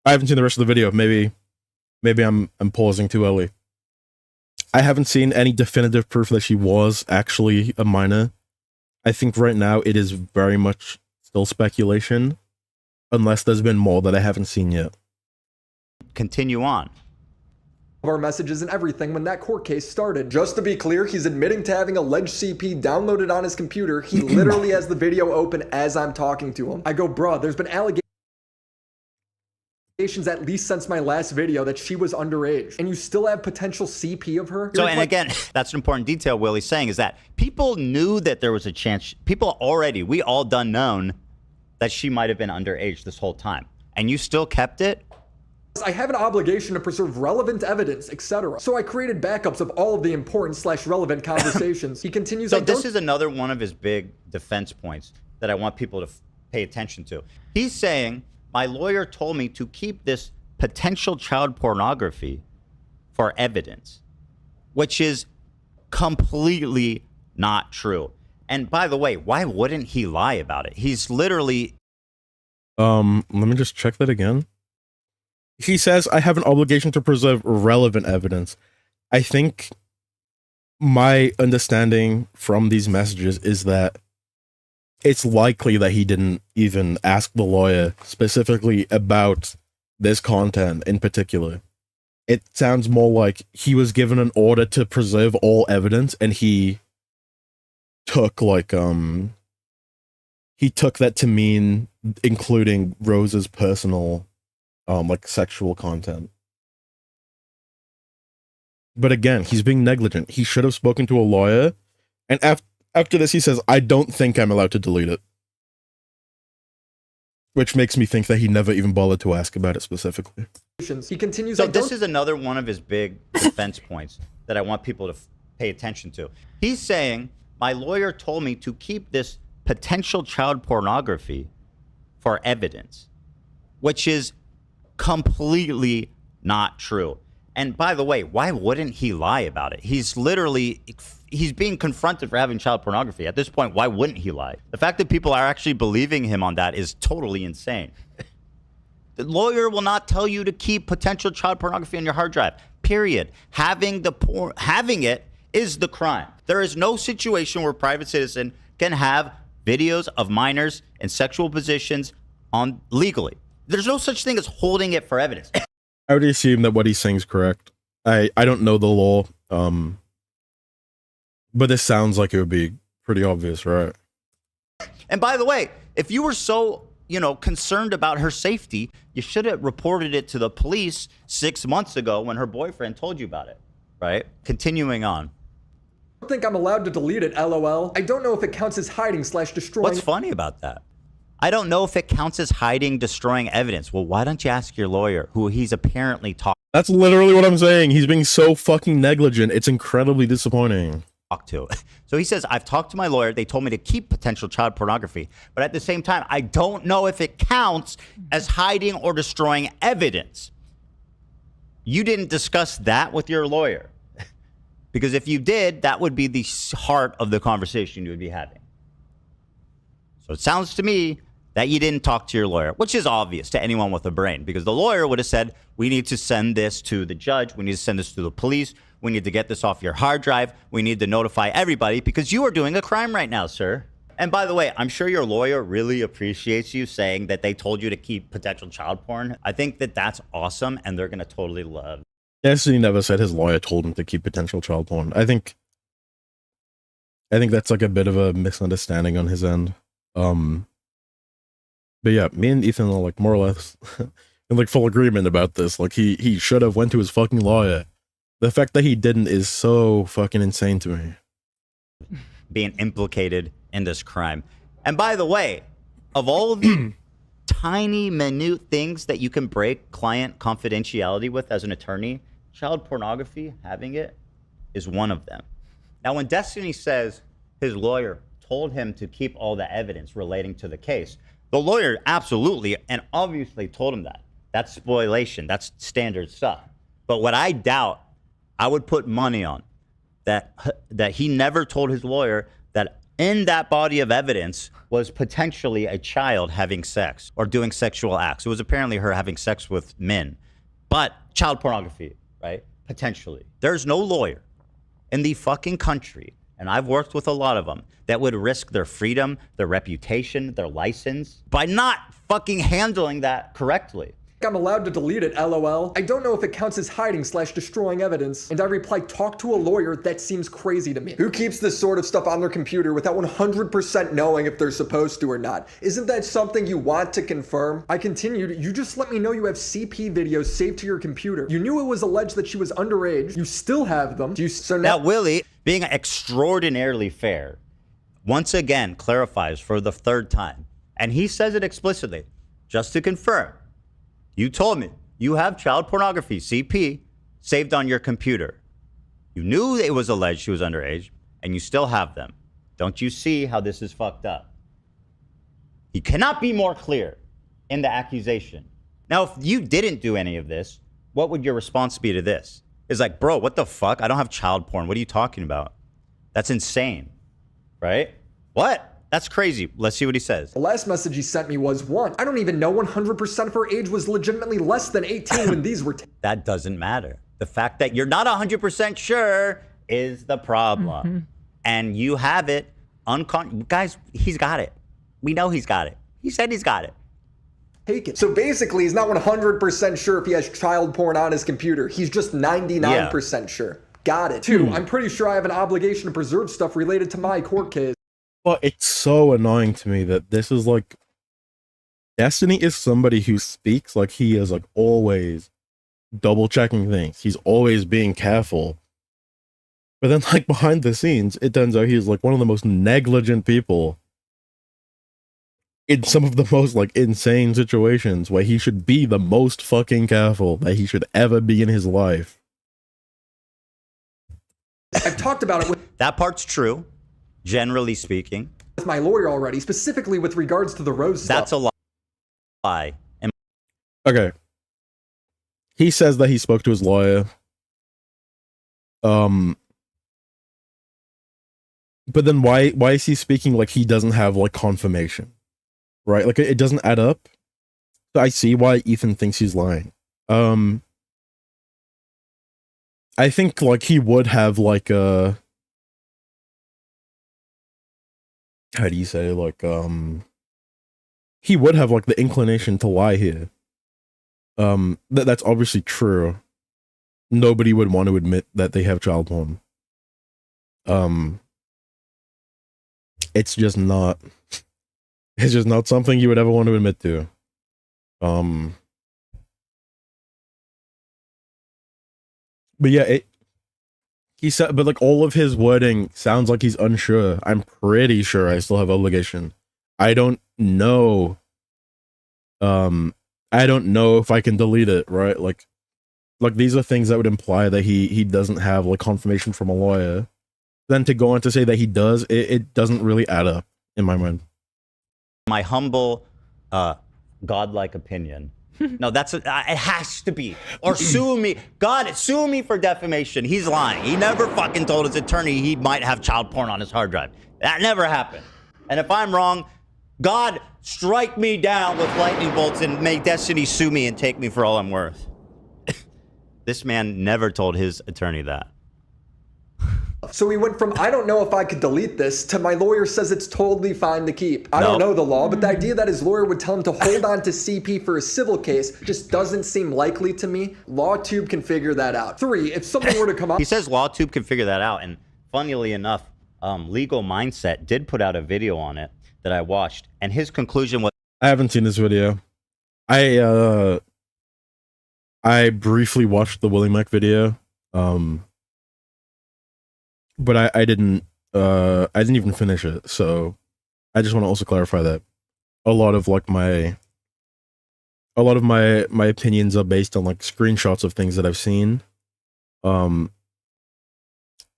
I haven't seen the rest of the video. Maybe I'm pausing too early. I haven't seen any definitive proof that she was actually a minor. I think right now it is very much still speculation, unless there's been more that I haven't seen yet. Continue on. Our messages and everything when that court case started. Just to be clear, he's admitting to having alleged CP downloaded on his computer. He literally has the video open as I'm talking to him. I go, bruh, there's been allegations at least since my last video that she was underage, and you still have potential CP of her? So, and again, that's an important detail Willie's saying, is that people knew that there was a chance. People already, we all done known that she might have been underage this whole time, and you still kept it? I have an obligation to preserve relevant evidence, etc. So I created backups of all of the important / relevant conversations. He continues. So this is another one of his big defense points that I want people to pay attention to. He's saying, my lawyer told me to keep this potential child pornography for evidence, which is completely not true. And by the way, why wouldn't he lie about it? He's literally... Let me just check that again. He says, I have an obligation to preserve relevant evidence. I think my understanding from these messages is that it's likely that he didn't even ask the lawyer specifically about this content in particular. It sounds more like he was given an order to preserve all evidence, and he took like he took that to mean including Rose's personal like sexual content. But again, he's being negligent. He should have spoken to a lawyer, and after this he says, I don't think I'm allowed to delete it. Which makes me think that he never even bothered to ask about it specifically. He continues. So this is another one of his big defense points that I want people to pay attention to. He's saying, my lawyer told me to keep this potential child pornography for evidence, which is completely not true. And by the way, why wouldn't he lie about it? He's being confronted for having child pornography. At this point, why wouldn't he lie? The fact that people are actually believing him on that is totally insane. The lawyer will not tell you to keep potential child pornography on your hard drive, period. Having it is the crime. There is no situation where a private citizen can have videos of minors in sexual positions on legally. There's no such thing as holding it for evidence. I would assume that what he's saying is correct. I don't know the law, but this sounds like it would be pretty obvious, right? And by the way, if you were so, concerned about her safety, you should have reported it to the police 6 months ago when her boyfriend told you about it, right? Continuing on. I don't think I'm allowed to delete it, LOL. I don't know if it counts as hiding / destroying. What's funny about that? I don't know if it counts as hiding, destroying evidence. Well, why don't you ask your lawyer, who he's apparently talked That's literally what I'm saying. He's being so fucking negligent. It's incredibly disappointing. to? So he says, I've talked to my lawyer. They told me to keep potential child pornography. But at the same time, I don't know if it counts as hiding or destroying evidence. You didn't discuss that with your lawyer. Because if you did, that would be the heart of the conversation you would be having. So it sounds to me that you didn't talk to your lawyer, which is obvious to anyone with a brain, because the lawyer would have said, we need to send this to the judge. We need to send this to the police. We need to get this off your hard drive. We need to notify everybody because you are doing a crime right now, sir. And by the way, I'm sure your lawyer really appreciates you saying that they told you to keep potential child porn. I think that that's awesome, and they're going to totally love. Destiny never said his lawyer told him to keep potential child porn. I think that's like a bit of a misunderstanding on his end. But yeah, me and Ethan are like more or less in like full agreement about this. Like he should have went to his fucking lawyer. The fact that he didn't is so fucking insane to me. Being implicated in this crime. And by the way, of all the tiny, minute things that you can break client confidentiality with as an attorney, child pornography, having it, is one of them. Now, when Destiny says his lawyer told him to keep all the evidence relating to the case, the lawyer absolutely and obviously told him that. That's spoliation. That's standard stuff. But what I doubt, I would put money on, that he never told his lawyer that in that body of evidence was potentially a child having sex or doing sexual acts. It was apparently her having sex with men. But child pornography, right? Potentially. There's no lawyer in the fucking country, and I've worked with a lot of them, that would risk their freedom, their reputation, their license by not fucking handling that correctly. I'm allowed to delete it, LOL. I don't know if it counts as hiding / destroying evidence. And I reply, talk to a lawyer. That seems crazy to me. Who keeps this sort of stuff on their computer without 100% knowing if they're supposed to or not? Isn't that something you want to confirm? I continued, you just let me know you have CP videos saved to your computer. You knew it was alleged that she was underage. You still have them. So now Willie, being extraordinarily fair, once again clarifies for the third time. And he says it explicitly, just to confirm. You told me you have child pornography, CP, saved on your computer. You knew it was alleged she was underage, and you still have them. Don't you see how this is fucked up? He cannot be more clear in the accusation. Now, if you didn't do any of this, what would your response be to this? It's like, bro, what the fuck? I don't have child porn. What are you talking about? That's insane, right? What? That's crazy. Let's see what he says. The last message he sent me was, one, I don't even know 100% of her age was legitimately less than 18 when these were That doesn't matter. The fact that you're not 100% sure is the problem. Mm-hmm. And you have it. Guys, he's got it. We know he's got it. He said he's got it. taken. So basically, he's not 100% sure if he has child porn on his computer. He's just 99% sure. Got it. Two, I'm pretty sure I have an obligation to preserve stuff related to my court case. But it's so annoying to me that this is like, Destiny is somebody who speaks like he is like always double checking things. He's always being careful. But then like behind the scenes, it turns out he's like one of the most negligent people in some of the most like insane situations where he should be the most fucking careful that he should ever be in his life. I've talked about it with that part's true, generally speaking. With my lawyer already, specifically with regards to the Rose stuff. That's a lie. Okay. He says that he spoke to his lawyer. But then why is he speaking like he doesn't have like confirmation? Right? Like it doesn't add up. So I see why Ethan thinks he's lying. I think like he would have like a, how do you say, like he would have like the inclination to lie here. That's obviously true. Nobody would want to admit that they have child porn. It's just not It's just not something you would ever want to admit to. But yeah, he said, but like all of his wording sounds like he's unsure. I'm pretty sure I still have obligation. I don't know. I don't know if I can delete it, right? Like these are things that would imply that he doesn't have like confirmation from a lawyer. Then to go on to say that he does, it doesn't really add up in my mind. My humble, godlike opinion. No, it has to be. Or sue me. God, sue me for defamation. He's lying. He never fucking told his attorney he might have child porn on his hard drive. That never happened. And if I'm wrong, God, strike me down with lightning bolts and make Destiny sue me and take me for all I'm worth. This man never told his attorney that. So we went from, I don't know if I could delete this, to my lawyer says it's totally fine to keep. I don't know the law, but the idea that his lawyer would tell him to hold on to CP for a civil case just doesn't seem likely to me. LawTube can figure that out. 3, if something were to come up... He says LawTube can figure that out, and funnily enough, Legal Mindset did put out a video on it that I watched, and his conclusion was... I haven't seen this video. I briefly watched the Willie Mac video. But I didn't even finish it, so I just want to also clarify that a lot of my opinions are based on like screenshots of things that I've seen.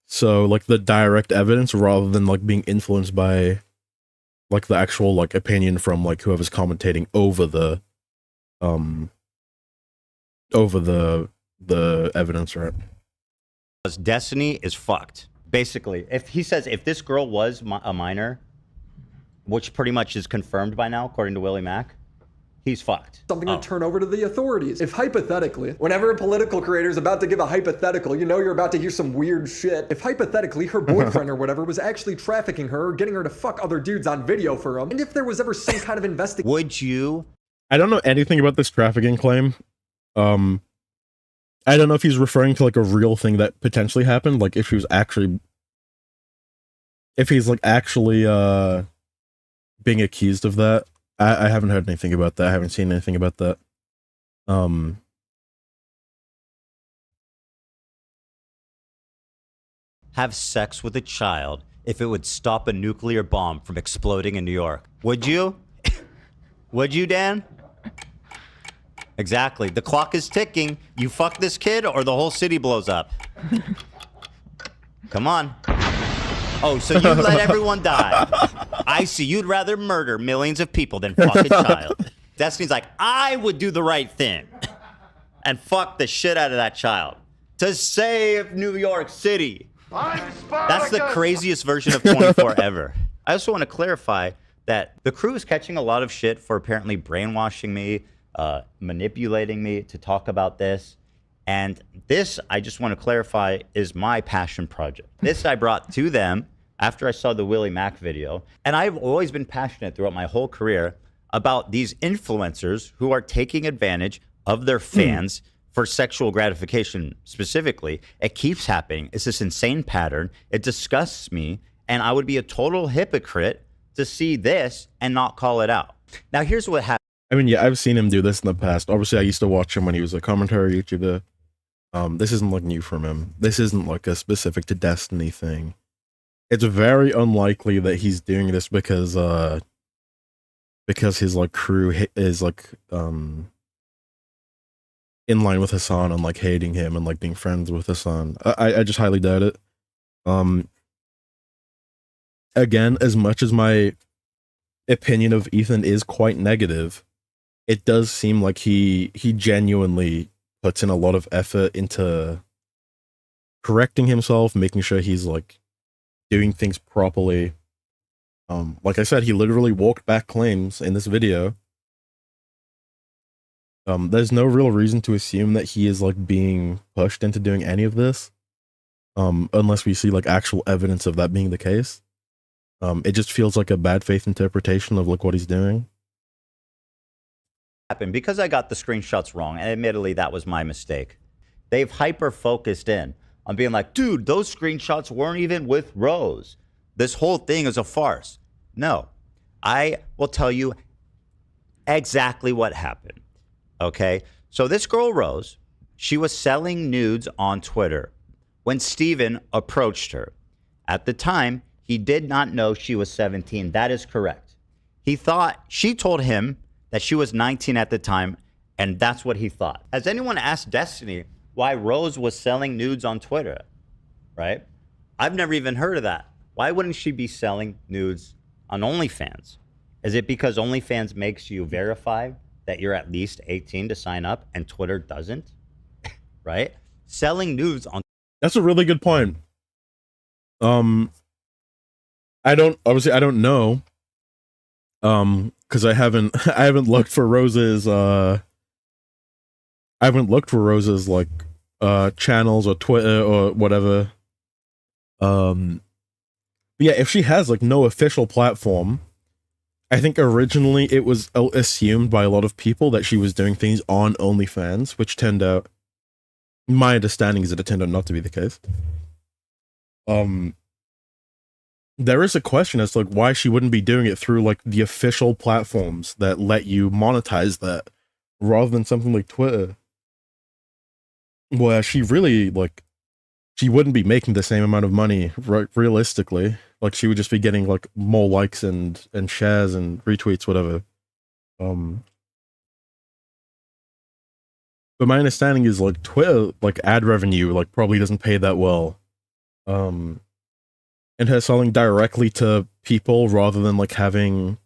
So like the direct evidence rather than like being influenced by like the actual like opinion from like whoever's commentating over the evidence, right? Destiny is fucked. Basically, if he says if this girl was a minor, which pretty much is confirmed by now, according to Willie Mac, he's fucked. Something to turn over to the authorities. If hypothetically, whenever a political creator is about to give a hypothetical, you know you're about to hear some weird shit. If hypothetically her boyfriend or whatever was actually trafficking her or getting her to fuck other dudes on video for him, and if there was ever some kind of investigation... Would you... I don't know anything about this trafficking claim. I don't know if he's referring to like a real thing that potentially happened, like if he's like actually being accused of that. I haven't heard anything about that. I haven't seen anything about that. Have sex with a child if it would stop a nuclear bomb from exploding in New York. Would you? Would you, Dan? Exactly. The clock is ticking. You fuck this kid or the whole city blows up. Come on. Oh, so you let everyone die. I see. You'd rather murder millions of people than fuck a child. Destiny's like, I would do the right thing and fuck the shit out of that child to save New York City. That's the craziest version of 24 ever. I also want to clarify that the crew is catching a lot of shit for apparently brainwashing me, manipulating me to talk about this. And this, I just want to clarify, is my passion project. This I brought to them after I saw the Willie Mac video. And I've always been passionate throughout my whole career about these influencers who are taking advantage of their fans for sexual gratification specifically. It keeps happening. It's this insane pattern. It disgusts me. And I would be a total hypocrite to see this and not call it out. Now, here's what happened. I mean, yeah, I've seen him do this in the past. Obviously, I used to watch him when he was a commentary YouTuber. This isn't like new from him. This isn't like a specific to Destiny thing. It's very unlikely that he's doing this because his like crew is like in line with Hassan and like hating him and like being friends with Hassan. I just highly doubt it. Again, as much as my opinion of Ethan is quite negative, it does seem like he genuinely puts in a lot of effort into correcting himself, making sure he's like doing things properly. Like I said, he literally walked back claims in this video. There's no real reason to assume that he is like being pushed into doing any of this, unless we see like actual evidence of that being the case. It just feels like a bad faith interpretation of like what he's doing. Because I got the screenshots wrong, and admittedly that was my mistake. They've hyper focused in on being like, dude, those screenshots weren't even with Rose. This whole thing is a farce. No, I will tell you exactly what happened. Okay? So this girl, Rose, she was selling nudes on Twitter when Steven approached her. At the time, he did not know she was 17. That is correct. He thought, she told him that she was 19 at the time, and that's what he thought. Has anyone asked Destiny why Rose was selling nudes on Twitter? Right? I've never even heard of that. Why wouldn't she be selling nudes on OnlyFans? Is it because OnlyFans makes you verify that you're at least 18 to sign up and Twitter doesn't? Right? Selling nudes on... That's a really good point. I don't know. Because I haven't looked for Rose's like channels or Twitter or whatever. But yeah, if she has like no official platform, I think originally it was assumed by a lot of people that she was doing things on OnlyFans, which turned out, my understanding is that it turned out not to be the case. There is a question as to like why she wouldn't be doing it through like the official platforms that let you monetize that, rather than something like Twitter, where she really like, she wouldn't be making the same amount of money, realistically. Like she would just be getting like more likes and shares and retweets, whatever. But my understanding is like Twitter, like ad revenue, like probably doesn't pay that well. And her selling directly to people rather than like having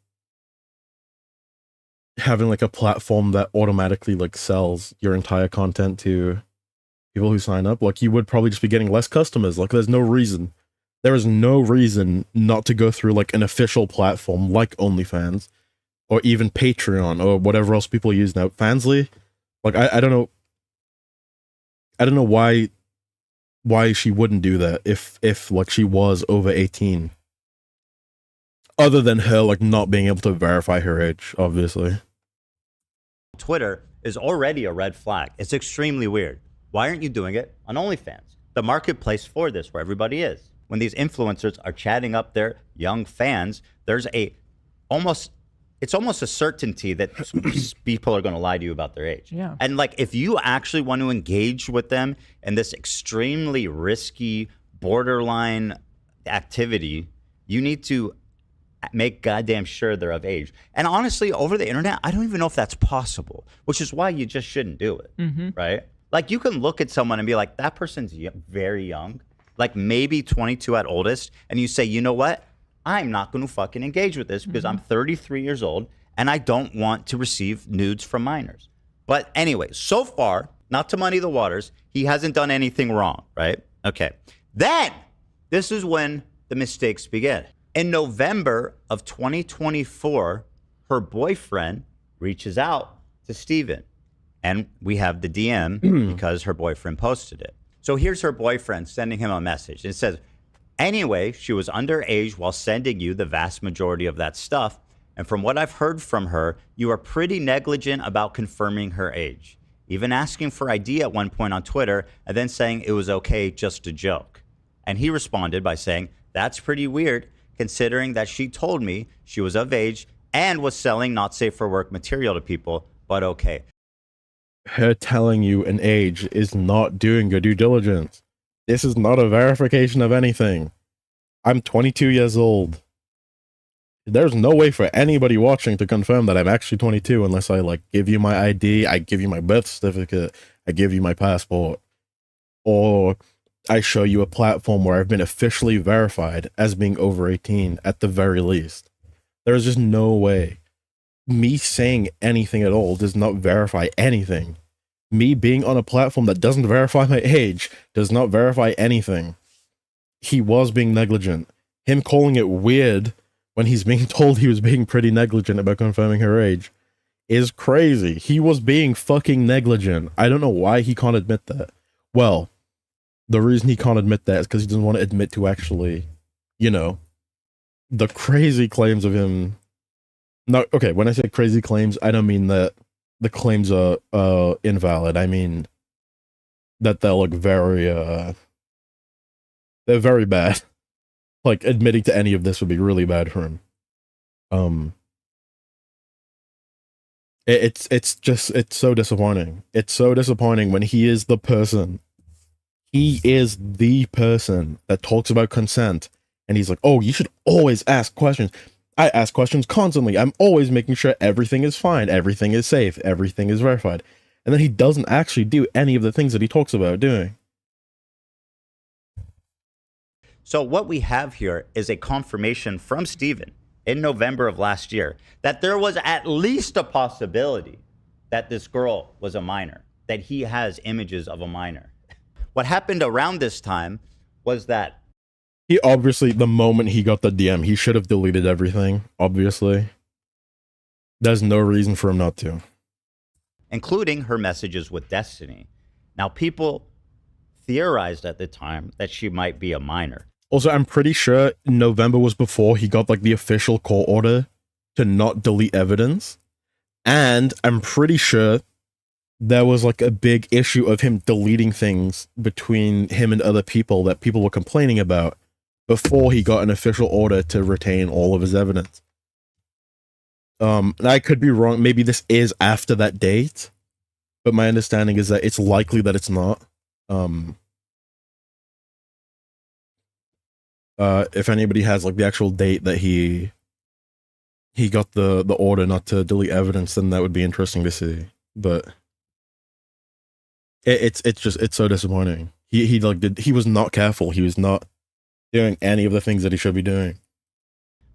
like a platform that automatically like sells your entire content to people who sign up, like you would probably just be getting less customers. Like there is no reason not to go through like an official platform like OnlyFans or even Patreon or whatever else people use now. Fansly, like I don't know why she wouldn't do that if like she was over 18, other than her like not being able to verify her age, obviously. Twitter is already a red flag. It's extremely weird. Why aren't you doing it on OnlyFans, the marketplace for this, where everybody is? When these influencers are chatting up their young fans, there's it's almost a certainty that people are going to lie to you about their age. Yeah. And like, if you actually want to engage with them in this extremely risky, borderline activity, you need to make goddamn sure they're of age. And honestly, over the internet, I don't even know if that's possible, which is why you just shouldn't do it, right? Like, you can look at someone and be like, that person's very young, like maybe 22 at oldest, and you say, you know what? I'm not going to fucking engage with this because I'm 33 years old and I don't want to receive nudes from minors. But anyway, so far, not to muddy the waters, he hasn't done anything wrong, right? Okay. Then, this is when the mistakes begin. In November of 2024, her boyfriend reaches out to Steven. And we have the DM because her boyfriend posted it. So here's her boyfriend sending him a message. It says, anyway, she was underage while sending you the vast majority of that stuff. And from what I've heard from her, you are pretty negligent about confirming her age. Even asking for ID at one point on Twitter and then saying it was okay, just a joke. And he responded by saying, that's pretty weird considering that she told me she was of age and was selling not safe for work material to people, but okay. Her telling you an age is not doing your due diligence. This is not a verification of anything. I'm 22 years old. There's no way for anybody watching to confirm that I'm actually 22 unless I like give you my ID, I give you my birth certificate, I give you my passport, or I show you a platform where I've been officially verified as being over 18 at the very least. There's just no way. Me saying anything at all does not verify anything. Me being on a platform that doesn't verify my age does not verify anything. He was being negligent. Him calling it weird when he's being told he was being pretty negligent about confirming her age is crazy. He was being fucking negligent. I don't know why he can't admit that. Well, the reason he can't admit that is because he doesn't want to admit to actually, you know, the crazy claims of him. No, okay, when I say crazy claims, I don't mean that the claims are invalid. I mean that they're like they're very bad. Like admitting to any of this would be really bad for him. Um, it's so disappointing. It's so disappointing when he is the person. He is the person that talks about consent, and he's like, "Oh, you should always ask questions." I ask questions constantly. I'm always making sure everything is fine, everything is safe, everything is verified. And then he doesn't actually do any of the things that he talks about doing. So what we have here is a confirmation from Steven in November of last year that there was at least a possibility that this girl was a minor, that he has images of a minor. What happened around this time was that he obviously, the moment he got the DM, he should have deleted everything, obviously. There's no reason for him not to. Including her messages with Destiny. Now, people theorized at the time that she might be a minor. Also, I'm pretty sure November was before he got like the official court order to not delete evidence. And I'm pretty sure there was like a big issue of him deleting things between him and other people that people were complaining about before he got an official order to retain all of his evidence. I could be wrong. Maybe this is after that date, but my understanding is that it's likely that it's not. If anybody has like the actual date that he got the order not to delete evidence, then that would be interesting to see. But it's so disappointing. He was not careful. He was not doing any of the things that he should be doing.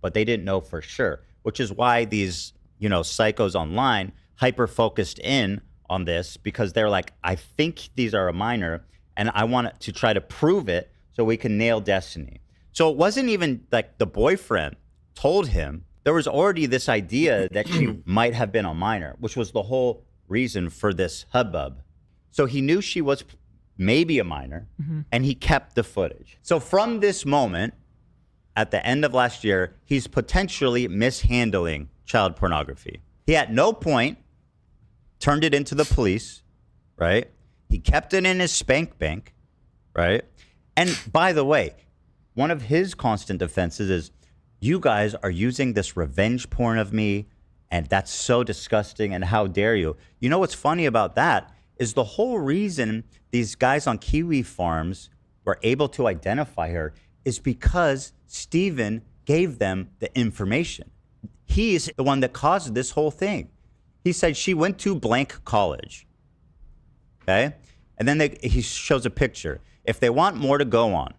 But they didn't know for sure, which is why these, psychos online hyper focused in on this, because they're like, I think these are a minor and I want to try to prove it so we can nail Destiny. So it wasn't even like the boyfriend told him. There was already this idea that she might have been a minor, which was the whole reason for this hubbub. So he knew she was maybe a minor, and he kept the footage. So from this moment, at the end of last year, he's potentially mishandling child pornography. He at no point turned it into the police, right? He kept it in his spank bank, right? And by the way, one of his constant defenses is, you guys are using this revenge porn of me, and that's so disgusting, and how dare you? You know what's funny about that is the whole reason these guys on Kiwi Farms were able to identify her is because Steven gave them the information. He's the one that caused this whole thing. He said she went to blank college. Okay? And then he shows a picture. If they want more to go on,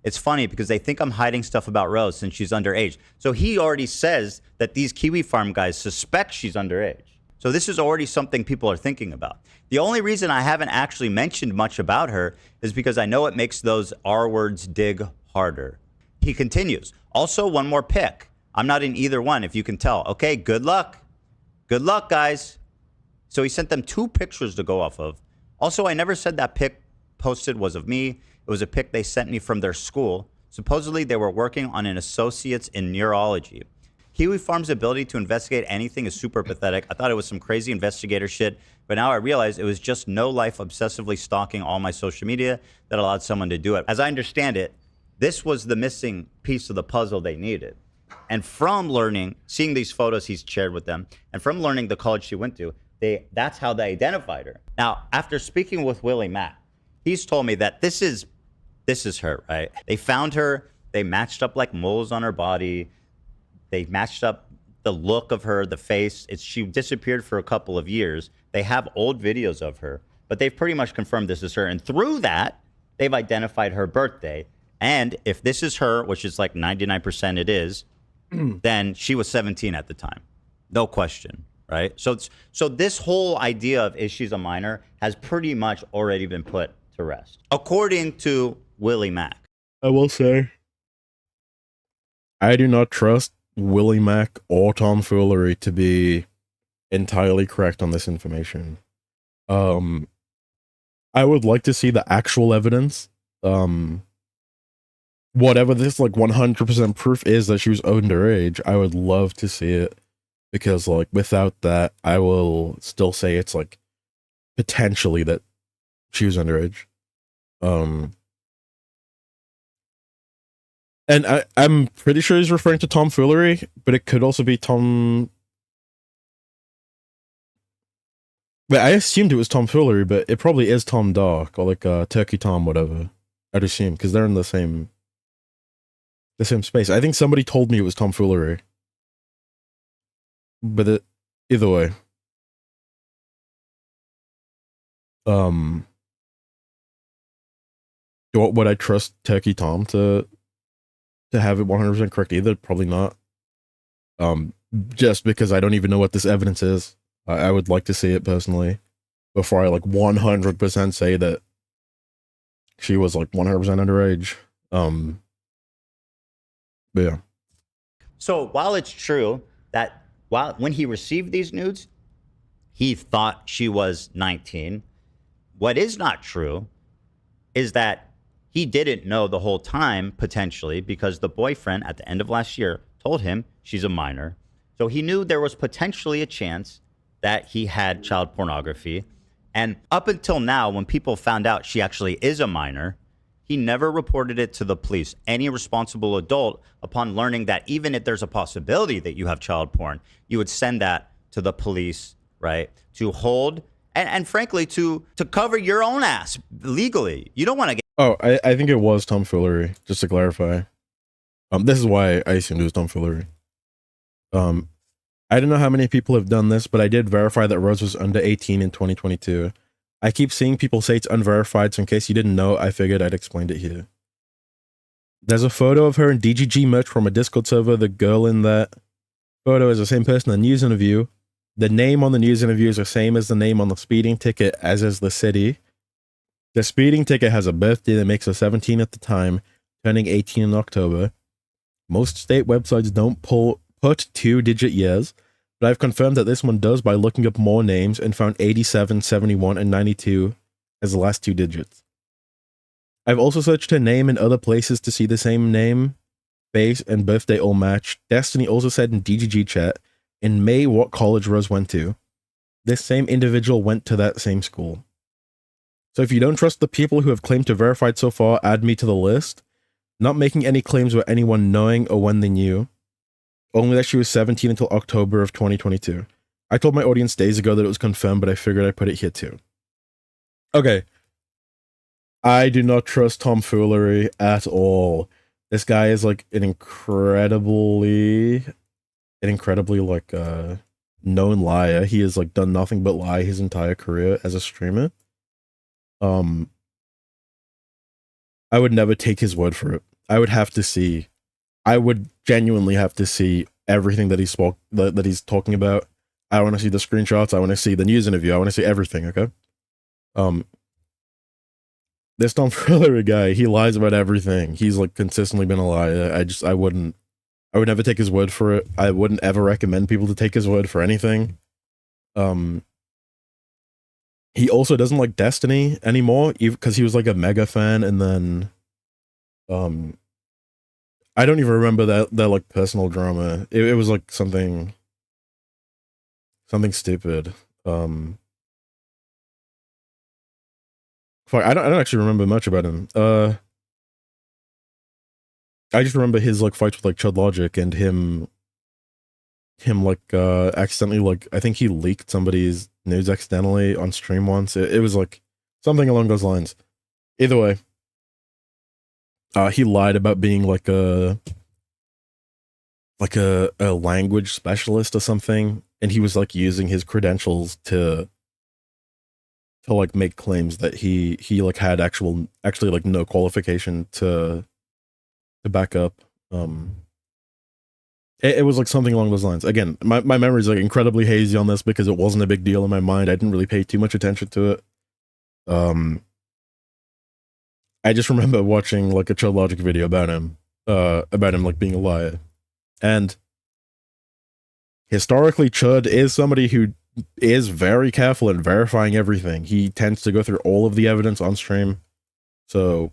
it's funny because they think I'm hiding stuff about Rose since she's underage. So he already says that these Kiwi Farm guys suspect she's underage. So this is already something people are thinking about. The only reason I haven't actually mentioned much about her is because I know it makes those R words dig harder. He continues. Also, one more pick. I'm not in either one, if you can tell. Okay, good luck. Good luck, guys. So he sent them 2 pictures to go off of. Also, I never said that pic posted was of me. It was a pic they sent me from their school. Supposedly, they were working on an associate's in neurology. Kiwi Farm's ability to investigate anything is super pathetic. I thought it was some crazy investigator shit, but now I realize it was just no life obsessively stalking all my social media that allowed someone to do it. As I understand it, this was the missing piece of the puzzle they needed. And from learning, seeing these photos he's shared with them, and from learning the college she went to, that's how they identified her. Now, after speaking with Willie Mack, he's told me that this is her, right? They found her, they matched up like moles on her body. They matched up the look of her, the face. She disappeared for a couple of years. They have old videos of her, but they've pretty much confirmed this is her. And through that, they've identified her birthday. And if this is her, which is like 99% it is, then she was 17 at the time. No question, right? So this whole idea of is she's a minor has pretty much already been put to rest, according to Willie Mack. I will say, I do not trust Willie Mack or tomfoolery to be entirely correct on this information. I would like to see the actual evidence. Whatever this like 100% proof is that she was underage, I would love to see it, because like without that, I will still say it's like potentially that she was underage. And And I'm pretty sure he's referring to tomfoolery, but it could also be Tom. But I assumed it was tomfoolery, but it probably is Tom Dark or like Turkey Tom, whatever. I'd assume because they're in the same space. I think somebody told me it was tomfoolery, but either way, would I trust Turkey Tom to have it 100% correct either? Probably not. Just because I don't even know what this evidence is. I would like to see it personally before I like 100% say that she was like 100% underage. But yeah. So while it's true that when he received these nudes, he thought she was 19, what is not true is that he didn't know the whole time, potentially, because the boyfriend at the end of last year told him she's a minor. So he knew there was potentially a chance that he had child pornography. And up until now, when people found out she actually is a minor, he never reported it to the police. Any responsible adult, upon learning that even if there's a possibility that you have child porn, you would send that to the police, right? To hold and frankly, to cover your own ass legally. You don't want to get... Oh, I think it was tomfoolery, just to clarify. This is why I assumed it was tomfoolery. I don't know how many people have done this, but I did verify that Rose was under 18 in 2022. I keep seeing people say it's unverified, so in case you didn't know, I figured I'd explain it here. There's a photo of her in DGG merch from a Discord server. The girl in that photo is the same person in the news interview. The name on the news interview is the same as the name on the speeding ticket, as is the city. The speeding ticket has a birthday that makes her 17 at the time, turning 18 in October. Most state websites don't put 2-digit years, but I've confirmed that this one does by looking up more names and found 87, 71, and 92 as the last 2 digits. I've also searched her name in other places to see the same name, face, and birthday all match. Destiny also said in DGG chat in May what college Rose went to. This same individual went to that same school. So if you don't trust the people who have claimed to verify it so far, add me to the list. Not making any claims about anyone knowing or when they knew. Only that she was 17 until October of 2022. I told my audience days ago that it was confirmed, but I figured I'd put it here too. Okay. I do not trust tomfoolery at all. This guy is like an incredibly like known liar. He has like done nothing but lie his entire career as a streamer. I would never take his word for it. I would genuinely have to see everything that that he's talking about. I want to see the screenshots. I want to see the news interview. I want to see everything. Okay. This tomfoolery guy, he lies about everything. He's like consistently been a liar. I would never take his word for it. I wouldn't ever recommend people to take his word for anything. He also doesn't like Destiny anymore, because he was like a mega fan, and then I don't even remember that like personal drama. It was like something stupid. Fuck, I don't actually remember much about him. I just remember his like fights with like Chud Logic and him like accidentally, like, I think he leaked somebody's news accidentally on stream once. It was like something along those lines. Either way, he lied about being like a language specialist or something, and he was like using his credentials to like make claims that he like had actually like no qualification to back up. It was like something along those lines. Again, my memory is like incredibly hazy on this because it wasn't a big deal in my mind. I didn't really pay too much attention to it. I just remember watching like a Chud Logic video about him like being a liar. And historically, Chud is somebody who is very careful in verifying everything. He tends to go through all of the evidence on stream. So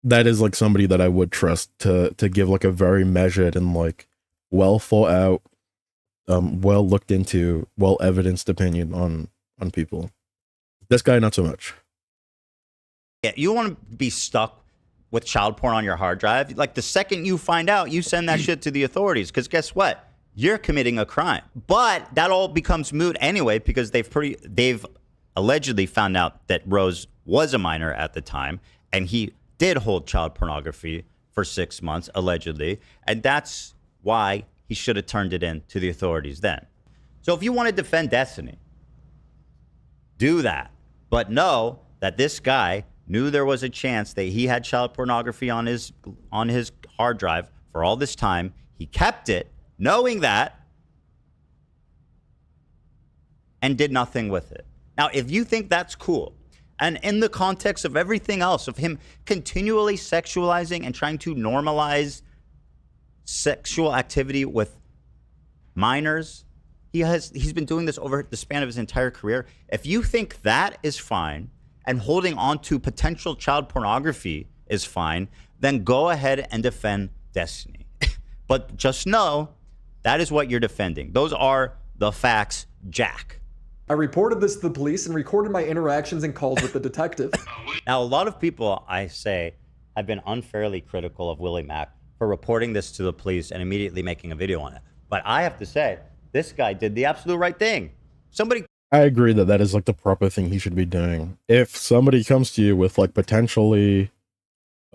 that is like somebody that I would trust to give like a very measured and like well thought out, well looked into, well evidenced opinion on people. This guy, not so much. Yeah, you want to be stuck with child porn on your hard drive, like the second you find out, you send that shit to the authorities. Because guess what? You're committing a crime. But that all becomes moot anyway because they've allegedly found out that Rose was a minor at the time, and he did hold child pornography for 6 months, allegedly. And that's why he should have turned it in to the authorities then. So if you want to defend Destiny, do that. But know that this guy knew there was a chance that he had child pornography on his hard drive for all this time. He kept it, knowing that, and did nothing with it. Now, if you think that's cool, and in the context of everything else, of him continually sexualizing and trying to normalize sexual activity with minors, he's been doing this over the span of his entire career. If you think that is fine, and holding on to potential child pornography is fine, then go ahead and defend Destiny. But just know that is what you're defending. Those are the facts, Jack. I reported this to the police and recorded my interactions and calls with the detective. Now, a lot of people, I say, have been unfairly critical of Willie Mack for reporting this to the police and immediately making a video on it. But I have to say, this guy did the absolute right thing. I agree that that is like the proper thing he should be doing. If somebody comes to you with like potentially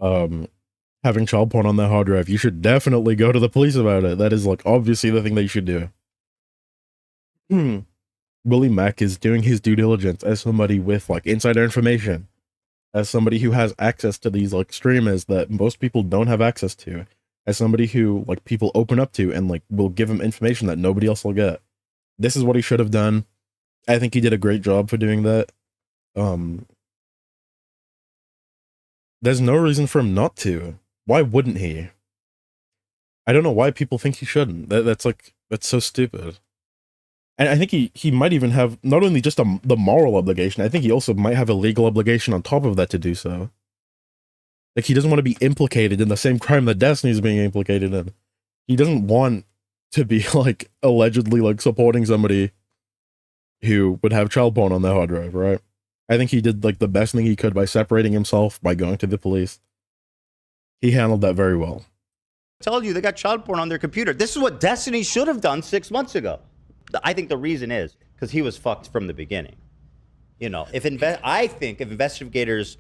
having child porn on their hard drive, you should definitely go to the police about it. That is like obviously the thing that you should do. Willie Mack is doing his due diligence as somebody with like insider information, as somebody who has access to these like streamers that most people don't have access to, as somebody who like people open up to and like will give him information that nobody else will get. This is what he should have done. I think he did a great job for doing that. There's no reason for him not to. Why wouldn't he? I don't know why people think he shouldn't. That's so stupid. And I think he might even have not only just the moral obligation, I think he also might have a legal obligation on top of that to do so. Like, he doesn't want to be implicated in the same crime that Destiny's being implicated in. He doesn't want to be, like, allegedly, like, supporting somebody who would have child porn on their hard drive, right? I think he did, like, the best thing he could by separating himself, by going to the police. He handled that very well. I told you, they got child porn on their computer. This is what Destiny should have done 6 months ago. I think the reason is because he was fucked from the beginning. You know, I think if investigators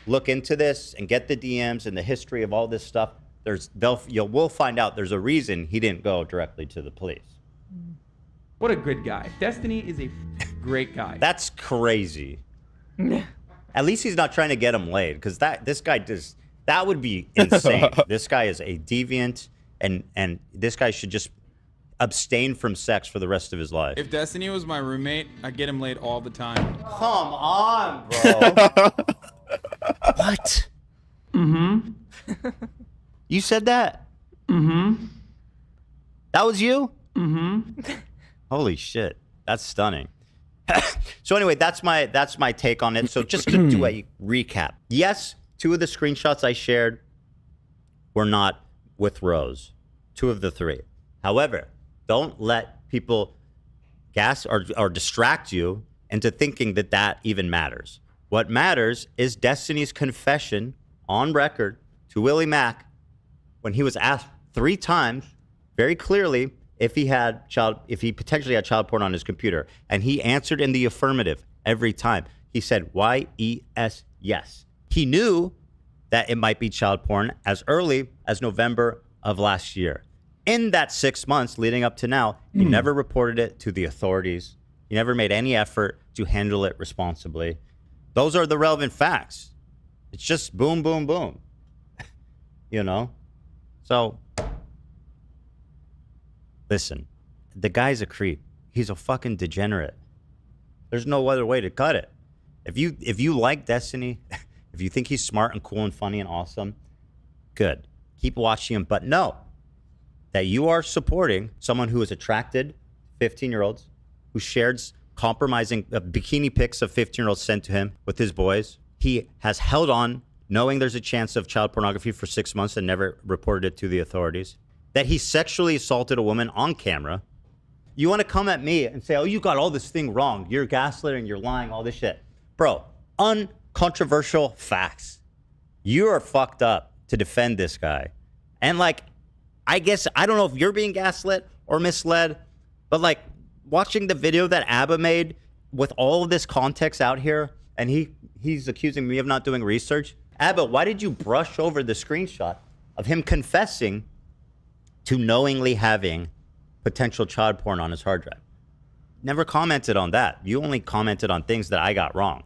look into this and get the DMs and the history of all this stuff, we'll find out there's a reason he didn't go directly to the police. What a good guy. Destiny is a great guy. That's crazy. At least he's not trying to get him laid, because that would be insane. This guy is a deviant, and this guy should just abstain from sex for the rest of his life. If Destiny was my roommate, I'd get him laid all the time. Come on, bro. What? Mm-hmm. You said that? Mm-hmm. That was you? Mm-hmm. Holy shit. That's stunning. So anyway, that's my take on it. So just to do a recap. Yes, 2 of the screenshots I shared were not with Rose. 2 of the 3. However, don't let people gas or distract you into thinking that even matters. What matters is Destiny's confession on record to Willie Mack when he was asked 3 times very clearly if he potentially had child porn on his computer, and he answered in the affirmative every time. He said YES, yes. He knew that it might be child porn as early as November of last year. In that 6 months leading up to now, he never reported it to the authorities. He never made any effort to handle it responsibly. Those are the relevant facts. It's just boom, boom, boom. You know? So, listen, the guy's a creep. He's a fucking degenerate. There's no other way to cut it. If you like Destiny, if you think he's smart and cool and funny and awesome, good. Keep watching him, but know that you are supporting someone who is attracted to 15-year-olds, who shared compromising bikini pics of 15-year-olds sent to him with his boys. He has held on, knowing there's a chance of child pornography for 6 months and never reported it to the authorities. That he sexually assaulted a woman on camera. You want to come at me and say, oh, you got all this thing wrong. You're gaslighting, you're lying, all this shit. Bro, uncontroversial facts. You are fucked up to defend this guy. And like, I guess, I don't know if you're being gaslit or misled, but like watching the video that Abba made with all of this context out here, and he's accusing me of not doing research. Abba, why did you brush over the screenshot of him confessing to knowingly having potential child porn on his hard drive? Never commented on that. You only commented on things that I got wrong,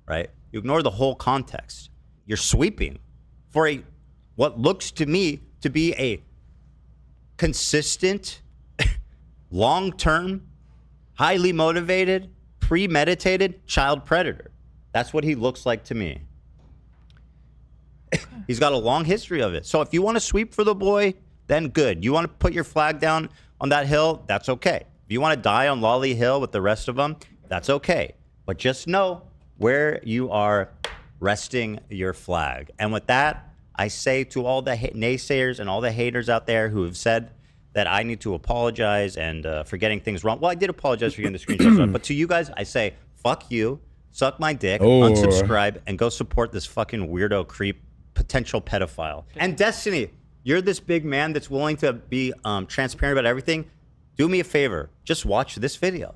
right? You ignore the whole context. You're sweeping for what looks to me to be a consistent, long-term, highly motivated, premeditated child predator. That's what he looks like to me. He's got a long history of it. So if you want to sweep for the boy, then good. You want to put your flag down on that hill, that's okay. If you want to die on Lolly Hill with the rest of them, that's okay. But just know where you are resting your flag. And with that, I say to all the naysayers and all the haters out there who have said that I need to apologize and for getting things wrong. Well, I did apologize for getting the screenshots wrong. But to you guys, I say, fuck you, suck my dick, unsubscribe, and go support this fucking weirdo creep, potential pedophile. And Destiny, you're this big man that's willing to be transparent about everything. Do me a favor. Just watch this video.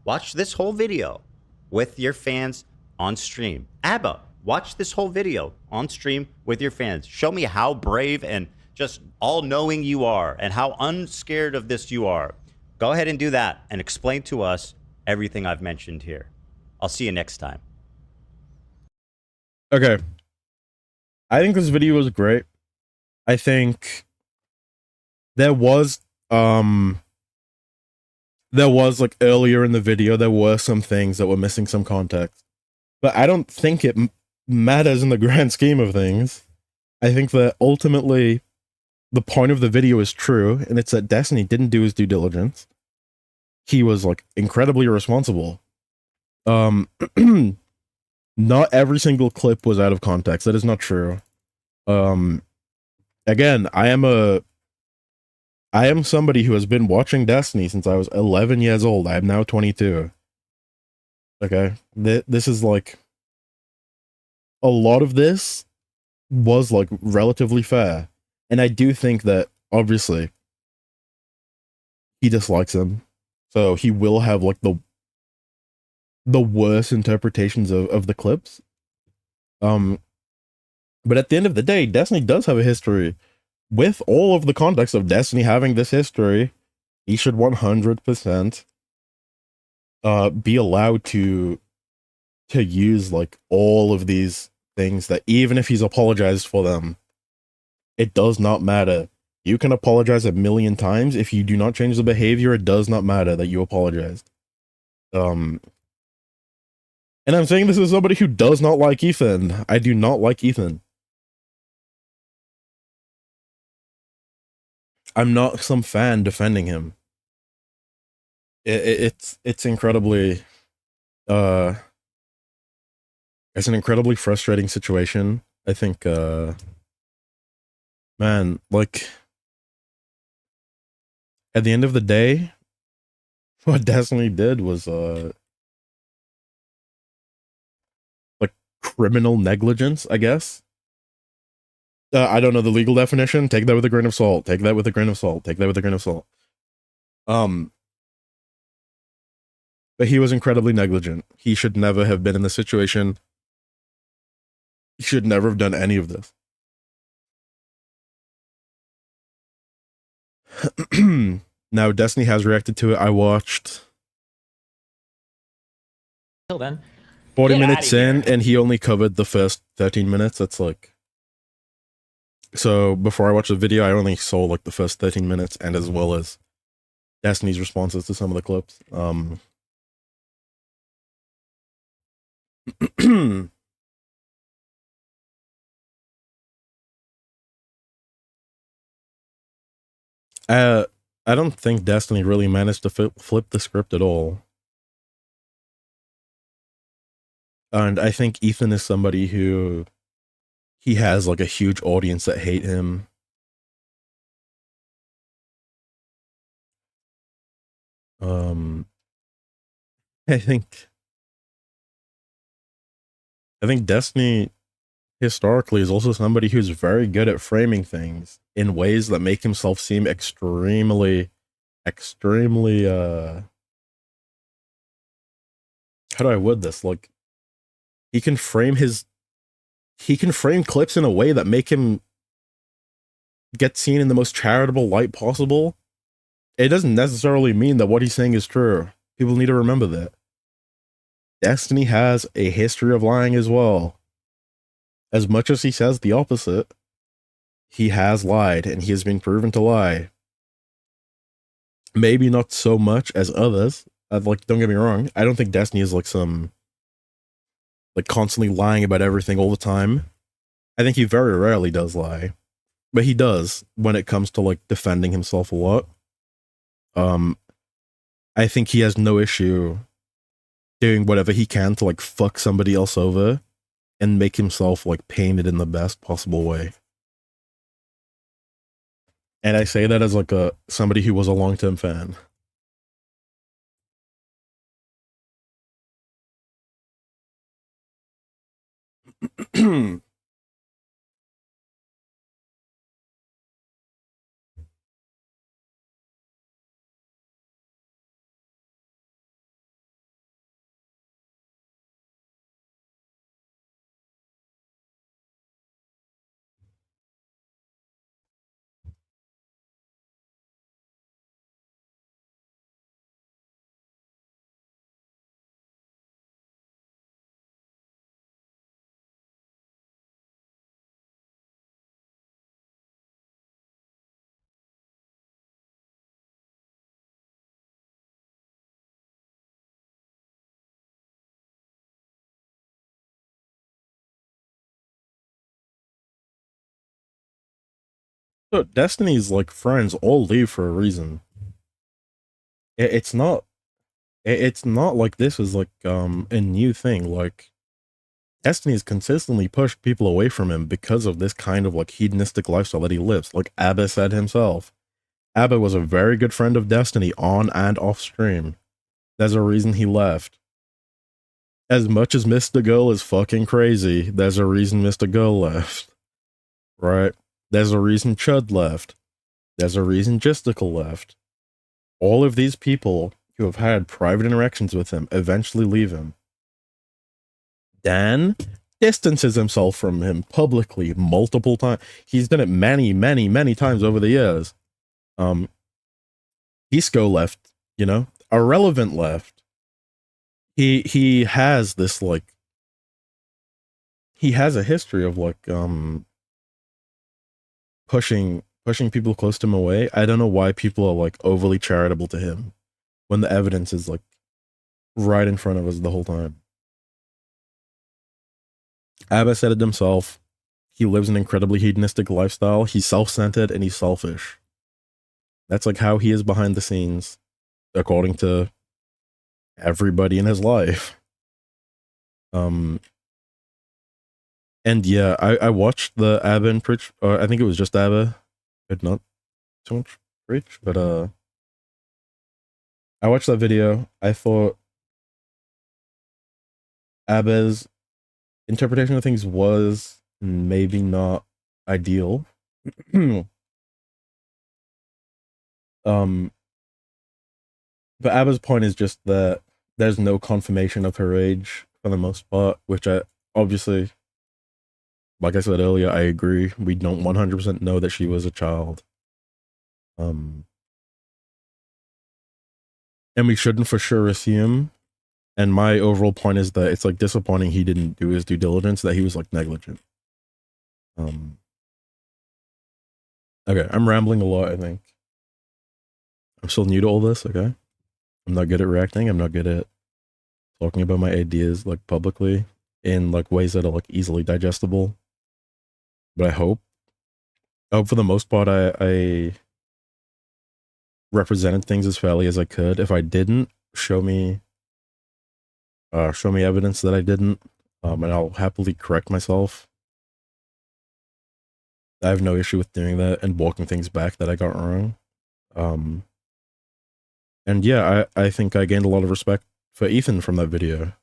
Watch this whole video with your fans on stream. Abba, watch this whole video on stream with your fans. Show me how brave and just all-knowing you are and how unscared of this you are. Go ahead and do that and explain to us everything I've mentioned here. I'll see you next time. Okay. I think this video was great. I think there was like earlier in the video, there were some things that were missing some context. But I don't think it matters in the grand scheme of things. I think that ultimately the point of the video is true, and it's that Destiny didn't do his due diligence. He was like incredibly irresponsible. Not every single clip was out of context. That is not true. Again, I am somebody who has been watching Destiny since I was 11 years old. I am now 22. Okay, this is like, a lot of this was like relatively fair. And I do think that, obviously, he dislikes him. So he will have like the worst interpretations of the clips. But at the end of the day, Destiny does have a history. With all of the context of Destiny having this history, he should 100% be allowed to use like all of these things, that even if he's apologized for them, it does not matter. You can apologize a million times. If you do not change the behavior, it does not matter that you apologized. And I'm saying this as somebody who does not like Ethan. I do not like Ethan. I'm not some fan defending him. It's incredibly it's an incredibly frustrating situation. I think man, like, at the end of the day, what Destiny did was like criminal negligence, I guess. I don't know the legal definition. Take that with a grain of salt. Take that with a grain of salt. Take that with a grain of salt. But he was incredibly negligent. He should never have been in this situation. He should never have done any of this. Now, Destiny has reacted to it. I watched Till then, 40 Get minutes outta in, and he only covered the first 13 minutes. That's like... So, before I watched the video, I only saw like the first 13 minutes, and as well as Destiny's responses to some of the clips. I don't think Destiny really managed to flip the script at all. And I think Ethan is somebody who... he has like a huge audience that hate him. I think Destiny historically is also somebody who's very good at framing things in ways that make himself seem extremely how do I word this? Like, he can frame clips in a way that make him get seen in the most charitable light possible. It doesn't necessarily mean that what he's saying is true. People need to remember that. Destiny has a history of lying as well. As much as he says the opposite, he has lied, and he has been proven to lie. Maybe not so much as others. Like, don't get me wrong, I don't think Destiny is like some, like, constantly lying about everything all the time. I think he very rarely does lie. But he does when it comes to, like, defending himself a lot. I think he has no issue doing whatever he can to, like, fuck somebody else over and make himself, like, painted in the best possible way. And I say that as, like, somebody who was a long-term fan. So Destiny's, like, friends all leave for a reason. It's not like this is like a new thing. Like, Destiny has consistently pushed people away from him because of this kind of, like, hedonistic lifestyle that he lives. Like Abba said himself. Abba was a very good friend of Destiny on and off stream. There's a reason he left. As much as Mr. Girl is fucking crazy, there's a reason Mr. Girl left. Right? There's a reason Chud left. There's a reason Justical left. All of these people who have had private interactions with him eventually leave him. Dan distances himself from him publicly multiple times. He's done it many, many, many times over the years. Disco left, you know? Irrelevant left. He has this, like, he has a history of, like, pushing people close to him away. I don't know why people are, like, overly charitable to him when the evidence is, like, right in front of us the whole time. Abba said it himself. He lives an incredibly hedonistic lifestyle. He's self-centered and he's selfish. That's, like, how he is behind the scenes, according to everybody in his life. And yeah, I watched the Abba and Pritch, or I think it was just Abba, but not too much Pritch, but I watched that video. I thought Abba's interpretation of things was maybe not ideal. But Abba's point is just that there's no confirmation of her age for the most part, which I obviously, like I said earlier, I agree. We don't 100% know that she was a child. And we shouldn't for sure assume. And my overall point is that it's, like, disappointing he didn't do his due diligence, that he was, like, negligent. Okay, I'm rambling a lot, I think. I'm still new to all this, okay? I'm not good at reacting. I'm not good at talking about my ideas, like, publicly in, like, ways that are, like, easily digestible. But I hope for the most part I represented things as fairly as I could. If I didn't, show me evidence that I didn't, and I'll happily correct myself. I have no issue with doing that and walking things back that I got wrong. And yeah, I think I gained a lot of respect for Ethan from that video.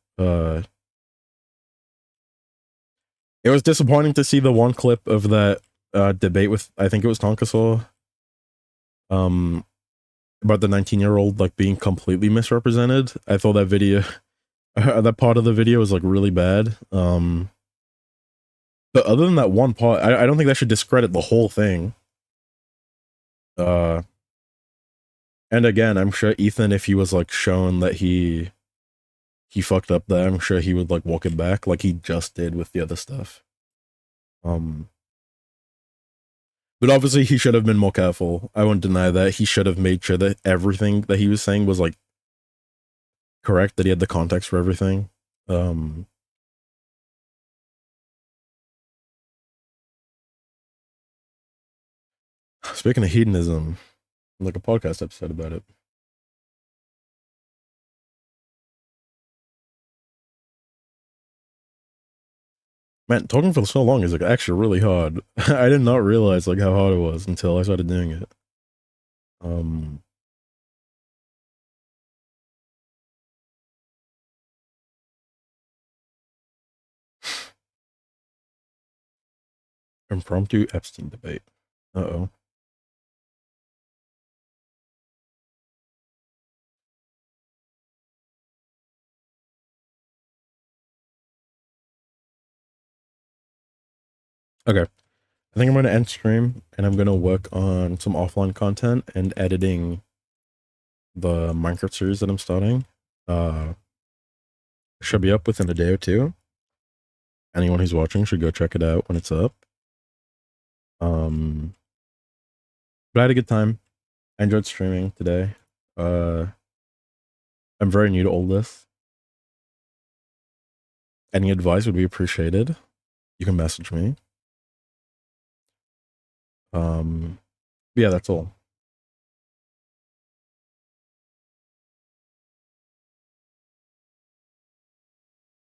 It was disappointing to see the one clip of that debate with, I think it was Tonkasaw, about the 19-year-old like being completely misrepresented. I thought that video, that part of the video was like really bad. But other than that one part, I don't think that should discredit the whole thing. And again, I'm sure Ethan, if he was like shown that he fucked up there, I'm sure he would like walk it back like he just did with the other stuff. But obviously he should have been more careful. I won't deny that. He should have made sure that everything that he was saying was like correct, that he had the context for everything. Speaking of hedonism, like a podcast episode about it. Man, talking for so long is like actually really hard. I did not realize like how hard it was until I started doing it. Impromptu Epstein debate. Uh-oh. Okay. I think I'm going to end stream and I'm going to work on some offline content and editing the Minecraft series that I'm starting. Should be up within a day or two. Anyone who's watching should go check it out when it's up. But I had a good time. I enjoyed streaming today. I'm very new to all this. Any advice would be appreciated. You can message me. Yeah, that's all.